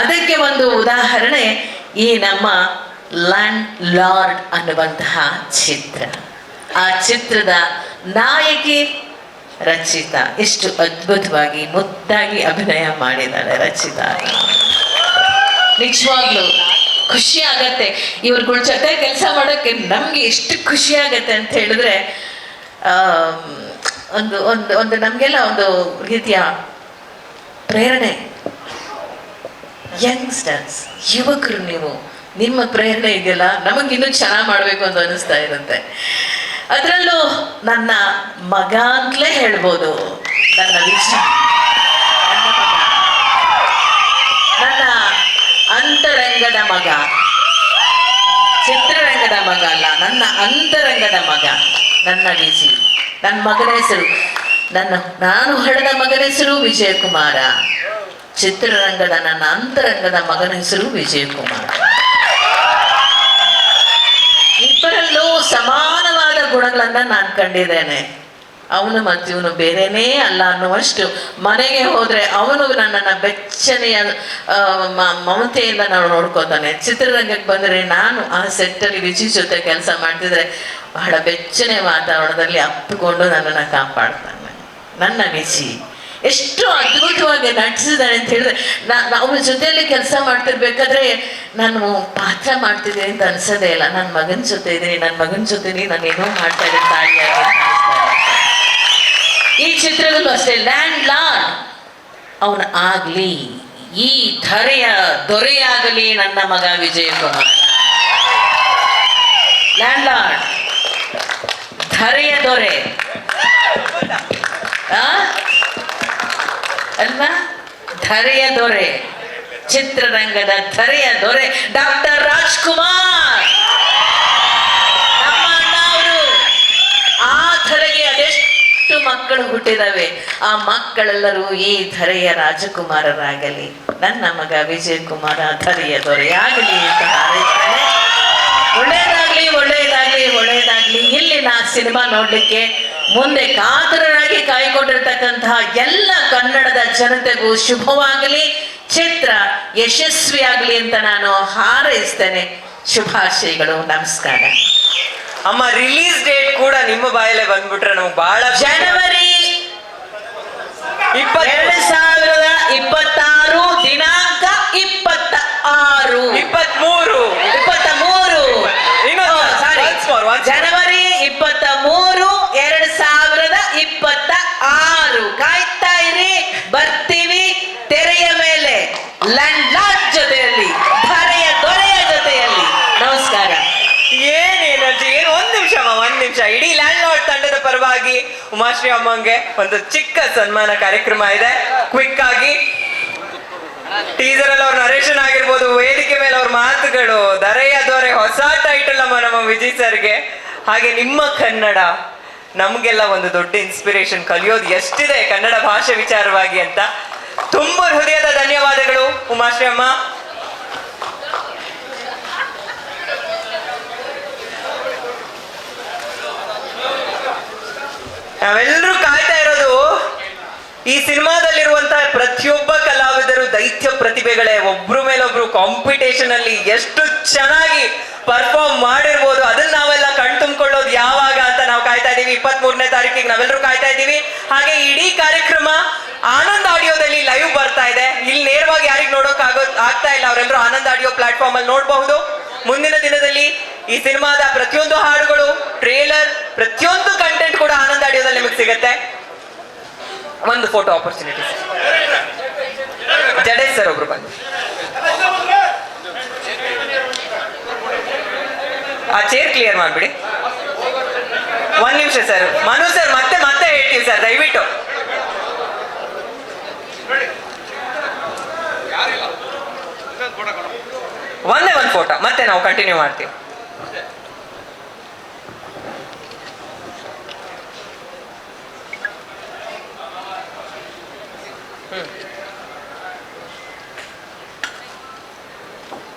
ಅದಕ್ಕೆ ಒಂದು ಉದಾಹರಣೆ ಈ ನಮ್ಮ ಲ್ಯಾಂಡ್ ಲಾರ್ಡ್ ಅನ್ನುವಂತಹ ಚಿತ್ರ. ಆ ಚಿತ್ರದ ನಾಯಕಿ ರಚಿತಾ ಎಷ್ಟು ಅದ್ಭುತವಾಗಿ ಮುದ್ದಾಗಿ ಅಭಿನಯ ಮಾಡಿದ್ದಾಳೆ ರಚಿತಾ. ನಿಜವಾಗ್ಲೂ ಖುಷಿ ಆಗತ್ತೆ ಇವ್ರಗಳ ಜೊತೆ ಕೆಲಸ ಮಾಡೋಕ್ಕೆ. ನಮ್ಗೆ ಎಷ್ಟು ಖುಷಿ ಆಗತ್ತೆ ಅಂತ ಹೇಳಿದ್ರೆ ಒಂದು ಒಂದು ಒಂದು ನಮಗೆಲ್ಲ ಒಂದು ರೀತಿಯ ಪ್ರೇರಣೆ. ಯಂಗ್ಸ್ಟರ್ಸ್, ಯುವಕರು, ನೀವು ನಿಮ್ಮ ಪ್ರೇರಣೆ ಇದೆಯಲ್ಲ ನಮಗಿನ್ನೂ ಚೆನ್ನಾಗಿ ಮಾಡಬೇಕು ಅಂತ ಅನಿಸ್ತಾ ಇರುತ್ತೆ. ಅದರಲ್ಲೂ ನನ್ನ ಮಗ ಅಂತಲೇ ಹೇಳ್ಬೋದು. ನನ್ನ ನನ್ನ ಅಂತರಂಗದ ಮಗ, ಚಿತ್ರರಂಗದ ಮಗ ಅಲ್ಲ, ನನ್ನ ಅಂತರಂಗದ ಮಗ, ನನ್ನ ವಿಜಿ. ನನ್ನ ಮಗನ ಹೆಸರು, ನಾನು ಹಡೆದ ಮಗನ ಹೆಸರು ವಿಜಯಕುಮಾರ. ಚಿತ್ರರಂಗದ ನನ್ನ ಅಂತರಂಗದ ಮಗನ ಹೆಸರು ವಿಜಯಕುಮಾರ. ಇಬ್ಬರಲ್ಲೂ ಸಮಾನವಾದ ಗುಣಗಳನ್ನ ನಾನು ಕಂಡಿದ್ದೇನೆ. ಅವನು ಮತ್ತು ಇವನು ಬೇರೆನೇ ಅಲ್ಲ ಅನ್ನುವಷ್ಟು. ಮನೆಗೆ ಹೋದ್ರೆ ಅವನು ನನ್ನನ್ನು ಬೆಚ್ಚನೆಯ ಮಮತೆಯಿಂದ ನಾವು ನೋಡ್ಕೋತಾನೆ. ಚಿತ್ರರಂಗಕ್ಕೆ ಬಂದರೆ ನಾನು ಆ ಸೆಟ್ಟಲ್ಲಿ ವಿಜಿ ಜೊತೆ ಕೆಲಸ ಮಾಡ್ತಿದ್ರೆ ಬಹಳ ಬೆಚ್ಚನೆ ವಾತಾವರಣದಲ್ಲಿ ಅಪ್ಪಿಕೊಂಡು ನನ್ನನ್ನು ಕಾಪಾಡ್ತಾನೆ. ನನ್ನ ವಿಜಿ ಎಷ್ಟು ಅದ್ಭುತವಾಗಿ ನಟಿಸಿದ್ದಾನೆ ಅಂತ ಹೇಳಿದ್ರೆ, ಅವನ ಜೊತೆಯಲ್ಲಿ ಕೆಲಸ ಮಾಡ್ತಿರ್ಬೇಕಾದ್ರೆ ನಾನು ಪಾತ್ರ ಮಾಡ್ತಿದ್ದೀನಿ ಅಂತ ಅನ್ಸೋದೇ ಇಲ್ಲ. ನನ್ನ ಮಗನ ಜೊತೆ ಇದ್ದೀನಿ, ನನ್ನ ಮಗನ ಜೊತೆ ನಾನೇನೋ ಮಾಡ್ತಾ ಇದ್ದೀನಿ ತಾಯಿಯಾಗಿ ಅಂತ ಅನಿಸ್ತಾ ಇದೆ. ಈ ಚಿತ್ರದಲ್ಲೂ ಅಷ್ಟೇ ಲ್ಯಾಂಡ್ ಲಾರ್ಡ್ ಅವನ ಆಗ್ಲಿ, ಈ ಧರೆಯ ದೊರೆಯಾಗಲಿ ನನ್ನ ಮಗ ವಿಜಯಕುಮಾರ್. ಲ್ಯಾಂಡ್ ಲಾರ್ಡ್, ಧರೆಯ ದೊರೆ ಅಲ್ವಾ? ಧರೆಯ ದೊರೆ, ಚಿತ್ರರಂಗದ ಧರೆಯ ದೊರೆ ಡಾಕ್ಟರ್ ರಾಜ್ಕುಮಾರ್. ನಮ್ಮ ಅಣ್ಣ ಅವರು ಆ ಧರೆಗೆ ಅದೆಷ್ಟು ಮಕ್ಕಳು ಹುಟ್ಟಿದವೆ. ಆ ಮಕ್ಕಳೆಲ್ಲರೂ ಈ ಧರೆಯ ರಾಜಕುಮಾರರಾಗಲಿ, ನನ್ನ ಮಗ ವಿಜಯಕುಮಾರ ಧರೆಯ ದೊರೆಯಾಗಲಿ ಅಂತ ಹಾರೈಸ್ತಾನೆ. ಒಳ್ಳೆಯದಾಗ್ಲಿ, ಒಳ್ಳೆಯದಾಗ್ಲಿ, ಒಳ್ಳೆಯದಾಗ್ಲಿ. ಇಲ್ಲಿನ ಸಿನಿಮಾ ನೋಡ್ಲಿಕ್ಕೆ ಮುಂದೆ ಕಾತರರಾಗಿ ಕಾಯ್ಕೊಂಡಿರ್ತಕ್ಕಂತಹ ಎಲ್ಲ ಕನ್ನಡದ ಜನತೆಗೂ ಶುಭವಾಗಲಿ, ಚಿತ್ರ ಯಶಸ್ವಿಯಾಗಲಿ ಅಂತ ನಾನು ಹಾರೈಸ್ತೇನೆ. ಶುಭಾಶಯಗಳು, ನಮಸ್ಕಾರ. ಅಮ್ಮ, ರಿಲೀಸ್ ಡೇಟ್ ಕೂಡ ನಿಮ್ಮ ಬಾಯಲ್ಲೇ ಬಂದ್ಬಿಟ್ರೆ ನಮ್ಗೆ ಬಹಳ. ಜನವರಿ 2026 ದಿನಾಂಕ 26 23 ಜನವರಿ 23 2026. ಕಾಯ್ತಾ ಇರಿ, ಬರ್ತೀವಿ ತೆರೆಯ ಮೇಲೆ. ಲ್ಯಾಂಡ್ ಲಾರ್ಡ್ ಜೊತೆಯಲ್ಲಿ, ಧಾರೆಯ ದೊರೆಯ ಜೊತೆಯಲ್ಲಿ. ನಮಸ್ಕಾರ. ಏನ್ ಎನರ್ಜಿ, ಏನು ಒಂದ್ ನಿಮಿಷ ಇಡೀ ಲ್ಯಾಂಡ್ ಲಾರ್ಡ್ ತಂಡದ ಪರವಾಗಿ ಉಮಾಶ್ರೀ ಅಮ್ಮಂಗೆ ಒಂದು ಚಿಕ್ಕ ಸನ್ಮಾನ ಕಾರ್ಯಕ್ರಮ ಇದೆ. ಕ್ವಿಕ್ ಆಗಿ ಟೀಸರ್ ಅಲ್ಲಿ ಅವ್ರ ನರೇಶನ್ ಆಗಿರ್ಬೋದು, ವೇದಿಕೆ ಮೇಲೆ ಅವ್ರ ಮಾತುಗಳು, ದರೆಯ ದೊರೆ ಹೊಸ ಟೈಟಲ್ ನಮ್ಮ ವಿಜಯ್ ಸರ್ಗೆ. ಹಾಗೆ ನಿಮ್ಮ ಕನ್ನಡ ನಮ್ಗೆಲ್ಲ ಒಂದು ದೊಡ್ಡ ಇನ್ಸ್ಪಿರೇಷನ್, ಕಲಿಯೋದು ಎಷ್ಟಿದೆ ಕನ್ನಡ ಭಾಷೆ ವಿಚಾರವಾಗಿ ಅಂತ. ತುಂಬ ಹೃದಯದ ಧನ್ಯವಾದಗಳು ಉಮಾಶ್ರೀ ಅಮ್ಮ. ನಾವೆಲ್ಲರೂ ಕಾಯ್ತಾ ಇರೋದು ಈ ಸಿನಿಮಾದಲ್ಲಿರುವಂತಹ ಪ್ರತಿಯೊಬ್ಬ ಕಲಾವಿದರು ದೈತ್ಯ ಪ್ರತಿಭೆಗಳೇ. ಒಬ್ರು ಮೇಲೊಬ್ರು ಕಾಂಪಿಟೇಷನ್ ಅಲ್ಲಿ ಎಷ್ಟು ಚೆನ್ನಾಗಿ ಪರ್ಫಾರ್ಮ್ ಮಾಡಿರ್ಬೋದು, ಅದನ್ನ ನಾವೆಲ್ಲ ಕಣ್ತುಂಬಿಕೊಳ್ಳೋದು ಯಾವಾಗ ಅಂತ ನಾವು ಕಾಯ್ತಾ ಇದೀವಿ. 23ನೇ ತಾರೀಕಿಗೆ ನಾವೆಲ್ಲರೂ ಕಾಯ್ತಾ ಇದ್ದೀವಿ. ಹಾಗೆ ಇಡೀ ಕಾರ್ಯಕ್ರಮ ಆನಂದ್ ಆಡಿಯೋದಲ್ಲಿ ಲೈವ್ ಬರ್ತಾ ಇದೆ. ಇಲ್ಲಿ ನೇರವಾಗಿ ಯಾರಿಗೆ ನೋಡೋಕ್ ಆಗ್ತಾ ಇಲ್ಲ, ಅವರೆಲ್ಲರೂ ಆನಂದ್ ಆಡಿಯೋ ಪ್ಲಾಟ್ಫಾರ್ಮ್ ಅಲ್ಲಿ ನೋಡಬಹುದು. ಮುಂದಿನ ದಿನದಲ್ಲಿ ಈ ಸಿನಿಮಾದ ಪ್ರತಿಯೊಂದು ಹಾಡುಗಳು, ಟ್ರೇಲರ್, ಪ್ರತಿಯೊಂದು ಕಂಟೆಂಟ್ ಕೂಡ ಆನಂದ್ ಆಡಿಯೋದಲ್ಲಿ ನಿಮಗೆ ಸಿಗುತ್ತೆ. ಒಂದು ಫೋಟೋ ಆಪರ್ಚುನಿಟಿ. ಜಡೇಶ್ ಸರ್ ಒಬ್ರು ಬನ್ನಿ. ಆ ಚೇರ್ ಕ್ಲಿಯರ್ ಮಾಡ್ಬಿಡಿ. ಒಂದ್ ನಿಮಿಷ ಸರ್. ಮನು ಸರ್ ಮತ್ತೆ ಹೇಳ್ತೀವಿ ಸರ್, ದಯವಿಟ್ಟು. ಒಂದೇ ಒಂದು ಫೋಟೋ, ಮತ್ತೆ ನಾವು ಕಂಟಿನ್ಯೂ ಮಾಡ್ತೀವಿ.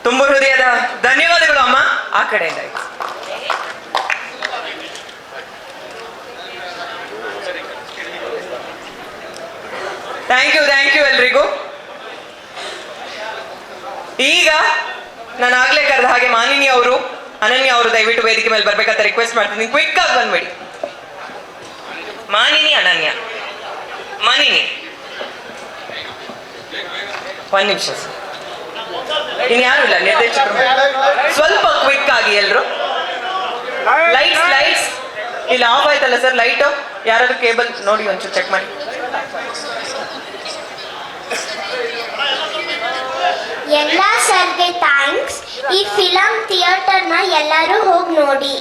ತುಂಬ ಹೃದಯದ ಧನ್ಯವಾದಗಳು ಅಮ್ಮ. ಆ ಕಡೆಯಿಂದ ಥ್ಯಾಂಕ್ ಯು ಎಲ್ರಿಗೂ. ಈಗ ನಾನು ಆಗ್ಲೇ ಕರೆದ ಹಾಗೆ ಮಾನಿನಿ ಅವರು, ಅನನ್ಯ ಅವರು ದಯವಿಟ್ಟು ವೇದಿಕೆ ಮೇಲೆ ಬರ್ಬೇಕಂತ ರಿಕ್ವೆಸ್ಟ್ ಮಾಡ್ತೀನಿ. ಕ್ವಿಕ್ ಆಗಿ ಬಂದ್ಬಿಡಿ. ಮಾನಿನಿ, ಅನನ್ಯ, ಮಾನಿನಿ ಒಂದ್ ನಿಮಿಷ. ಇನ್ಯಾರು ಇಲ್ಲ ನಿರ್ದೇಶಕರು, ಸ್ವಲ್ಪ ಕ್ವಿಕ್ ಆಗಿ ಎಲ್ರು. ಲೈಟ್ಸ್ ಇಲ್ಲಿ ಆಫ್ ಆಯ್ತಲ್ಲ ಸರ್ ಲೈಟು. ಯಾರಾದ್ರೂ ಕೇಬಲ್ ನೋಡಿ ಒಂಚೂರು ಚೆಕ್ ಮಾಡಿ. ಎಲ್ಲ ಸರ್ಗೆ ಥ್ಯಾಂಕ್ಸ್. ಈ ಫಿಲಂ ಥಿಯೇಟರ್ನ ಎಲ್ಲರೂ ಹೋಗಿ ನೋಡಿ.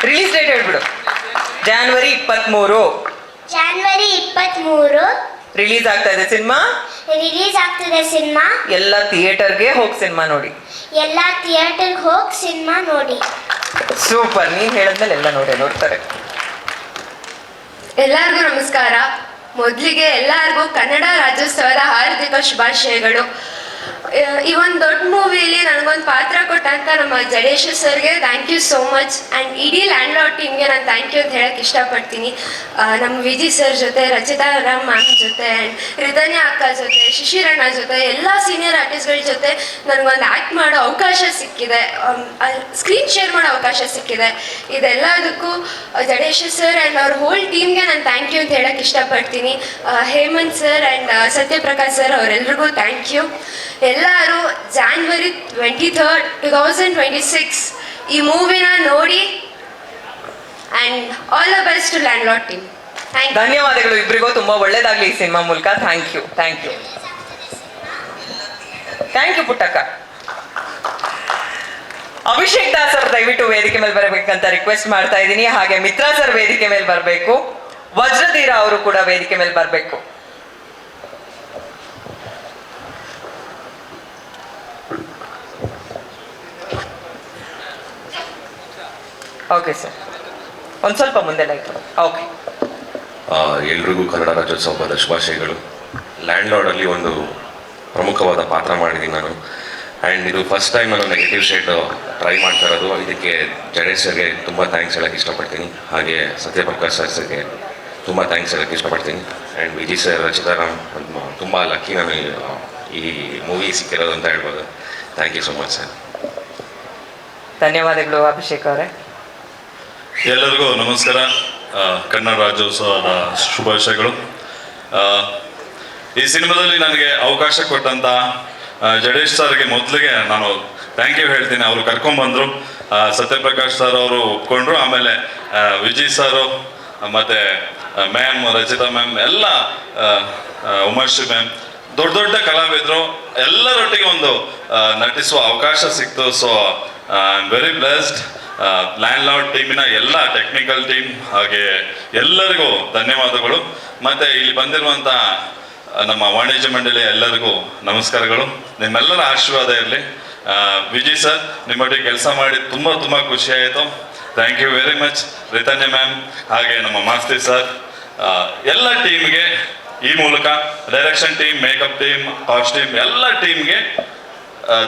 ರಿಲೀಸ್ ಡೇಟ್ ಹೇಳ್ಬಿಡು. January 23 January 23 ರಿಲೀಸ್ ಆಗ್ತಾ ಇದೆ ಸಿನಿಮಾ. ರಿಲೀಸ್ ಆಗ್ತಿದೆ ಸಿನಿಮಾ. ಎಲ್ಲ ಥಿಯೇಟರ್ಗೆ ಹೋಗಿ ಸಿನಿಮಾ ನೋಡಿ. ಎಲ್ಲ ಥಿಯೇಟರ್ಗೆ ಹೋಗಿ ಸಿನಿಮಾ ನೋಡಿ. ಸೂಪರ್. ನೀನ್ ಹೇಳಿದ್ಮೇಲೆ ಎಲ್ಲ ನೋಡ್ತಾರೆ. ಎಲ್ಲರಿಗೂ ನಮಸ್ಕಾರ. ಮೊದಲಿಗೆ ಎಲ್ಲರಿಗೂ ಕನ್ನಡ ರಾಜ್ಯೋತ್ಸವದ ಹಾರ್ದಿಕ ಶುಭಾಶಯಗಳು. ಈ ಒಂದು ದೊಡ್ಡ ಮೂವಿಲಿ ನನಗೊಂದು ಪಾತ್ರ ಕೊಟ್ಟಂತ ನಮ್ಮ ಜಡೇಶ್ ಸರ್ಗೆ thank you so much. And ಇಡೀ ಲ್ಯಾಂಡ್ ಲಾರ್ಡ್ ಟೀಮ್ಗೆ ನಾನು ಥ್ಯಾಂಕ್ ಯು ಅಂತ ಹೇಳಕ್ಕೆ ಇಷ್ಟಪಡ್ತೀನಿ. ನಮ್ಮ ವಿಜಿ ಸರ್ ಜೊತೆ, ರಚಿತಾ ರಾಮ್ ಮ್ಯಾಮ್ ಜೊತೆ, ಆ್ಯಂಡ್ ರಿಧನ್ಯ ಅಕ್ಕ ಜೊತೆ, ಶಿಶಿರಣ್ಣ ಜೊತೆ, ಎಲ್ಲ ಸೀನಿಯರ್ ಆರ್ಟಿಸ್ಟ್ಗಳ ಜೊತೆ ನನಗೊಂದು ಆ್ಯಕ್ಟ್ ಮಾಡೋ ಅವಕಾಶ ಸಿಕ್ಕಿದೆ, ಸ್ಕ್ರೀನ್ ಶೇರ್ ಮಾಡೋ ಅವಕಾಶ ಸಿಕ್ಕಿದೆ. ಇದೆಲ್ಲದಕ್ಕೂ ಜಡೇಶ್ ಸರ್ ಆ್ಯಂಡ್ ಅವ್ರ ಹೋಲ್ ಟೀಮ್ಗೆ ನಾನು ಥ್ಯಾಂಕ್ ಯು ಅಂತ ಹೇಳಕ್ಕೆ ಇಷ್ಟಪಡ್ತೀನಿ. Hemant sir and Satyaprakash sir ಅವರೆಲ್ರಿಗೂ ಥ್ಯಾಂಕ್ ಯು. ಎಲ್ಲರೂ January 23rd, 2026 ಈ ಮೂವಿನ ನೋಡಿ. And all the best to Landlord team. ಧನ್ಯವಾದಗಳು ಇಬ್ಬರಿಗೂ. ತುಂಬಾ ಒಳ್ಳೇದಾಗ್ಲಿ ಈ ಸಿನಿಮಾ ಮೂಲಕ. Thank you Puttakka. ಅಭಿಷೇಕ್ ದಾಸ್ ಅವರು ದಯವಿಟ್ಟು ವೇದಿಕೆ ಮೇಲೆ ಬರಬೇಕಂತ ರಿಕ್ವೆಸ್ಟ್ ಮಾಡ್ತಾ ಇದ್ದೀನಿ. ಹಾಗೆ ಮಿತ್ರಾ ಸರ್ ವೇದಿಕೆ ಮೇಲೆ ಬರಬೇಕು. ವಜ್ರಧೀರ ಅವರು ಕೂಡ ವೇದಿಕೆ ಮೇಲೆ ಬರಬೇಕು. ಓಕೆ ಸರ್, ಒಂದು ಸ್ವಲ್ಪ ಮುಂದೆ ಲೈಟ್. ಓಕೆ. ಎಲ್ರಿಗೂ ಕನ್ನಡ ರಾಜ್ಯೋತ್ಸವದ ಶುಭಾಶಯಗಳು. ಲ್ಯಾಂಡ್ ಲಾರ್ಡಲ್ಲಿ ಒಂದು ಪ್ರಮುಖವಾದ ಪಾತ್ರ ಮಾಡಿದ್ದೀನಿ ನಾನು. ಆ್ಯಂಡ್ ಇದು ಫಸ್ಟ್ ಟೈಮ್ ನಾನು ನೆಗೆಟಿವ್ ಶೇಡ್ ಟ್ರೈ ಮಾಡ್ತಾ ಇರೋದು. ಇದಕ್ಕೆ ಜಡೇಶ್ ಸರ್ಗೆ ತುಂಬ ಥ್ಯಾಂಕ್ಸ್ ಹೇಳೋಕ್ಕೆ ಇಷ್ಟಪಡ್ತೀನಿ. ಹಾಗೆ ಸತ್ಯಪ್ರಕಾಶ್ ಸರ್ಗೆ ತುಂಬ ಥ್ಯಾಂಕ್ಸ್ ಹೇಳೋಕ್ಕೆ ಇಷ್ಟಪಡ್ತೀನಿ. ಆ್ಯಂಡ್ ವಿಜಯ್ ಸರ್, ರಚಿತಾರಾಮ್, ತುಂಬ ಲಕ್ಕಿ ನಾನು ಈ ಮೂವಿ ಸಿಕ್ಕಿರೋದು ಅಂತ ಹೇಳ್ಬೋದು. Thank you so much sir. ಧನ್ಯವಾದಗಳು ಅಭಿಷೇಕ್ ಅವರೇ. ಎಲ್ಲರಿಗೂ ನಮಸ್ಕಾರ. ಕನ್ನಡ ರಾಜ್ಯೋತ್ಸವದ ಶುಭಾಶಯಗಳು. ಈ ಸಿನಿಮಾದಲ್ಲಿ ನನಗೆ ಅವಕಾಶ ಕೊಟ್ಟಂತ ಜಡೇಶ್ ಸರ್ಗೆ ಮೊದಲಿಗೆ ನಾನು ಥ್ಯಾಂಕ್ ಯು ಹೇಳ್ತೀನಿ. ಅವರು ಕರ್ಕೊಂಡ್ಬಂದರು, ಸತ್ಯಪ್ರಕಾಶ್ ಸರ್ ಅವರು ಒಪ್ಕೊಂಡ್ರು. ಆಮೇಲೆ ವಿಜಯ್ ಸರು, ಮತ್ತು ಮ್ಯಾಮ್, ರಚಿತಾ ಮ್ಯಾಮ್, ಎಲ್ಲ ಉಮಾಶ್ರೀ ಮ್ಯಾಮ್, ದೊಡ್ಡ ದೊಡ್ಡ ಕಲಾವಿದರು ಎಲ್ಲರೊಟ್ಟಿಗೆ ಒಂದು ನಟಿಸುವ ಅವಕಾಶ ಸಿಕ್ತು. So I am very blessed. Landlord ಟೀಮಿನ ಎಲ್ಲ ಟೆಕ್ನಿಕಲ್ ಟೀಮ್ ಹಾಗೆ ಎಲ್ಲರಿಗೂ ಧನ್ಯವಾದಗಳು. ಮತ್ತು ಇಲ್ಲಿ ಬಂದಿರುವಂಥ ನಮ್ಮ ವಾಣಿಜ್ಯ ಮಂಡಳಿ ಎಲ್ಲರಿಗೂ ನಮಸ್ಕಾರಗಳು. ನಿಮ್ಮೆಲ್ಲರ ಆಶೀರ್ವಾದ ಇರಲಿ. ವಿಜಯ್ ಸರ್, ನಿಮ್ಮೊಟ್ಟಿಗೆ ಕೆಲಸ ಮಾಡಿ ತುಂಬ ತುಂಬ ಖುಷಿ ಆಯಿತು. Thank you very much. Ritanya ma'am ಹಾಗೆ ನಮ್ಮ ಮಾಸ್ತಿ ಸರ್, ಎಲ್ಲ ಟೀಮ್ಗೆ ಈ ಮೂಲಕ direction team, makeup team, costume ಎಲ್ಲ ಟೀಮ್ಗೆ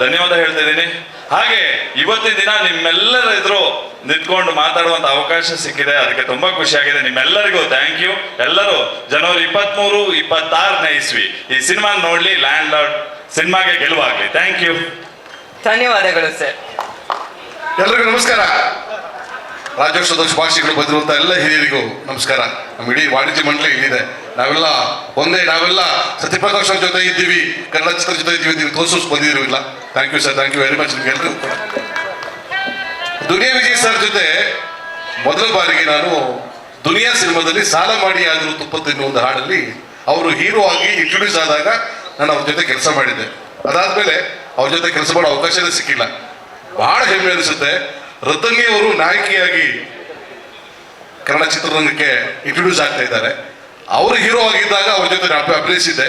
ಧನ್ಯವಾದ ಹೇಳ್ತಿದ್ದೀನಿ. ಹಾಗೆ ಇವತ್ತಿನ ದಿನ ನಿಮ್ಮೆಲ್ಲರ ಎದುರು ನಿಂತ್ಕೊಂಡು ಮಾತಾಡುವಂತ ಅವಕಾಶ ಸಿಕ್ಕಿದೆ, ಅದಕ್ಕೆ ತುಂಬಾ ಖುಷಿಯಾಗಿದೆ. ನಿಮ್ಮೆಲ್ಲರಿಗೂ ಥ್ಯಾಂಕ್ ಯು. ಎಲ್ಲರೂ ಜನವರಿ 23, 26ನೇ ಇಸ್ವಿ ಈ ಸಿನಿಮಾ ನೋಡ್ಲಿ, ಲ್ಯಾಂಡ್ ಲಾರ್ಡ್ ಸಿನಿಮಾಗೆ ಗೆಲುವಾಗ್ಲಿ. Thank you. ಧನ್ಯವಾದಗಳು ಸರ್. ಎಲ್ರಿಗೂ ನಮಸ್ಕಾರ. ರಾಜ್ಯೋತ್ಸವದ ಶುಭಾಶಯಗಳು ಬಂದಿರುವಂಥ ಎಲ್ಲ ಹಿರಿಯರಿಗೂ ನಮಸ್ಕಾರ. ನಮ್ಮ ಇಡೀ ವಾಣಿಜ್ಯ ಮಂಡಳಿ ಇಲ್ಲಿದೆ, ನಾವೆಲ್ಲ ಒಂದೇ, ನಾವೆಲ್ಲ ಸತ್ಯಪ್ರಕಾಶ್ ಅವ್ರ ಜೊತೆ ಇದ್ದೀವಿ, ಕನ್ನಡ ಚಿತ್ರ ಜೊತೆ ಇದ್ದೀವಿ, ನೀವು ತೋರಿಸೋಕೆ ಬಂದಿದ್ದೀವಿಲ್ಲ. Thank you sir, thank you very much ನಿಮ್ಗೆಲ್ರಿಗೂ ಕೂಡ. ದುನಿಯಾ ವಿಜಯ್ ಸರ್ ಜೊತೆ ಮೊದಲ ಬಾರಿಗೆ ನಾನು ದುನಿಯಾ ಸಿನಿಮಾದಲ್ಲಿ ಸಾಲ ಮಾಡಿ ಆದರೂ ತುಪ್ಪ ತಿನ್ನುವ ಒಂದು ಹಾಡಲ್ಲಿ ಅವರು ಹೀರೋ ಆಗಿ ಇಂಟ್ರೊಡ್ಯೂಸ್ ಆದಾಗ ನಾನು ಅವ್ರ ಜೊತೆ ಕೆಲಸ ಮಾಡಿದ್ದೆ. ಅದಾದಮೇಲೆ ಅವ್ರ ಜೊತೆ ಕೆಲಸ ಮಾಡೋ ಅವಕಾಶನೇ ಸಿಕ್ಕಿಲ್ಲ. ಬಹಳ ಹೆಮ್ಮೆ ಅನಿಸುತ್ತೆ. ರತನ್ಯ ಅವರು ನಾಯಕಿಯಾಗಿ ಕನ್ನಡ ಚಿತ್ರರಂಗಕ್ಕೆ ಇಂಟ್ರೊಡ್ಯೂಸ್ ಆಗ್ತಾ ಇದ್ದಾರೆ. ಅವರು ಹೀರೋ ಆಗಿದ್ದಾಗ ಅವ್ರ ಜೊತೆ ನಾನು ಅಭಿನಯಿಸಿದ್ದೆ.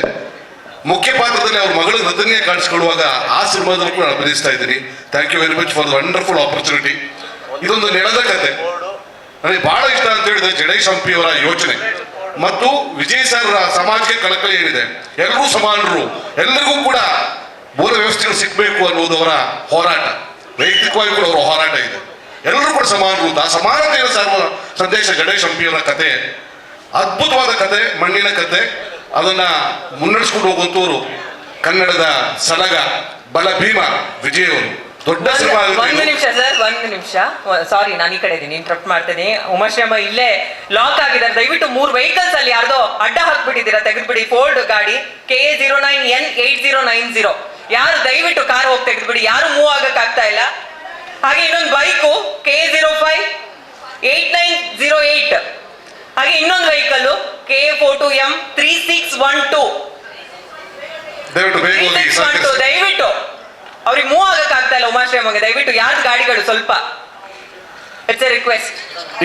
ಮುಖ್ಯ ಪಾತ್ರದಲ್ಲಿ ಅವ್ರ ಮಗಳು ರತನ್ಯ ಕಾಣಿಸ್ಕೊಳ್ಳುವಾಗ ಆ ಸಿನಿಮಾದಲ್ಲೂ ಕೂಡ ಅಭಿನಯಿಸ್ತಾ ಇದ್ದೀನಿ. Thank you very much for the wonderful opportunity. ಇದೊಂದು ನೆಲದ ಕತೆ. ನನಗೆ ಬಹಳ ಇಷ್ಟ ಅಂತ ಹೇಳಿದ್ರೆ ಜಡೇಶ್ ಹಂಪಿ ಅವರ ಯೋಚನೆ ಮತ್ತು ವಿಜಯ್ ಸರ್ ಸಮಾಜಕ್ಕೆ ಕಳಕಳಿ ಏನಿದೆ, ಎಲ್ಲರೂ ಸಮಾನರು, ಎಲ್ಲರಿಗೂ ಕೂಡ ಮೂಲ ವ್ಯವಸ್ಥೆಗಳು ಸಿಗಬೇಕು ಅನ್ನೋದು ಅವರ ಹೋರಾಟ. ವೈಯಕ್ತಿಕವಾಗಿ ಕೂಡ ಅವರ ಹೋರಾಟ ಇದೆ. ಎಲ್ಲರೂ ಕೂಡ ಸಮಾನರು, ಆ ಸಮಾನತೆಯ ಸಂದೇಶ ಗಣೇಶ್ ಹಂಪಿಯವರ ಕತೆ. ಅದ್ಭುತವಾದ ಕತೆ, ಮಣ್ಣಿನ ಕತೆ. ಅದನ್ನ ಮುನ್ನಡೆಸ್ಕೊಂಡು ಹೋಗುವಂತವರು ಕನ್ನಡದ ಸಲಗ ಬಲ ಭೀಮ ವಿಜಯ್ ಅವರು. ದೊಡ್ಡ ಸಿನಿಮಾ. ಒಂದು ನಿಮಿಷ ಸರ್, ಒಂದು ನಿಮಿಷ. ಸಾರಿ, ನಾನು ಈ ಕಡೆ ಇದ್ದೀನಿ, ಇಂಟರಪ್ಟ್ ಮಾಡ್ತೀನಿ. ಉಮಾಶ್ರಮ ಇಲ್ಲೇ ಲಾಕ್ ಆಗಿದ್ದಾರೆ. ದಯವಿಟ್ಟು 3 ವೆಹಿಕಲ್ಸ್ ಅಲ್ಲಿ ಯಾರ್ದೋ ಅಡ್ಡ ಹಾಕ್ಬಿಟ್ಟಿದ್ದೀರಾ, ತೆಗೆದ್ಬಿಡಿ. ಫೋರ್ಡ್ ಗಾಡಿ KA09N8090, ಯಾರು ದಯವಿಟ್ಟು ಕಾರ್ ಹೋಗಿ ತೆಗೆದ್ಬಿಡಿ. ಯಾರು ಮೂವ್ ಆಗಕ್ ಆಗ್ತಾ ಇಲ್ಲ. ಹಾಗೆ ಇನ್ನೊಂದು ಬೈಕು KA058908, ಹಾಗೆ ಇನ್ನೊಂದು ವೆಹಿಕಲ್ KA42M3612. ದಯವಿಟ್ಟು ಅವ್ರಿಗೆ ಮೂವ್ ಆಗಕ್ ಆಗ್ತಾ ಇಲ್ಲ. ಉಮಾಶ್ರಮಗೆ ದಯವಿಟ್ಟು ಯಾರ್ದು ಗಾಡಿಗಳು ಸ್ವಲ್ಪ ಇಟ್ಸ್ ಎ ರಿಕ್ವೆಸ್ಟ್.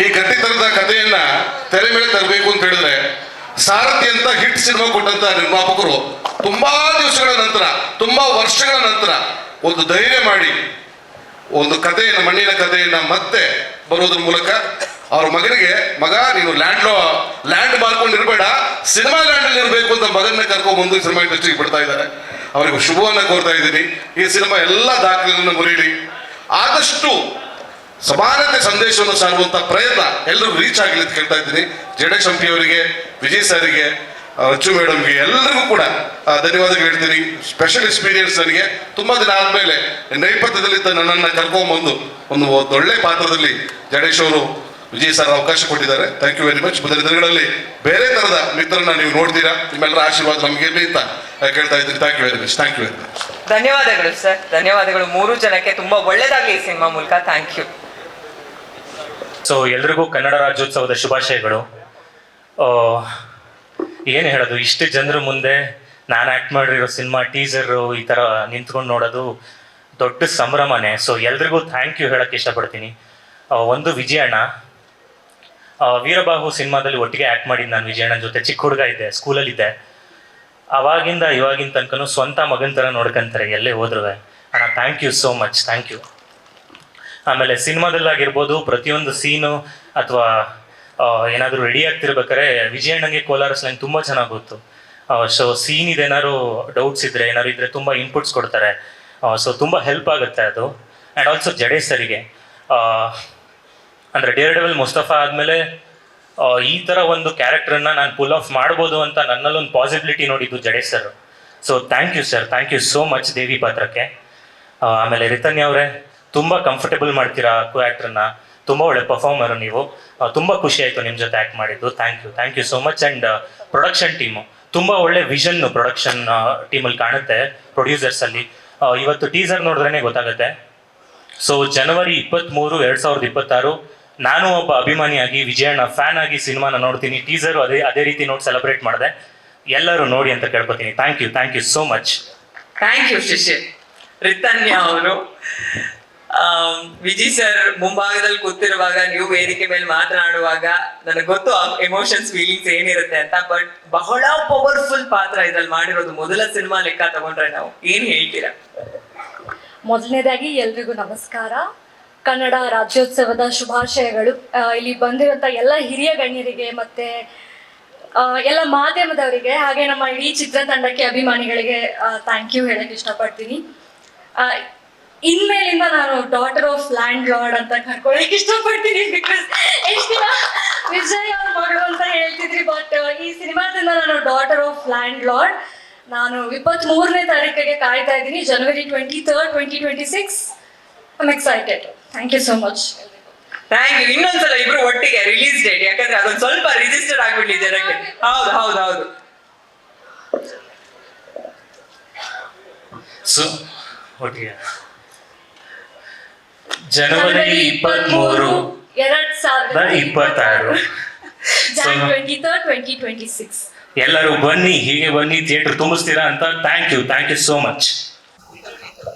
ಈ ಗಟ್ಟಿತನದ ಕಥೆಯನ್ನ ತೆರೆ ಮೇಲೆ ತರಬೇಕು ಅಂತ ಹೇಳಿದ್ರೆ ಸಾರಥಿ ಅಂತ ಹಿಟ್ ಸಿನಿಮಾ ಕೊಟ್ಟಂತ ನಿರ್ಮಾಪಕರು ತುಂಬಾ ದಿವಸಗಳ ನಂತರ, ತುಂಬಾ ವರ್ಷಗಳ ನಂತರ ಒಂದು ಧೈರ್ಯ ಮಾಡಿ ಒಂದು ಕಥೆಯನ್ನ, ಮಣ್ಣಿನ ಕಥೆಯನ್ನ ಮತ್ತೆ ಬರೋದ್ರ ಮೂಲಕ ಅವ್ರ ಮಗನಿಗೆ, ಮಗ ನೀನು ಲ್ಯಾಂಡ್ ಮಾಡ್ಕೊಂಡು ಇರಬೇಡ, ಸಿನಿಮಾ ಲ್ಯಾಂಡ್ ಅಲ್ಲಿ ಇರಬೇಕು ಅಂತ ಮಗನ್ನ ಕರ್ಕೊಂಡು ಬಂದು ಸಿನಿಮಾ ಇಂಡಸ್ಟ್ರಿಗೆ ಬಿಡ್ತಾ ಇದ್ದಾರೆ. ಅವರಿಗೆ ಶುಭವನ್ನ ಕೋರ್ತಾ ಇದ್ದೀನಿ. ಈ ಸಿನಿಮಾ ಎಲ್ಲ ದಾಖಲೆಗಳನ್ನು ಮುರಿಲಿ. ಆದಷ್ಟು ಸಮಾನತೆ ಸಂದೇಶವನ್ನು ಸಾರುವಂತ ಪ್ರಯತ್ನ ಎಲ್ಲರೂ ರೀಚ್ ಆಗಲಿ ಅಂತ ಕೇಳ್ತಾ ಇದ್ದೀನಿ. ಜಡೇಶ್ ಹಂಪಿ ಅವರಿಗೆ, ವಿಜಯ್ ಸರ್ಗೆ, ಅಚ್ಚು ಮೇಡಮ್ಗೆ ಎಲ್ಲರಿಗೂ ಕೂಡ ಧನ್ಯವಾದಗಳು ಹೇಳ್ತೀನಿ. ಸ್ಪೆಷಲ್ ಎಕ್ಸ್ಪೀರಿಯನ್ಸ್ ನನಗೆ. ತುಂಬಾ ದಿನ ಆದ್ಮೇಲೆ ನೇಪಥ್ಯದಲ್ಲಿದ್ದ ನನ್ನನ್ನು ಕರ್ಕೊಂಡ್ಬಂದು ಒಂದು ಒಳ್ಳೆ ಪಾತ್ರದಲ್ಲಿ ಜಡೇಶ್ ಅವರು, ವಿಜಯ್ ಸರ್ ಅವಕಾಶ ಕೊಟ್ಟಿದ್ದಾರೆ. Thank you very much. ಮುಂದಿನ ದಿನಗಳಲ್ಲಿ ಬೇರೆ ತರದ ಮಿತ್ರರನ್ನ ನೀವು ನೋಡ್ತೀರಾ. ನಿಮ್ಮೆಲ್ಲರ ಆಶೀರ್ವಾದ ನಮಗೆ ಅಂತ ಕೇಳ್ತಾ ಇದ್ದೀನಿ. Thank you very much. Thank you very much. ಧನ್ಯವಾದಗಳು ಸರ್, ಧನ್ಯವಾದಗಳು. 3 ಜನಕ್ಕೆ ತುಂಬಾ ಒಳ್ಳೇದಾಗ್ಲಿ ಈ ಸಿನಿಮಾ ಮೂಲಕ. Thank you. ಸೊ ಎಲ್ರಿಗೂ ಕನ್ನಡ ರಾಜ್ಯೋತ್ಸವದ ಶುಭಾಶಯಗಳು. ಏನು ಹೇಳೋದು, ಇಷ್ಟು ಜನರ ಮುಂದೆ ನಾನು ಆ್ಯಕ್ಟ್ ಮಾಡಿರೋ ಸಿನಿಮಾ ಟೀಸರು ಈ ಥರ ನಿಂತ್ಕೊಂಡು ನೋಡೋದು ದೊಡ್ಡ ಸಂಭ್ರಮನೇ. ಸೊ ಎಲ್ರಿಗೂ ಥ್ಯಾಂಕ್ ಯು ಹೇಳೋಕ್ಕೆ ಇಷ್ಟಪಡ್ತೀನಿ. ಒಂದು ವಿಜಯಣ್ಣ, ವೀರಬಾಹು ಸಿನಿಮಾದಲ್ಲಿ ಒಟ್ಟಿಗೆ ಆ್ಯಕ್ಟ್ ಮಾಡಿದ್ದು ನಾನು ವಿಜಯಣ್ಣನ ಜೊತೆ. ಚಿಕ್ಕ ಹುಡುಗ ಇದ್ದೆ, ಸ್ಕೂಲಲ್ಲಿದ್ದೆ. ಅವಾಗಿಂದ ಇವಾಗಿನ ತನಕನೂ ಸ್ವಂತ ಮಗನ ಥರ ನೋಡ್ಕೊಂತಾರೆ ಎಲ್ಲೇ ಹೋದ್ರೂ. ಅಣ್ಣ thank you so much, thank you. ಆಮೇಲೆ ಸಿನಿಮಾದಲ್ಲಾಗಿರ್ಬೋದು, ಪ್ರತಿಯೊಂದು ಸೀನು ಅಥವಾ ಏನಾದರೂ ರೆಡಿ ಆಗ್ತಿರ್ಬೇಕಾದ್ರೆ ವಿಜಯಣ್ಣಂಗೆ ಕೋಲಾರ ಸ್ಲ್ಯಾಂಗ್ ತುಂಬ ಚೆನ್ನಾಗಿ ಗೊತ್ತು. ಸೊ ಸೀನ್ ಇದೇನಾದ್ರು ಡೌಟ್ಸ್ ಇದ್ದರೆ, ಏನಾದ್ರು ಇದ್ದರೆ ತುಂಬ ಇನ್ಪುಟ್ಸ್ ಕೊಡ್ತಾರೆ. ಸೊ ತುಂಬ ಹೆಲ್ಪ್ ಆಗುತ್ತೆ ಅದು. ಆ್ಯಂಡ್ ಆಲ್ಸೋ ಜಡೇಶ್ ಸರಿಗೆ, ಅಂದರೆ ಡೇರ್ ಡೆವಿಲ್ ಮುಸ್ತಫಾ ಆದಮೇಲೆ ಈ ಥರ ಒಂದು ಕ್ಯಾರೆಕ್ಟರನ್ನ ನಾನು ಪುಲ್ ಆಫ್ ಮಾಡ್ಬೋದು ಅಂತ ನನ್ನಲ್ಲೊಂದು ಪಾಸಿಬಿಲಿಟಿ ನೋಡಿದ್ದು Jadesh sir. So thank you sir, thank you so much Devi ಪಾತ್ರಕ್ಕೆ. ಆಮೇಲೆ ರಿತನ್ಯ ಅವರೇ, ತುಂಬ ಕಂಫರ್ಟೇಬಲ್ ಮಾಡ್ತೀರಾ ಕೋ ಆ್ಯಕ್ಟ್ರನ್ನ, ತುಂಬ ಒಳ್ಳೆ ಪರ್ಫಾರ್ಮರು ನೀವು. ತುಂಬ ಖುಷಿ ಆಯಿತು ನಿಮ್ಮ ಜೊತೆ ಆ್ಯಕ್ಟ್ ಮಾಡಿದ್ದು. Thank you so much. And production team ತುಂಬ ಒಳ್ಳೆ ವಿಷನ್ನು ಪ್ರೊಡಕ್ಷನ್ ಟೀಮಲ್ಲಿ ಕಾಣುತ್ತೆ, ಪ್ರೊಡ್ಯೂಸರ್ಸಲ್ಲಿ. ಇವತ್ತು ಟೀಸರ್ ನೋಡಿದ್ರೇ ಗೊತ್ತಾಗುತ್ತೆ. ಸೊ ಜನವರಿ 23, 2026 ನಾನು ಒಬ್ಬ ಅಭಿಮಾನಿಯಾಗಿ, ವಿಜಯಣ್ಣ ಫ್ಯಾನ್ ಆಗಿ ಸಿನಿಮಾನ ನೋಡ್ತೀನಿ. ಟೀಸರು ಅದೇ ರೀತಿ ನೋಡಿ ಸೆಲೆಬ್ರೇಟ್ ಮಾಡಿದೆ. ಎಲ್ಲರೂ ನೋಡಿ ಅಂತ ಕೇಳ್ಕೊತೀನಿ. Thank you so much. Thank you ಶಿಷ್ಯ ರಿತನ್ಯ ಅವರು. ವಿಜಿ ಸರ್ ಮುಂಭಾಗದಲ್ಲಿ ಕೂತಿರುವಾಗ ನೀವು ವೇದಿಕೆ ಮೇಲೆ ಮಾತನಾಡುವಾಗ ನನಗೆ ಗೊತ್ತು ಎಮೋಷನ್ಸ್ ಫೀಲಿಂಗ್ಸ್ ಏನಿರುತ್ತೆ ಅಂತ. ಬಟ್ ಬಹಳ ಪವರ್ಫುಲ್ ಪಾತ್ರ ಇದ್ರಲ್ಲಿ ಮಾಡಿರೋದು. ಮೊದಲ ಸಿನಿಮಾ ಲೆಕ್ಕ ತಗೊಂಡ್ರೆ ನಾವು ಏನ್ ಹೇಳ್ತೀರಾ? ಮೊದಲನೇದಾಗಿ ಎಲ್ರಿಗೂ ನಮಸ್ಕಾರ. ಕನ್ನಡ ರಾಜ್ಯೋತ್ಸವದ ಶುಭಾಶಯಗಳು. ಇಲ್ಲಿ ಬಂದಿರುವಂಥ ಎಲ್ಲ ಹಿರಿಯ ಗಣ್ಯರಿಗೆ ಮತ್ತೆ ಎಲ್ಲ ಮಾಧ್ಯಮದವರಿಗೆ ಹಾಗೆ ನಮ್ಮ ಇಡೀ ಚಿತ್ರತಂಡಕ್ಕೆ ಅಭಿಮಾನಿಗಳಿಗೆ ಥ್ಯಾಂಕ್ ಯು ಹೇಳಕ್ಕೆ ಇಷ್ಟಪಡ್ತೀನಿ. ಇನ್ಮೇಲಿಂದ ನಾನು ಡಾಟರ್ ಆಫ್ ಲ್ಯಾಂಡ್ ಲಾರ್ಡ್ ಅಂತ ಕರ್ಕೊಳ್ಳೋಕೆ ಇಷ್ಟಪಡ್ತೀನಿ. ಬಿಕಾಸ್ ಎಷ್ಟು ದಿನ ವಿಜಯ್ ಅವ್ರ ಮಗಳು ಅಂತ ಹೇಳ್ತಿದ್ರಿ, ಬಟ್ ಈ ಸಿನಿಮಾದಿಂದ ನಾನು ಡಾಟರ್ ಆಫ್ ಲ್ಯಾಂಡ್ ಲಾರ್ಡ್. ನಾನು 23ನೇ ತಾರೀಕಿಗೆ ಕಾಯ್ತಾ ಇದ್ದೀನಿ, January 23rd, 2026. I am excited. Thank you so much. Thank you. ಇನ್ನೊಂದ್ಸಲ ಇಬ್ರು ಒಟ್ಟಿಗೆ ರಿಲೀಸ್ ಡೇಟ್, ಯಾಕಂದ್ರೆ ಅದೊಂದು ಸ್ವಲ್ಪ ರಿಜಿಸ್ಟರ್ ಆಗ್ಬಿಡ್ಲಿ ಜನಕ್ಕೆ. ಹೌದು. ಸೊ ಒಟ್ಟಿಗೆ ಜನವರಿ 23, 2026 Jan 23rd, 2026. ಎಲ್ಲರೂ ಬನ್ನಿ, ಹೀಗೆ ಬನ್ನಿ, ಥಿಯೇಟರ್ ತುಂಬಿಸ್ತೀರಾ ಅಂತ. Thank you so much.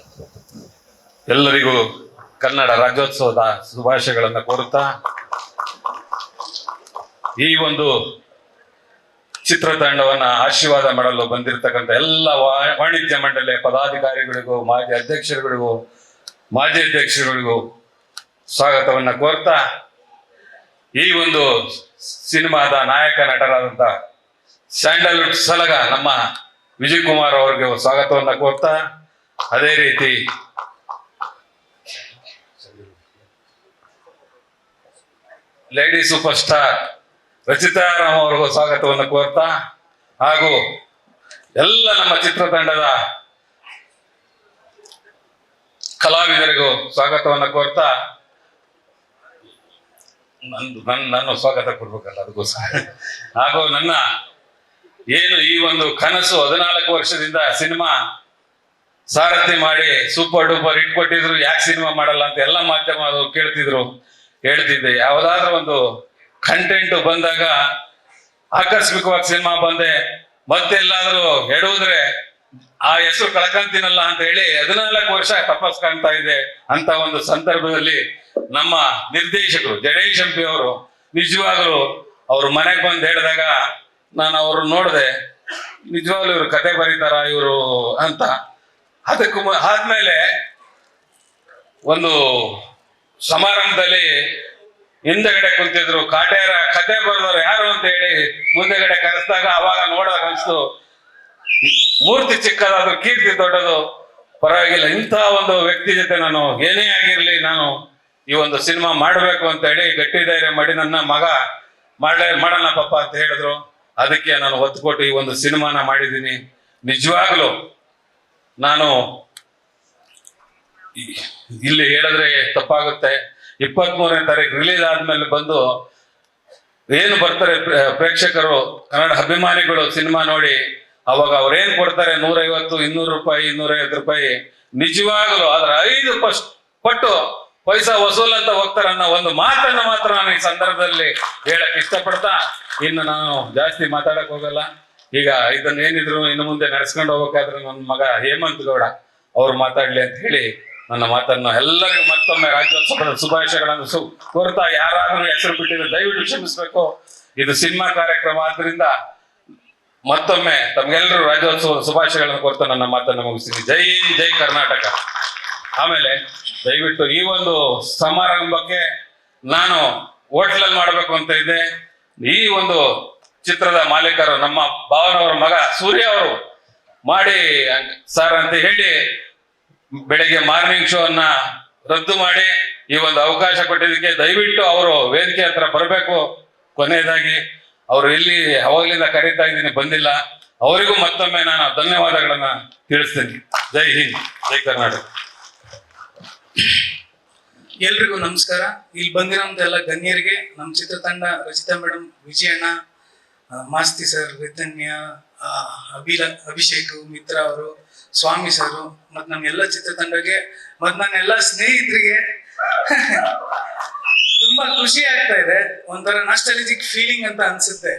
ಎಲ್ಲರಿಗೂ ಕನ್ನಡ ರಾಜ್ಯೋತ್ಸವದ ಶುಭಾಶಯಗಳನ್ನು ಕೋರುತ್ತಾ, ಈ ಒಂದು ಚಿತ್ರತಂಡವನ್ನ ಆಶೀರ್ವಾದ ಮಾಡಲು ಬಂದಿರತಕ್ಕಂಥ ಎಲ್ಲ ವಾಣಿಜ್ಯ ಮಂಡಳಿಯ ಪದಾಧಿಕಾರಿಗಳಿಗೂ ಮಾಜಿ ಅಧ್ಯಕ್ಷರುಗಳಿಗೂ ಸ್ವಾಗತವನ್ನ ಕೋರ್ತಾ, ಈ ಒಂದು ಸಿನಿಮಾದ ನಾಯಕ ನಟರಾದಂಥ ಸ್ಯಾಂಡಲ್ವುಡ್ ಸಲಗ ನಮ್ಮ ವಿಜಯ್ ಕುಮಾರ್ ಅವರಿಗೆ ಸ್ವಾಗತವನ್ನ ಕೋರ್ತಾ, ಅದೇ ರೀತಿ lady superstar Rachita Ram ಅವರಿಗೂ ಸ್ವಾಗತವನ್ನು ಕೋರ್ತಾ, ಹಾಗೂ ಎಲ್ಲ ನಮ್ಮ ಚಿತ್ರತಂಡದ ಕಲಾವಿದರಿಗೂ ಸ್ವಾಗತವನ್ನು ಕೋರ್ತಾ, ನನ್ನ ಸ್ವಾಗತ ಕೊಡ್ಬೇಕಲ್ಲ ಅದಕ್ಕೋಸ್ಕರ. ಹಾಗೂ ನನ್ನ ಏನು ಈ ಒಂದು ಕನಸು 14 ವರ್ಷದಿಂದ ಸಿನಿಮಾ ಸಾರಥಿ ಮಾಡಿ ಸೂಪರ್ ಡೂಪರ್ ಹಿಟ್ ಕೊಟ್ಟಿದ್ರು, ಯಾಕೆ ಸಿನಿಮಾ ಮಾಡಲ್ಲ ಅಂತ ಎಲ್ಲ ಮಾಧ್ಯಮ ಹೇಳ್ತಿದ್ದೆ. ಯಾವುದಾದ್ರೂ ಒಂದು ಕಂಟೆಂಟ್ ಬಂದಾಗ ಆಕಸ್ಮಿಕವಾಗಿ ಸಿನಿಮಾ ಬಂದೆ ಮತ್ತೆಲ್ಲಾದ್ರೂ ಎಡುವುದ್ರೆ ಆ ಹೆಸರು ಕಳ್ಕಂತೀನಲ್ಲ ಅಂತ ಹೇಳಿ 14 ವರ್ಷ ತಪಸ್ ಕಾಣ್ತಾ ಇದೆ. ಅಂತ ಒಂದು ಸಂದರ್ಭದಲ್ಲಿ ನಮ್ಮ ನಿರ್ದೇಶಕರು ಜಡೇಶ್ ಎಂಪಿ ಅವರು ನಿಜವಾಗ್ಲೂ ಅವ್ರ ಮನೆಗೆ ಬಂದು ಹೇಳಿದಾಗ ನಾನು ಅವ್ರು ನೋಡಿದೆ, ನಿಜವಾಗ್ಲೂ ಇವ್ರು ಕತೆ ಬರೀತಾರ ಇವರು ಅಂತ. ಅದಕ್ಕೂ ಆದ್ಮೇಲೆ ಒಂದು ಸಮಾರಂಭದಲ್ಲಿ ಹಿಂದೆಗಡೆ ಕುಂತಿದ್ರು, ಕಾಟ್ಯಾರ ಕತೆ ಬರೆದವ್ರು ಯಾರು ಅಂತ ಹೇಳಿ ಮುಂದೆಗಡೆ ಕರೆಸಿದಾಗ ಅವಾಗ ನೋಡೋಕೆ ಅನಿಸ್ತು, ಮೂರ್ತಿ ಚಿಕ್ಕದಾದ್ರು ಕೀರ್ತಿ ದೊಡ್ಡದು, ಪರವಾಗಿಲ್ಲ ಇಂಥ ಒಂದು ವ್ಯಕ್ತಿ ಜೊತೆ ನಾನು ಏನೇ ಆಗಿರ್ಲಿ ನಾನು ಈ ಒಂದು ಸಿನಿಮಾ ಮಾಡಬೇಕು ಅಂತ ಹೇಳಿ ಗಟ್ಟಿ ಧೈರ್ಯ ಮಾಡಿ ನನ್ನ ಮಗ ಮಾಡೋಣ ಪಪ್ಪ ಅಂತ ಹೇಳಿದ್ರು. ಅದಕ್ಕೆ ನಾನು ಒತ್ತು ಕೊಟ್ಟು ಈ ಒಂದು ಸಿನಿಮಾನ ಮಾಡಿದ್ದೀನಿ. ನಿಜವಾಗ್ಲೂ ನಾನು ಇಲ್ಲಿ ಹೇಳಿದ್ರೆ ತಪ್ಪಾಗುತ್ತೆ, 23ನೇ ತಾರೀಕು ರಿಲೀಸ್ ಆದ್ಮೇಲೆ ಬಂದು ಏನು ಬರ್ತಾರೆ ಪ್ರೇಕ್ಷಕರು ಕನ್ನಡ ಅಭಿಮಾನಿಗಳು ಸಿನಿಮಾ ನೋಡಿ, ಅವಾಗ ಅವ್ರೇನ್ ಕೊಡ್ತಾರೆ 150, 200 ರೂಪಾಯಿ, 250 ರೂಪಾಯಿ, ನಿಜವಾಗಲು ಅದ್ರ 5 ಪಟ್ಟು ಪೈಸಾ ವಸೂಲ್ ಅಂತ ಹೋಗ್ತಾರೆ ಅನ್ನೋ ಒಂದು ಮಾತನ್ನು ಮಾತ್ರ ನಾನು ಈ ಸಂದರ್ಭದಲ್ಲಿ ಹೇಳಕ್ ಇಷ್ಟಪಡ್ತಾ, ಇನ್ನು ನಾನು ಜಾಸ್ತಿ ಮಾತಾಡಕ್ ಹೋಗಲ್ಲ. ಈಗ ಇದನ್ನ ಏನಿದ್ರು ಇನ್ನು ಮುಂದೆ ನಡೆಸ್ಕೊಂಡು ಹೋಗ್ಬೇಕಾದ್ರೆ ನನ್ನ ಮಗ ಹೇಮಂತ್ ಗೌಡ ಅವ್ರು ಮಾತಾಡ್ಲಿ ಅಂತ ಹೇಳಿ ನನ್ನ ಮಾತನ್ನು ಎಲ್ಲರಿಗೂ ಮತ್ತೊಮ್ಮೆ ರಾಜ್ಯೋತ್ಸವದ ಶುಭಾಶಯಗಳನ್ನು ಕೋರ್ತಾ, ಯಾರಾದ್ರೂ ಹೆಸರು ಬಿಟ್ಟಿದ್ರೆ ದಯವಿಟ್ಟು ಕ್ಷಮಿಸ್ಬೇಕು. ಇದು ಸಿನಿಮಾ ಕಾರ್ಯಕ್ರಮ ಆದ್ರಿಂದ ಮತ್ತೊಮ್ಮೆ ತಮ್ಗೆಲ್ಲರೂ ರಾಜ್ಯೋತ್ಸವದ ಶುಭಾಶಯಗಳನ್ನು ಕೋರ್ತಾ ನನ್ನ ಮಾತನ್ನು ಮುಗಿಸ್ತೀನಿ. ಜೈ ಹಿಂದ್, ಜೈ ಕರ್ನಾಟಕ. ಆಮೇಲೆ ದಯವಿಟ್ಟು ಈ ಒಂದು ಸಮಾರಂಭಕ್ಕೆ ನಾನು ಹೋಟ್ಲಲ್ಲಿ ಮಾಡ್ಬೇಕು ಅಂತ ಇದ್ದೆ. ಈ ಒಂದು ಚಿತ್ರದ ಮಾಲೀಕರು ನಮ್ಮ ಭಾವನವರ ಮಗ ಸೂರ್ಯ ಅವರು ಮಾಡಿ ಸರ್ ಅಂತ ಹೇಳಿ ಬೆಳಗ್ಗೆ ಮಾರ್ನಿಂಗ್ ಶೋ ಅನ್ನ ರದ್ದು ಮಾಡಿ ಈ ಒಂದು ಅವಕಾಶ ಕೊಟ್ಟಿದ್ದಕ್ಕೆ ದಯವಿಟ್ಟು ಅವರು ವೇದಿಕೆ ಹತ್ರ ಬರಬೇಕು. ಕೊನೆಯದಾಗಿ ಅವರು ಇಲ್ಲಿ ಅವಾಗಲಿಂದ ಕರೀತಾ ಇದ್ದೀನಿ, ಬಂದಿಲ್ಲ. ಅವರಿಗೂ ಮತ್ತೊಮ್ಮೆ ನಾನು ಧನ್ಯವಾದಗಳನ್ನ ತಿಳಿಸ್ತೀನಿ. ಜೈ ಹಿಂದ್, ಜೈ ಕರ್ನಾಟಕ. ಎಲ್ರಿಗೂ ನಮಸ್ಕಾರ. ಇಲ್ಲಿ ಬಂದಿರೋಂಥ ಎಲ್ಲ ಗಣ್ಯರಿಗೆ, ನಮ್ಮ ಚಿತ್ರತಂಡ ರಚಿತಾ ಮೇಡಮ್, ವಿಜಯಣ್ಣ, ಮಾಸ್ತಿ ಸರ್, ರಿತನ್ಯ, ಅಭಿಷೇಕ್, ಮಿತ್ರ ಅವರು, ಸ್ವಾಮಿ ಸರ್, ಮತ್ತು ನಮ್ಮೆಲ್ಲ ಚಿತ್ರತಂಡಕ್ಕೆ ಮತ್ತು ನನ್ನೆಲ್ಲ ಸ್ನೇಹಿತರಿಗೆ ತುಂಬಾ ಖುಷಿ ಆಗ್ತಾ ಇದೆ. ಒಂಥರ ನಾಸ್ಟಾಲಜಿಕ್ ಫೀಲಿಂಗ್ ಅಂತ ಅನ್ಸುತ್ತೆ.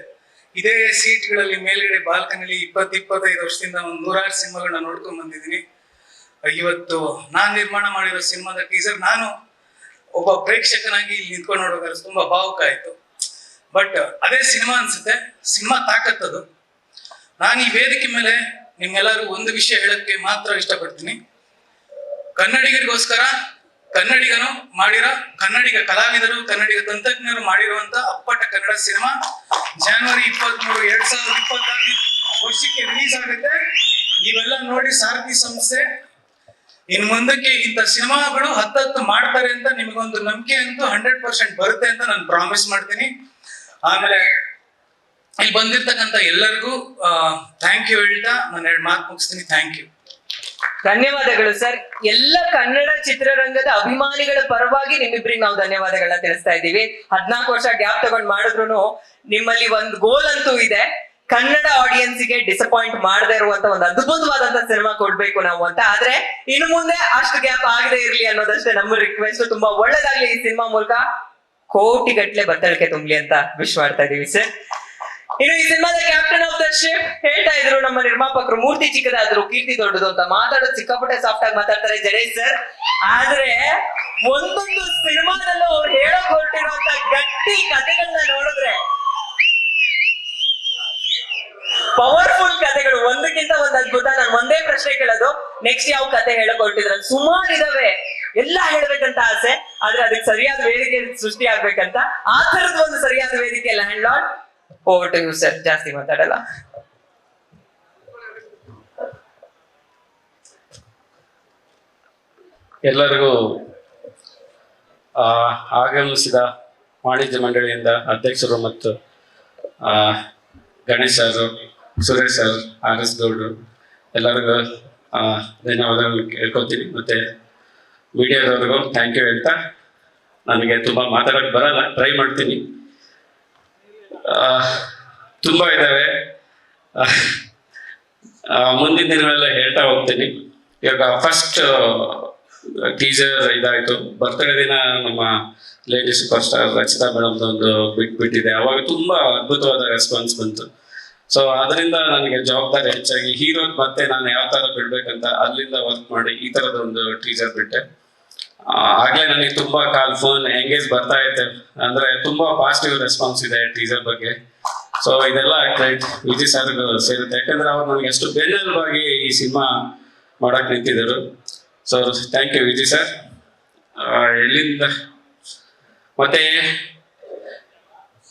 ಇದೇ ಸೀಟ್ಗಳಲ್ಲಿ ಮೇಲ್ಗಡೆ ಬಾಲ್ಕನಿಲಿ 20-25 ವರ್ಷದಿಂದ ಒಂದು 100 ಸಿನಿಮಾಗಳನ್ನ ನೋಡ್ಕೊಂಡ್ ಬಂದಿದ್ದೀನಿ. ಇವತ್ತು ನಾನ್ ನಿರ್ಮಾಣ ಮಾಡಿರೋ ಸಿನಿಮಾದ ಟೀಸರ್ ನಾನು ಒಬ್ಬ ಪ್ರೇಕ್ಷಕನಾಗಿ ಇಲ್ಲಿ ನಿಂತ್ಕೊಂಡು ನೋಡೋಕೆ ತುಂಬಾ ಭಾವುಕ ಆಯ್ತು. ಬಟ್ ಅದೇ ಸಿನಿಮಾ ಅನ್ಸುತ್ತೆ, ಸಿನಿಮಾ ತಾಕತ್ತದು. ನಾನು ಈ ವೇದಿಕೆ ಮೇಲೆ ನಿಮ್ಗೆಲ್ಲರಿಗೂ ಒಂದು ವಿಷಯ ಹೇಳಕ್ಕೆ ಮಾತ್ರ ಇಷ್ಟಪಡ್ತೀನಿ. ಕನ್ನಡಿಗರಿಗೋಸ್ಕರ ಕನ್ನಡಿಗನು ಮಾಡಿರೋ, ಕನ್ನಡಿಗ ಕಲಾವಿದರು, ಕನ್ನಡಿಗ ತಂತ್ರಜ್ಞರು ಮಾಡಿರುವಂತ ಅಪ್ಪಟ ಕನ್ನಡ ಸಿನಿಮಾ ಜನವರಿ 23, 2026 ವರ್ಷಕ್ಕೆ ರಿಲೀಸ್ ಆಗುತ್ತೆ. ನೀವೆಲ್ಲ ನೋಡಿ ಸಾರಥಿ ಸಂಸ್ಥೆ ಇನ್ ಮುಂದಕ್ಕೆ ಇಂಥ ಸಿನಿಮಾಗಳು 10 ಮಾಡ್ತಾರೆ ಅಂತ ನಿಮಗೊಂದು ನಂಬಿಕೆ ಅಂತೂ 100% ಬರುತ್ತೆ ಅಂತ ನಾನು ಪ್ರಾಮಿಸ್ ಮಾಡ್ತೀನಿ. ಆಮೇಲೆ ಇಲ್ಲಿ ಬಂದಿರ್ತಕ್ಕಂಥ ಎಲ್ಲರಿಗೂ ಥ್ಯಾಂಕ್ ಯು ಹೇಳ್ತಾ ನಾನು 2 ಮಾತು ಮುಗಿಸ್ತೀನಿ. Thank you. ಧನ್ಯವಾದಗಳು ಸರ್. ಎಲ್ಲ ಕನ್ನಡ ಚಿತ್ರರಂಗದ ಅಭಿಮಾನಿಗಳ ಪರವಾಗಿ ನಿಮ್ಮಿಬ್ರಿಗೆ ನಾವು ಧನ್ಯವಾದಗಳನ್ನ ತಿಳಿಸ್ತಾ ಇದ್ದೀವಿ. 14 ವರ್ಷ ಗ್ಯಾಪ್ ತಗೊಂಡ್ ಮಾಡಿದ್ರು ನಿಮ್ಮಲ್ಲಿ ಒಂದು ಗೋಲ್ ಅಂತೂ ಇದೆ, ಕನ್ನಡ ಆಡಿಯನ್ಸ್ಗೆ ಡಿಸಪಾಯಿಂಟ್ ಮಾಡದೇ ಇರುವಂತ ಒಂದು ಅದ್ಭುತವಾದಂತ ಸಿನಿಮಾ ಕೊಡ್ಬೇಕು ನಾವು ಅಂತ. ಆದ್ರೆ ಇನ್ನು ಮುಂದೆ ಅಷ್ಟು ಗ್ಯಾಪ್ ಆಗದೆ ಇರ್ಲಿ ಅನ್ನೋದಷ್ಟೇ ನಮ್ಮ ರಿಕ್ವೆಸ್ಟ್. ತುಂಬಾ ಒಳ್ಳೇದಾಗ್ಲಿ ಈ ಸಿನಿಮಾ ಮೂಲಕ ಕೋಟಿಗಟ್ಲೆ ಬತ್ತಳಿಕೆ ತುಂಬಲಿ ಅಂತ ವಿಶ್ ಮಾಡ್ತಾ ಇದೀವಿ ಸರ್. ಇನ್ನು ಈ ಸಿನಿಮಾದ ಕ್ಯಾಪ್ಟನ್ ಆಫ್ ದ ಶಿಪ್ ಹೇಳ್ತಾ ಇದ್ರು ನಮ್ಮ ನಿರ್ಮಾಪಕರು, ಮೂರ್ತಿ ಚಿಕ್ಕದಾದ್ರು ಕೀರ್ತಿ ದೊಡ್ಡದು ಅಂತ. ಮಾತಾಡೋದು ಸಿಕ್ಕಾಪಟ್ಟೆ ಸಾಫ್ಟ್ ಆಗಿ ಮಾತಾಡ್ತಾರೆ ಜಡೇಶ್ ಸರ್. ಆದ್ರೆ ಒಂದೊಂದು ಸಿನಿಮಾದಲ್ಲೂ ಅವ್ರು ಹೇಳೋಕ್ ಹೊರಟಿರುವಂತ ಗಟ್ಟಿ ಕಥೆಗಳನ್ನ ನೋಡಿದ್ರೆ, ಪವರ್ಫುಲ್ ಕಥೆಗಳು, ಒಂದಕ್ಕಿಂತ ಒಂದು ಅದ್ಭುತ. ನಾನು ಒಂದೇ ಪ್ರಶ್ನೆ ಕೇಳೋದು, ನೆಕ್ಸ್ಟ್ ಯಾವ ಕತೆ ಹೇಳಕ್ ಹೊರಟಿದ್ರ? ಸುಮಾರು ಇದಾವೆ, ಎಲ್ಲ ಹೇಳ್ಬೇಕಂತ ಆಸೆ, ಆದ್ರೆ ಅದಕ್ಕೆ ಸರಿಯಾದ ವೇದಿಕೆ ಸೃಷ್ಟಿ ಆಗ್ಬೇಕಂತ. ಆ ತರದ ಒಂದು ಸರಿಯಾದ ವೇದಿಕೆ Landlord. Over to you sir, ಜಾಸ್ತಿ ಮಾತಾಡಲ್ಲ. ಎಲ್ಲರಿಗೂ ಆಗಮಿಸಿದ ವಾಣಿಜ್ಯ ಮಂಡಳಿಯಿಂದ ಅಧ್ಯಕ್ಷರು ಮತ್ತು Ganesh sir, Suresh sir, R S. ಗೌಡ್ರು ಎಲ್ಲರಿಗೂ ಧನ್ಯವಾದಗಳು ಕೇಳ್ಕೊತೀನಿ. ಮತ್ತೆ ಮೀಡಿಯಾದವ್ರಿಗೂ ಥ್ಯಾಂಕ್ ಯು ಹೇಳ್ತಾ, ನನಗೆ ತುಂಬ ಮಾತಾಡೋಕ್ಕೆ ಬರಲ್ಲ, ಟ್ರೈ ಮಾಡ್ತೀನಿ. ತುಂಬ ಇದ್ದಾವೆ, ಮುಂದಿನ ದಿನಗಳೆಲ್ಲ ಹೇಳ್ತಾ ಹೋಗ್ತೀನಿ. ಇವಾಗ ಫಸ್ಟ್ ಟೀಸರ್ ಇದಾಯಿತು, ಬರ್ತಡೇ ದಿನ ನಮ್ಮ ಲೇಡಿ ಸೂಪರ್ ಸ್ಟಾರ್ ರಚಿತಾ ಮೇಡಮ್ದು ಒಂದು ಬಿಟ್ಟಿದೆ. ಅವಾಗ ತುಂಬ ಅದ್ಭುತವಾದ ರೆಸ್ಪಾನ್ಸ್ ಬಂತು. ಸೊ ಅದರಿಂದ ನನಗೆ ಜವಾಬ್ದಾರಿ ಹೆಚ್ಚಾಗಿ ಹೀರೋದ್ ಮತ್ತೆ ನಾನು ಯಾವ ಥರ ಬಿಡ್ಬೇಕಂತ ಅಲ್ಲಿಂದ ವರ್ಕ್ ಮಾಡಿ ಈ ಥರದೊಂದು ಟೀಸರ್ ಬಿಟ್ಟೆ. ಆಗ್ಲೇ ನನಗೆ ತುಂಬಾ ಕಾಲ್, ಫೋನ್, ಎಂಗೇಜ್ ಬರ್ತಾ ಐತೆ. ಅಂದ್ರೆ ತುಂಬಾ ಪಾಸಿಟಿವ್ ರೆಸ್ಪಾನ್ಸ್ ಇದೆ ಟೀಸರ್ ಬಗ್ಗೆ. ಸೊ ಇದೆಲ್ಲ ಕ್ರೆಡಿಟ್ ವಿಜಯ್ ಸರ್ ಸೇರುತ್ತೆ, ಯಾಕಂದ್ರೆ ಅವ್ರು ನನಗೆ ಎಷ್ಟು ಬೆನ್ನೆಲುಬಾಗಿ ಈ ಸಿನಿಮಾ ಮಾಡಕ್ ನಿಂತಿದ್ರು. So thank you Vijay sir. ಎಲ್ಲಿಂದ ಮತ್ತೆ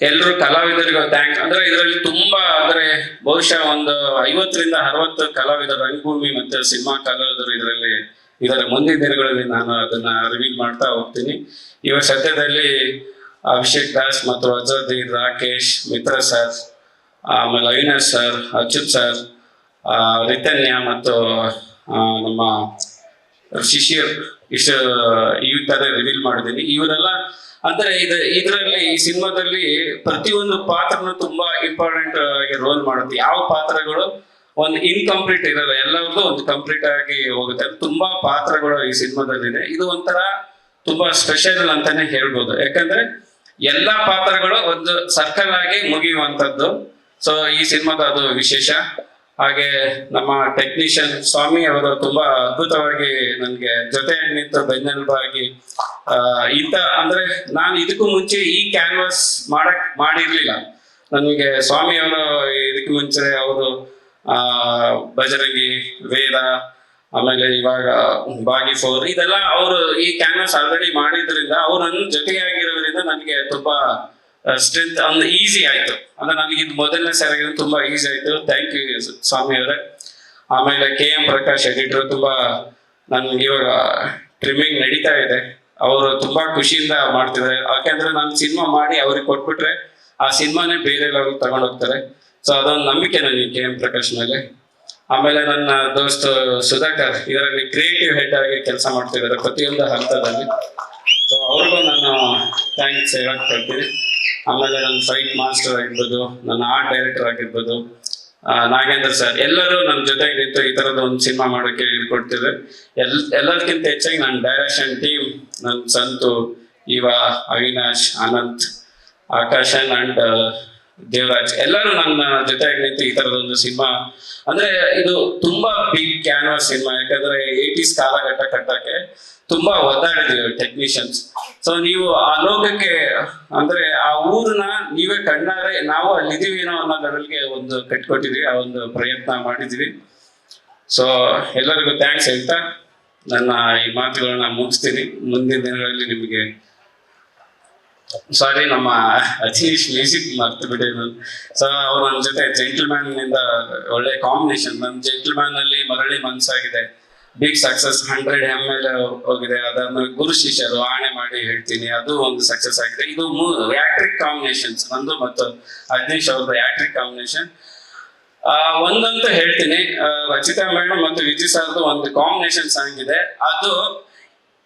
ಎಲ್ರು ಕಲಾವಿದರಿಗೂ ಥ್ಯಾಂಕ್ಸ್. ಅಂದ್ರೆ ಇದರಲ್ಲಿ ತುಂಬಾ, ಅಂದ್ರೆ ಬಹುಶಃ ಒಂದು 50ರಿಂದ 60 ಕಲಾವಿದರು, ರಂಗಭೂಮಿ ಮತ್ತೆ ಸಿನಿಮಾ ಕಲಾವಿದರು ಇದರಲ್ಲಿ ಇದರ ಮುಂದಿನ ದಿನಗಳಲ್ಲಿ ನಾನು ಅದನ್ನ ರಿವೀಲ್ ಮಾಡ್ತಾ ಹೋಗ್ತೀನಿ. ಇವಾಗ ಸದ್ಯದಲ್ಲಿ ಅಭಿಷೇಕ್ ದಾಸ್ ಮತ್ತು ಅಜರುದ್ದೀನ್, ರಾಕೇಶ್, ಮಿತ್ರ ಸರ್, ಆಮೇಲೆ ಅವಿನಾಶ್ ಸರ್, ಅಚ್ಯುತ್ ಸರ್, ರಿತನ್ಯ ಮತ್ತು ನಮ್ಮ ಶಿಶಿರ್ ಇಷ್ಟು ಈ ತರ ರಿವೀಲ್ ಮಾಡಿದ್ದೀನಿ. ಇವರೆಲ್ಲ ಅಂದ್ರೆ ಇದರಲ್ಲಿ ಈ ಸಿನಿಮಾದಲ್ಲಿ ಪ್ರತಿಯೊಂದು ಪಾತ್ರನು ತುಂಬಾ ಇಂಪಾರ್ಟೆಂಟ್ ಆಗಿ ರೋಲ್ ಮಾಡುತ್ತೆ. ಯಾವ ಪಾತ್ರಗಳು ಒಂದು ಇನ್ಕಂಪ್ಲೀಟ್ ಇರಲ್ಲ, ಎಲ್ಲರದ್ದು ಒಂದು ಕಂಪ್ಲೀಟ್ ಆಗಿ ಹೋಗುತ್ತೆ. ತುಂಬಾ ಪಾತ್ರಗಳು ಈ ಸಿನಿಮಾದಲ್ಲಿದೆ. ಇದು ಒಂಥರ ತುಂಬಾ ಸ್ಪೆಷಲ್ ಅಂತಾನೆ ಹೇಳ್ಬೋದು, ಯಾಕಂದ್ರೆ ಎಲ್ಲಾ ಪಾತ್ರಗಳು ಒಂದು ಸರ್ಕಲ್ ಆಗಿ ಮುಗಿಯುವಂತದ್ದು. ಸೊ ಈ ಸಿನಿಮಾದ ಅದು ವಿಶೇಷ. ಹಾಗೆ ನಮ್ಮ ಟೆಕ್ನಿಷಿಯನ್ ಸ್ವಾಮಿ ಅವರು ತುಂಬಾ ಅದ್ಭುತವಾಗಿ ನನಗೆ ಜೊತೆ ನಿಂತು ಬೆನ್ನೆಲುಬಾಗಿ ಇಂಥ, ಅಂದ್ರೆ ನಾನು ಇದಕ್ಕೂ ಮುಂಚೆ ಈ ಕ್ಯಾನ್ವಾಸ್ ಮಾಡಿರ್ಲಿಲ್ಲ. ನನಗೆ ಸ್ವಾಮಿ ಅವರು ಇದಕ್ಕೆ ಮುಂಚೆ ಅವರು ಬಜರಂಗಿ, ವೇದ, ಆಮೇಲೆ ಇವಾಗ ಬಾಗಿ 4 ಇದೆಲ್ಲ ಅವರು ಈ ಕ್ಯಾನ್ವಾಸ್ ಆಲ್ರೆಡಿ ಮಾಡಿದ್ರಿಂದ ಅವ್ರು ನನ್ನ ಜೊತೆಯಾಗಿರೋದ್ರಿಂದ ನನಗೆ ತುಂಬಾ ಸ್ಟ್ರೆಂತ್ ಒಂದು ಈಸಿ ಆಯ್ತು. ಅಂದ್ರೆ ನನಗೆ ಇದು ಮೊದಲನೇ ಸಾರಿ ತುಂಬಾ ಈಸಿ ಆಯ್ತು. ಥ್ಯಾಂಕ್ ಯು ಸ್ವಾಮಿ ಅವರೇ. ಆಮೇಲೆ KM ಪ್ರಕಾಶ್ ಎಡಿಟರ್, ತುಂಬಾ ನನ್ಗೆ ಇವಾಗ ಟ್ರಿಮ್ಮಿಂಗ್ ನಡೀತಾ ಇದೆ, ಅವರು ತುಂಬಾ ಖುಷಿಯಿಂದ ಮಾಡ್ತಿದ್ದಾರೆ. ಯಾಕೆಂದ್ರೆ ನಾನು ಸಿನಿಮಾ ಮಾಡಿ ಅವ್ರಿಗೆ ಕೊಟ್ಬಿಟ್ರೆ ಆ ಸಿನಿಮಾನೇ ಬೇರೆ ಲೆವೆಲ್ ತಗೊಂಡು ಹೋಗ್ತಾರೆ. ಸೊ ಅದೊಂದು ನಂಬಿಕೆ ನನಗೆ KM ಪ್ರಕಾಶ್ ಮೇಲೆ. ಆಮೇಲೆ ನನ್ನ ದೋಸ್ತ ಸುಧಾಕರ್ ಇದರಲ್ಲಿ ಕ್ರಿಯೇಟಿವ್ ಹೆಡ್ ಆಗಿ ಕೆಲಸ ಮಾಡ್ತಿದ್ದಾರೆ ಪ್ರತಿಯೊಂದು ಹಂತದಲ್ಲಿ. ಸೊ ಅವ್ರಿಗೂ ನಾನು ಥ್ಯಾಂಕ್ಸ್ ಹೇಳಕ್ ಕೊಡ್ತೀನಿ. ಆಮೇಲೆ ನನ್ನ ಫೈಟ್ ಮಾಸ್ಟರ್ ಆಗಿರ್ಬೋದು, ನನ್ನ ಆರ್ಟ್ ಡೈರೆಕ್ಟರ್ ಆಗಿರ್ಬೋದು, ನಾಗೇಂದ್ರ ಸರ್, ಎಲ್ಲರೂ ನನ್ನ ಜೊತೆಗೆ ನಿಂತು ಈ ತರದ ಒಂದು ಸಿನಿಮಾ ಮಾಡೋಕೆ ಕೊಡ್ತಿದ್ದಾರೆ. ಎಲ್ಲದಕ್ಕಿಂತ ಹೆಚ್ಚಾಗಿ ನನ್ನ ಡೈರೆಕ್ಷನ್ ಟೀಮ್, ನನ್ನ ಸಂತು, ಇವ, ಅವಿನಾಶ್, ಅನಂತ್, ಆಕಾಶನ್ ಅಂಡ್ ದೇವರಾಜ್ ಎಲ್ಲರೂ ನನ್ನ ಜೊತೆಗೆ ನಿಂತು ಈ ತರದೊಂದು ಸಿನಿಮಾ ಅಂದ್ರೆ ಇದು ತುಂಬಾ ಬಿಗ್ ಕ್ಯಾನ್ವಾಸ್ ಸಿನಿಮಾ. ಯಾಕಂದ್ರೆ 80s ಕಾಲಘಟ್ಟ ಕಟ್ಟಕ್ಕೆ ತುಂಬಾ ಒದ್ದಾಡಿದೀವಿ ಟೆಕ್ನಿಷಿಯನ್ಸ್. ಸೊ ನೀವು ಆ ಲೋಕಕ್ಕೆ ಅಂದ್ರೆ ಆ ಊರನ್ನ ನೀವೇ ಕಣ್ಣಾರೆ ನಾವು ಅಲ್ಲಿದ್ದೀವೇನೋ ಅನ್ನೋ ಲೆವೆಲ್ಗೆ ಒಂದು ಕಟ್ಕೊಟ್ಟಿದ್ವಿ, ಆ ಒಂದು ಪ್ರಯತ್ನ ಮಾಡಿದ್ವಿ. ಸೊ ಎಲ್ಲರಿಗೂ ಥ್ಯಾಂಕ್ಸ್ ಹೇಳ್ತಾ ನನ್ನ ಈ ಮಾತುಗಳನ್ನ ಮುಗಿಸ್ತೀನಿ. ಮುಂದಿನ ದಿನಗಳಲ್ಲಿ ನಿಮಗೆ ಸಾರಿ ನಮ್ಮ ಅಜೀಶ್ ಮ್ಯೂಸಿಕ್ ಮರ್ತು ಬಿಟ್ಟಿದ್ದು. ಸೊ ಅವ್ರು ನನ್ನ ಜೊತೆ ಜೆಂಟಲ್ಮ್ಯಾನ್ ನಿಂದ ಒಳ್ಳೆ ಕಾಂಬಿನೇಷನ್. ನನ್ನ ಜೆಂಟಲ್ಮ್ಯಾನ್ ಅಲ್ಲಿ ಮರಳಿ ಮನ್ಸಾಗಿದೆ, ಬಿಗ್ ಸಕ್ಸಸ್ 100 ml ಹೋಗಿದೆ. ಅದನ್ನು ಗುರು ಶಿಷ್ಯರು ಆಣೆ ಮಾಡಿ ಹೇಳ್ತೀನಿ, ಅದು ಒಂದು ಸಕ್ಸಸ್ ಆಗಿದೆ. ಇದು ಆಕ್ಟ್ರಿಕ್ ಕಾಂಬಿನೇಷನ್ಸ್ ನಂದು ಮತ್ತು ಅಜೀಶ್ ಅವ್ರದ್ದು ಆಕ್ಟ್ರಿಕ್ ಕಾಂಬಿನೇಷನ್. ಒಂದಂತೂ ಹೇಳ್ತೀನಿ, ರಚಿತಾ ಮೇಡಮ್ ಮತ್ತು ವಿಜಯ್ ಸರ್ದು ಒಂದು ಕಾಂಬಿನೇಷನ್ ಸಾಂಗ್ ಇದೆ, ಅದು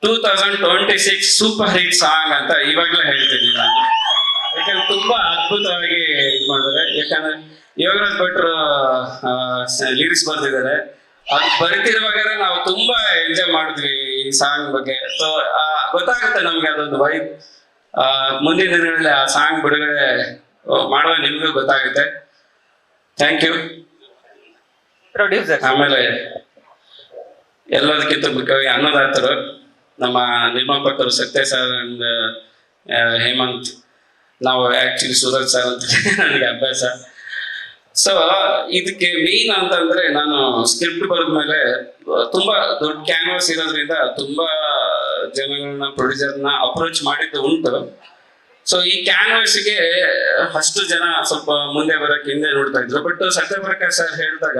2026 ಸೂಪರ್ ಹಿಟ್ ಸಾಂಗ್ ಅಂತ ಇವಾಗಲೇ ಹೇಳ್ತೀನಿ ನಾನು. ಯಾಕಂದ್ರೆ ತುಂಬಾ ಅದ್ಭುತವಾಗಿ ಇದು ಮಾಡಿದ್ದಾರೆ. ಯಾಕಂದ್ರೆ ಯೋಗರಾಜ್ ಭಟ್ರು ಲಿರಿಕ್ಸ್ ಬರ್ದಿದ್ದಾರೆ. ಅದು ಬರೀತಿರುವಾಗ ನಾವು ತುಂಬಾ ಎಂಜಾಯ್ ಮಾಡಿದ್ವಿ ಈ ಸಾಂಗ್ ಬಗ್ಗೆ. ಸೊ ಗೊತ್ತಾಗುತ್ತೆ ನಮ್ಗೆ ಅದೊಂದು ವೈಬ್. ಮುಂದಿನ ದಿನಗಳಲ್ಲಿ ಆ ಸಾಂಗ್ ಬಿಡುಗಡೆ ಮಾಡುವ ನಿಮ್ಗೂ ಗೊತ್ತಾಗುತ್ತೆ. Thank you. ಪ್ರೊಡ್ಯೂಸರ್ ಆಮೇಲೆ ಎಲ್ಲದಕ್ಕಿಂತ ಮುಖ್ಯವಾಗಿ ಅನ್ನದಾತರು, ನಮ್ಮ ನಿರ್ಮಾಪಕರು ಸತ್ಯ ಸರ್ ಅಂಡ್ ಹೇಮಂತ್. ನಾವು ಆಕ್ಚುಲಿ ಸೂರಜ್ ಸರ್ ಅಂತ ನನಗೆ ಅಭ್ಯಾಸ. ಸೊ ಇದಕ್ಕೆ ಮೇನ್ ಅಂತಂದ್ರೆ ನಾನು ಸ್ಕ್ರಿಪ್ಟ್ ಬರೆದ್ಮೇಲೆ ತುಂಬಾ ದೊಡ್ಡ ಕ್ಯಾನ್ವಾಸ್ ಇರೋದ್ರಿಂದ ತುಂಬಾ ಜನಗಳನ್ನ ಪ್ರೊಡ್ಯೂಸರ್ನ ಅಪ್ರೋಚ್ ಮಾಡಿದ್ದು ಉಂಟು. ಸೊ ಈ ಕ್ಯಾನ್ವಾಸ್ಗೆ ಅಷ್ಟು ಜನ ಸ್ವಲ್ಪ ಮುಂದೆ ಬರಕ್ಕೆ ಹಿಂದೆ ನೋಡ್ತಾ ಇದ್ರು. ಬಟ್ ಸತ್ಯಪ್ರಕಾಶ್ ಸರ್ ಹೇಳಿದಾಗ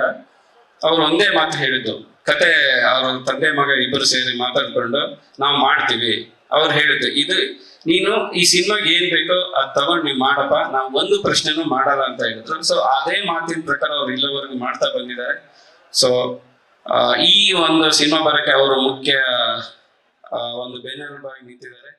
ಅವ್ರು ಒಂದೇ ಮಾತು ಹೇಳಿದ್ದು, ಕತೆ ಅವ್ರ ತಂದೆ ಮಗ ಇಬ್ಬರು ಸೇರಿ ಮಾತಾಡ್ಕೊಂಡು ನಾವು ಮಾಡ್ತೀವಿ. ಅವ್ರು ಹೇಳಿದ್ದು ಇದು, ನೀನು ಈ ಸಿನಿಮಾಗೆ ಏನ್ ಬೇಕೋ ಅದ್ ತಗೊಂಡು ನೀವು ಮಾಡಪ್ಪ, ನಾವು ಒಂದು ಪ್ರಶ್ನೆನೂ ಮಾಡಲ್ಲ ಅಂತ ಹೇಳಿದ್ರು. ಸೊ ಅದೇ ಮಾತಿನ ಪ್ರಕಾರ ಅವ್ರು ಇಲ್ಲಿವರೆಗೂ ಮಾಡ್ತಾ ಬಂದಿದ್ದಾರೆ. ಸೊ ಈ ಒಂದು ಸಿನಿಮಾ ಬರಕ್ಕೆ ಅವರು ಮುಖ್ಯ ಒಂದು ಬೆನ್ನೆಲುಬಾಗಿ ನಿಂತಿದ್ದಾರೆ.